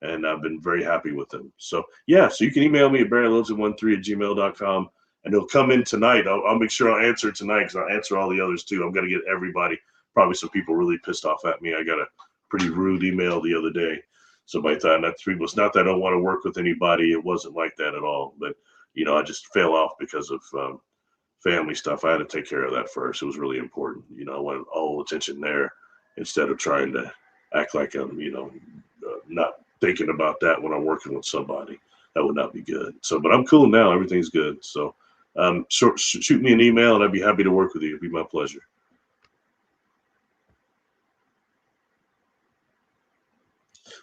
S1: And I've been very happy with them. So yeah, so you can email me at barryloads13 at gmail.com, and it'll come in tonight. I'll make sure I'll answer it tonight because I'll answer all the others too. I'm gonna get everybody. Probably some people really pissed off at me. I got a pretty rude email the other day. Somebody thought that people. It's not that I don't want to work with anybody. It wasn't like that at all. But I just fell off because of family stuff. I had to take care of that first. It was really important. I wanted all attention there instead of trying to act like I'm, not thinking about that when I'm working with somebody. That would not be good. So, but I'm cool now. Everything's good. So, shoot me an email and I'd be happy to work with you. It'd be my pleasure.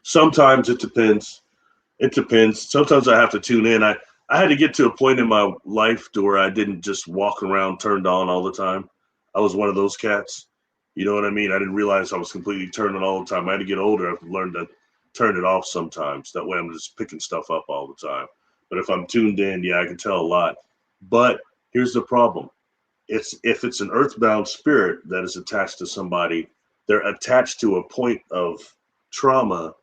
S1: Sometimes it depends. It depends. Sometimes I have to tune in. I had to get to a point in my life to where I didn't just walk around turned on all the time. I was one of those cats. You know what I mean? I didn't realize I was completely turned on all the time. I had to get older. I've learned to turn it off sometimes. That way I'm just picking stuff up all the time. But if I'm tuned in, yeah, I can tell a lot. But here's the problem. It's if it's an earthbound spirit that is attached to somebody, they're attached to a point of trauma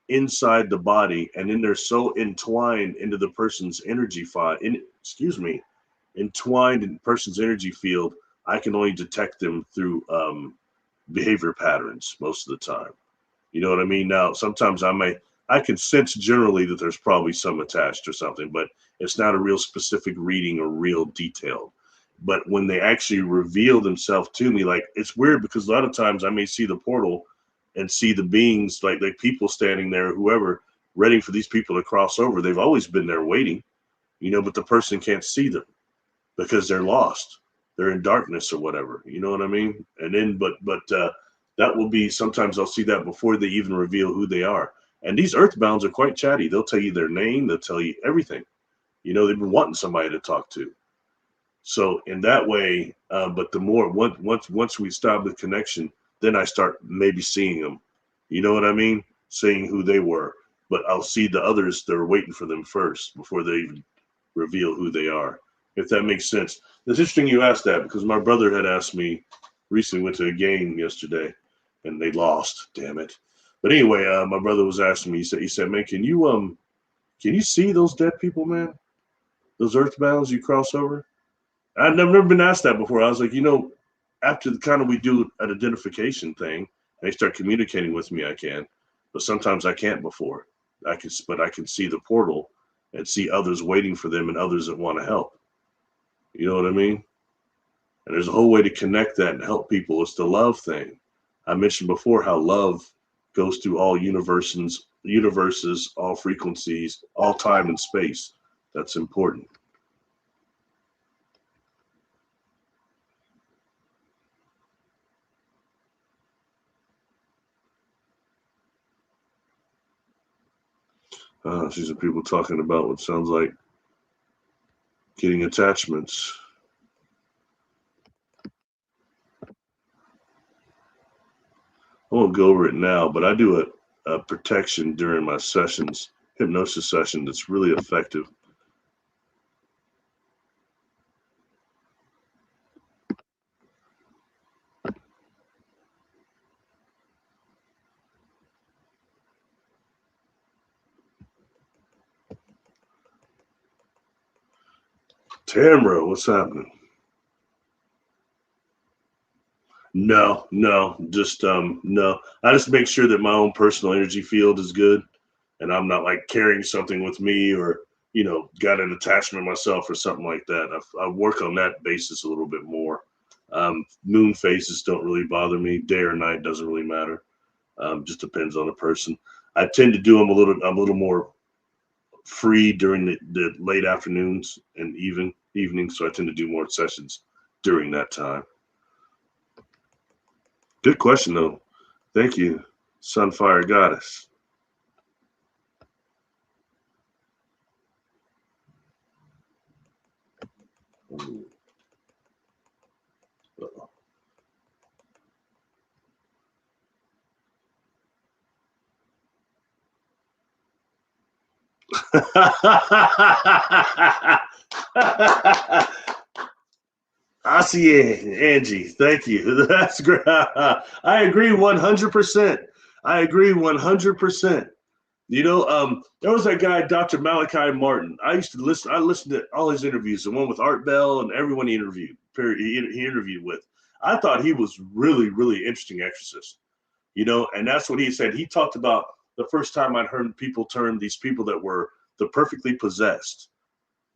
S1: inside the body, and then they're so entwined into the person's energy field. Excuse me, entwined in the person's energy field. I can only detect them through behavior patterns most of the time. You know what I mean? Now, sometimes I can sense generally that there's probably some attached or something, but it's not a real specific reading or real detailed. But when they actually reveal themselves to me, like it's weird because a lot of times I may see the portal and see the beings like people standing there, whoever, ready for these people to cross over. They've always been there waiting, but the person can't see them because they're lost. They're in darkness or whatever. You know what I mean? And then, but that will be sometimes I'll see that before they even reveal who they are. And these earthbounds are quite chatty. They'll tell you their name. They'll tell you everything. They've been wanting somebody to talk to. So in that way, but the more once we stop the connection, then I start maybe seeing them. You know what I mean? Seeing who they were. But I'll see the others that are waiting for them first before they even reveal who they are. If that makes sense. It's interesting you asked that because my brother had asked me recently, went to a game yesterday and they lost. Damn it. But anyway, my brother was asking me. He said, man, can you see those dead people, man? Those earthbounds you cross over? I've never been asked that before. I was like, after the kind of we do an identification thing, and they start communicating with me, I can, but sometimes I can't before. But I can see the portal and see others waiting for them and others that want to help. You know what I mean? And there's a whole way to connect that and help people. It's the love thing. I mentioned before how love goes through all universes, all frequencies, all time and space. That's important. These are people talking about what sounds like getting attachments. I won't go over it now, but I do a protection during my sessions, hypnosis session that's really effective. Tamra, what's happening? No, just no. I just make sure that my own personal energy field is good, and I'm not like carrying something with me or got an attachment myself or something like that. I work on that basis a little bit more. Moon phases don't really bother me. Day or night doesn't really matter. Just depends on the person. I tend to do them I'm a little more free during the late afternoons and evenings, so I tend to do more sessions during that time. Good question though. Thank you, Sunfire Goddess. I see it, Angie. Thank you. That's great. I agree 100%. I agree 100%. There was that guy, Dr. Malachi Martin. I used to listen. I listened to all his interviews, the one with Art Bell and everyone he interviewed. He interviewed with. I thought he was really, really interesting exorcist. And that's what he said. He talked about the first time I'd heard people term these people that were the perfectly possessed.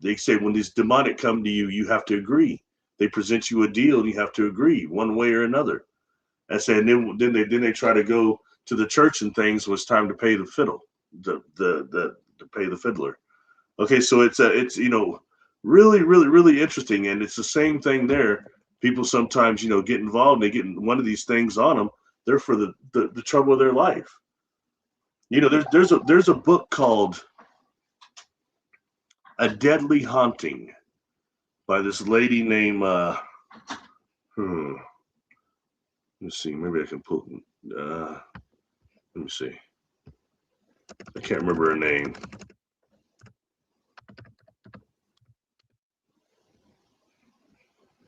S1: They say when these demonic come to you, you have to agree. They present you a deal, and you have to agree one way or another. I said, and then they try to go to the church and things. Was time to pay the fiddle, the to pay the fiddler. Okay, so it's really, really, really interesting, and it's the same thing there. People sometimes get involved. They get one of these things on them. They're for the trouble of their life. There's a book called A Deadly Haunting by this lady named let's see, maybe I can pull let me see. I can't remember her name.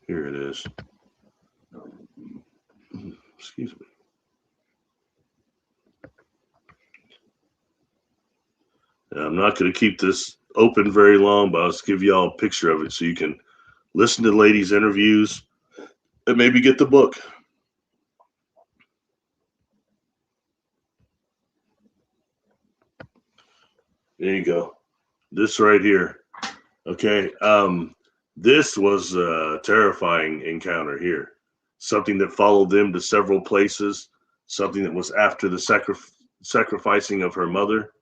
S1: Here it is. Excuse me. I'm not going to keep this open very long, but I'll just give y'all a picture of it so you can listen to the ladies' interviews and maybe get the book. There you go. This right here. Okay. This was a terrifying encounter here. Something that followed them to several places. Something that was after the sacrificing of her mother.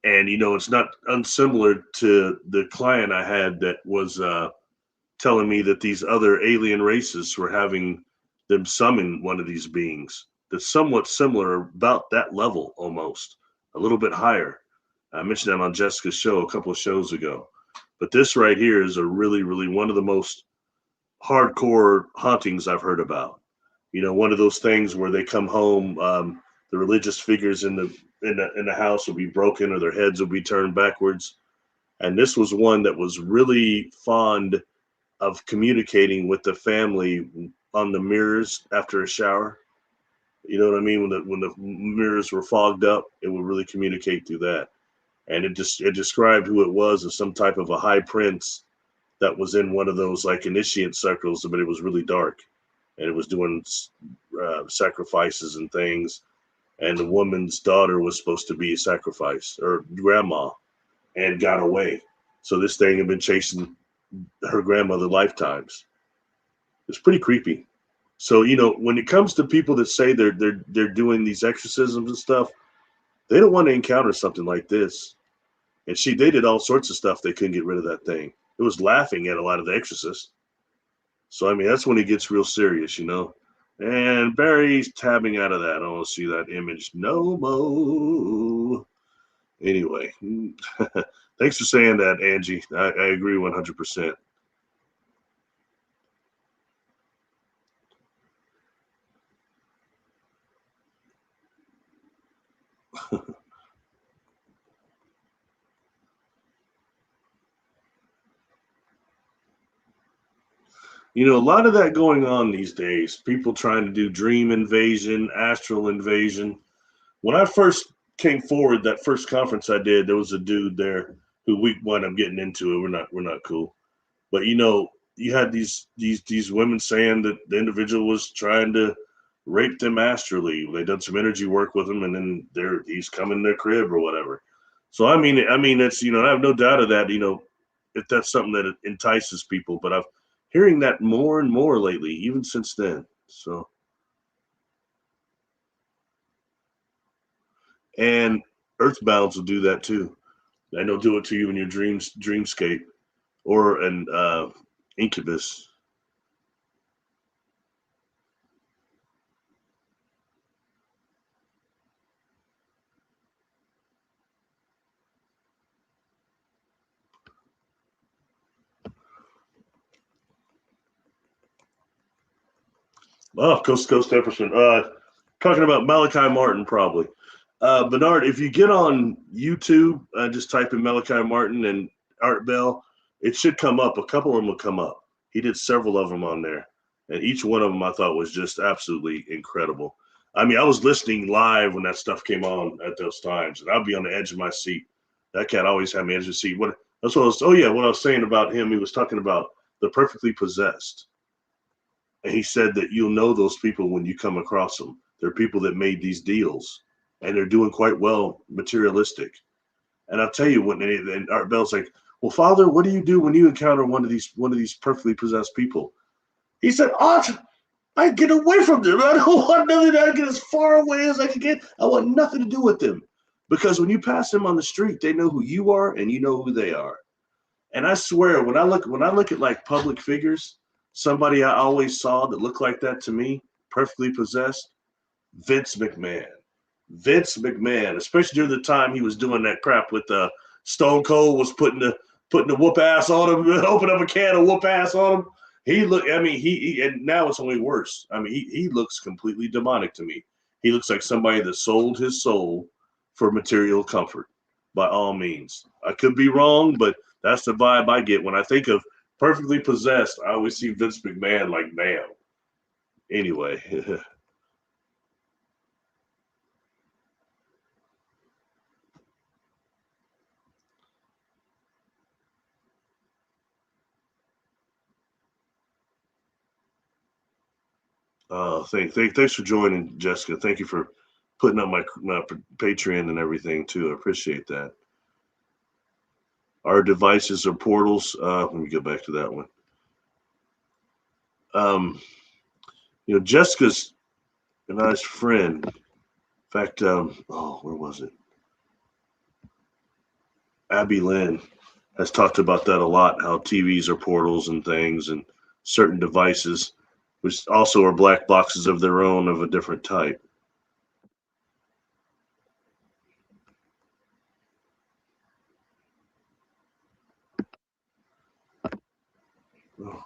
S1: And it's not unsimilar to the client I had that was telling me that these other alien races were having them summon one of these beings that's somewhat similar, about that level almost, a little bit higher. I mentioned that on Jessica's show a couple of shows ago. But this right here is a really, really one of the most hardcore hauntings I've heard about. One of those things where they come home, the religious figures in the house will be broken or their heads will be turned backwards. And this was one that was really fond of communicating with the family on the mirrors after a shower. You know what I mean? When the mirrors were fogged up, it would really communicate through that. And it described who it was as some type of a high prince that was in one of those like initiate circles, but it was really dark, and it was doing sacrifices and things. And the woman's daughter was supposed to be a sacrifice, or grandma, and got away. So this thing had been chasing her grandmother lifetimes. It's pretty creepy. So when it comes to people that say they're doing these exorcisms and stuff, they don't want to encounter something like this. And they did all sorts of stuff. They couldn't get rid of that thing. It was laughing at a lot of the exorcists. So, I mean, that's when it gets real serious, And Barry's tabbing out of that. I don't see that image no more. Anyway, thanks for saying that, Angie. I agree 100%. A lot of that going on these days. People trying to do dream invasion, astral invasion. When I first came forward, that first conference I did, there was a dude there who we wound up getting into it. We're not cool. But you had these women saying that the individual was trying to rape them astrally. They done some energy work with him, and then he's come in their crib or whatever. So I mean, it's I have no doubt of that. If that's something that entices people, but I've hearing that more and more lately, even since then. So, and Earthbounds will do that too. And they'll do it to you in your dreamscape, or an incubus. Oh, Coast to Coast Epperson. Talking about Malachi Martin, probably. Bernard, if you get on YouTube, just type in Malachi Martin and Art Bell, it should come up. A couple of them will come up. He did several of them on there, and each one of them I thought was just absolutely incredible. I mean, I was listening live when that stuff came on at those times, and I'd be on the edge of my seat. That cat always had me edge of the seat. That's what I was. Oh yeah, what I was saying about him. He was talking about the perfectly possessed. And he said that you'll know those people when you come across them. They're people that made these deals, and they're doing quite well materialistic. And I'll tell you and Art Bell's like, well, Father, what do you do when you encounter one of these perfectly possessed people? He said, I get away from them. I don't want nothing. I get as far away as I can get. I want nothing to do with them. Because when you pass them on the street, they know who you are and you know who they are. And I swear, when I look at like public figures, somebody I always saw that looked like that to me, perfectly possessed, Vince McMahon. Vince McMahon, especially during the time he was doing that crap with Stone Cold was putting the whoop ass on him, open up a can of whoop ass on him. He looked. I mean, he and now it's only worse. I mean, he looks completely demonic to me. He looks like somebody that sold his soul for material comfort. By all means, I could be wrong, but that's the vibe I get when I think of perfectly possessed. I always see Vince McMahon like, bam. Anyway. Thanks for joining, Jessica. Thank you for putting up my Patreon and everything too. I appreciate that. Our devices are portals. Let me go back to that one. Jessica's a nice friend. In fact, where was it? Abby Lynn has talked about that a lot. How TVs are portals and things, and certain devices, which also are black boxes of their own of a different type. Oh.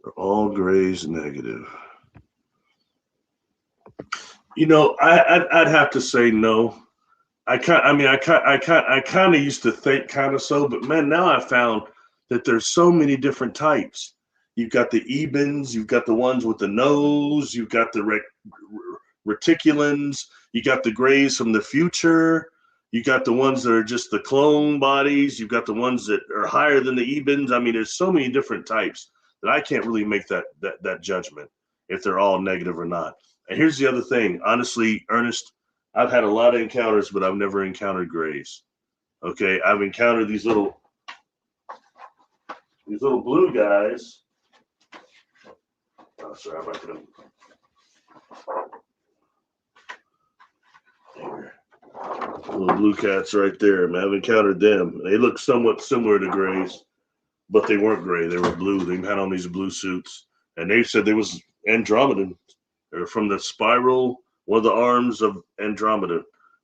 S1: They're all grays negative. I'd have to say no. I kind of used to think kind of so, but man, now I found that there's so many different types. You've got the ebens, you've got the ones with the nose, you've got the reticulans, you got the grays from the future, you got the ones that are just the clone bodies, you've got the ones that are higher than the ebens. I mean, there's so many different types that I can't really make that judgment if they're all negative or not. And here's the other thing, honestly, Ernest, I've had a lot of encounters, but I've never encountered grays. Okay, I've encountered these little blue guys. Oh, sorry, I'm not gonna. Little blue cats right there. Man, I've encountered them. They look somewhat similar to grays, but they weren't gray. They were blue. They had on these blue suits, and they said they was Andromedan. They're from the spiral, one of the arms of Andromeda,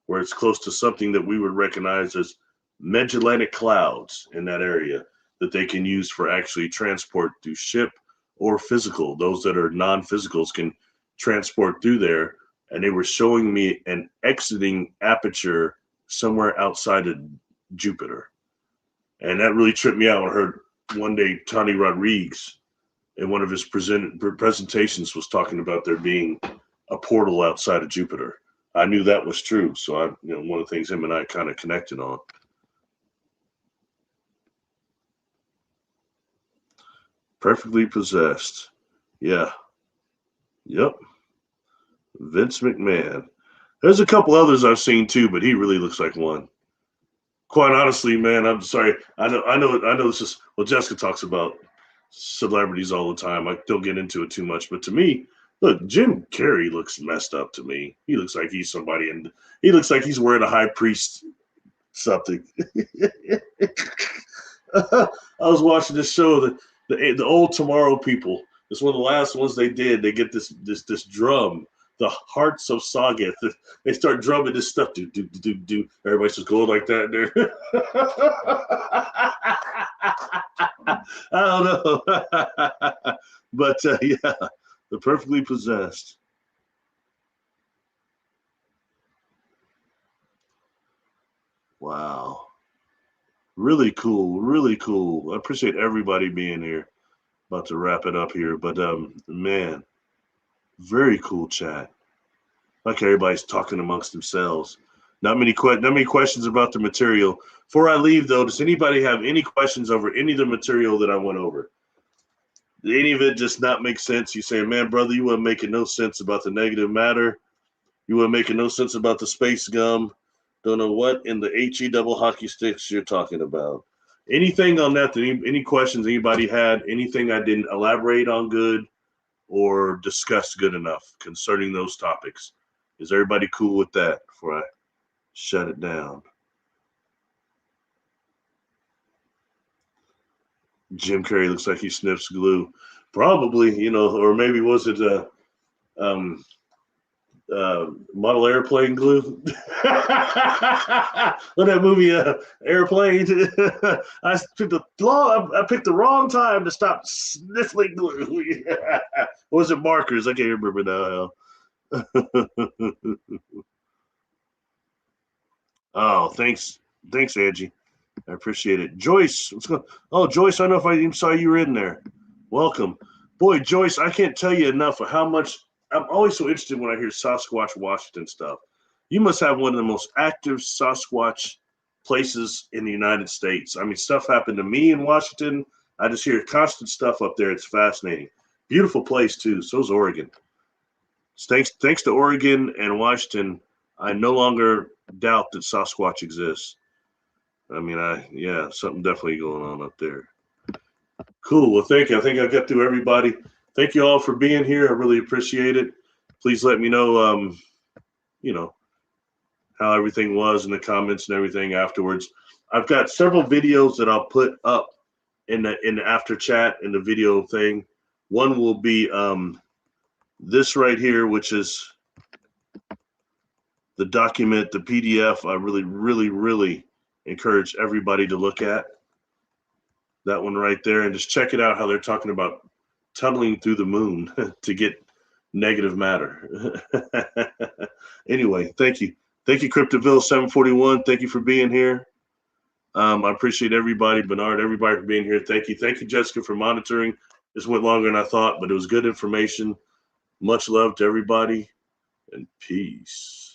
S1: where it's close to something that we would recognize as Magellanic clouds in that area that they can use for actually transport through ship or physical. Those that are non-physicals can transport through there. And they were showing me an exiting aperture somewhere outside of Jupiter. And that really tripped me out. I heard one day Tony Rodriguez in one of his presentations was talking about there being a portal outside of Jupiter. I knew that was true. So one of the things him and I kind of connected on. Perfectly Possessed. Yeah. Yep. Vince McMahon. There's a couple others I've seen too, but he really looks like one. Quite honestly, man, I'm sorry. I know this is, well, Jessica talks about celebrities all the time. I don't get into it too much, but to me, look, Jim Carrey looks messed up to me. He looks like he's somebody, and he looks like he's wearing a high priest something. I was watching this show, the old Tomorrow People. It's one of the last ones they did. They get this drum, the Hearts of Saga. They start drumming this stuff. Do do do do. Everybody's just going like that there. I don't know, but yeah, the Perfectly Possessed. Wow. Really cool, really cool. I appreciate everybody being here. About to wrap it up here, but man, very cool chat. Like everybody's talking amongst themselves. Not many questions about the material. Before I leave, though, does anybody have any questions over any of the material that I went over? Did any of it just not make sense? You saying, man, brother, you weren't making no sense about the negative matter. You weren't making no sense about the space gum. Don't know what in the HE double hockey sticks you're talking about. Anything on that? Any questions anybody had? Anything I didn't elaborate on good or discuss good enough concerning those topics? Is everybody cool with that before I shut it down? Jim Carrey looks like he sniffs glue. Probably, or maybe was it um, model airplane glue? When that movie Airplane, I picked the wrong time to stop sniffling glue. Was it markers? I can't remember now. Oh, thanks, Angie. I appreciate it. Joyce, what's going? Oh, Joyce, I don't know if I even saw you were in there. Welcome, boy, Joyce. I can't tell you enough of how much I'm always so interested when I hear Sasquatch Washington stuff. You must have one of the most active Sasquatch places in the United States. I mean, stuff happened to me in Washington. I just hear constant stuff up there. It's fascinating. Beautiful place too. So's Oregon. Thanks to Oregon and Washington, I no longer doubt that Sasquatch exists. I mean, something definitely going on up there. Cool. Well, thank you. I think I got through everybody. Thank you all for being here. I really appreciate it. Please let me know, how everything was in the comments and everything afterwards. I've got several videos that I'll put up in the after chat in the video thing. One will be this right here, which is the document, the PDF. I really, really, really encourage everybody to look at that one right there and just check it out, how they're talking about tunneling through the moon to get negative matter. Anyway, thank you. Thank you, Cryptoville 741. Thank you for being here. I appreciate everybody, Bernard, everybody for being here. Thank you. Thank you, Jessica, for monitoring. This went longer than I thought, but it was good information. Much love to everybody, and peace.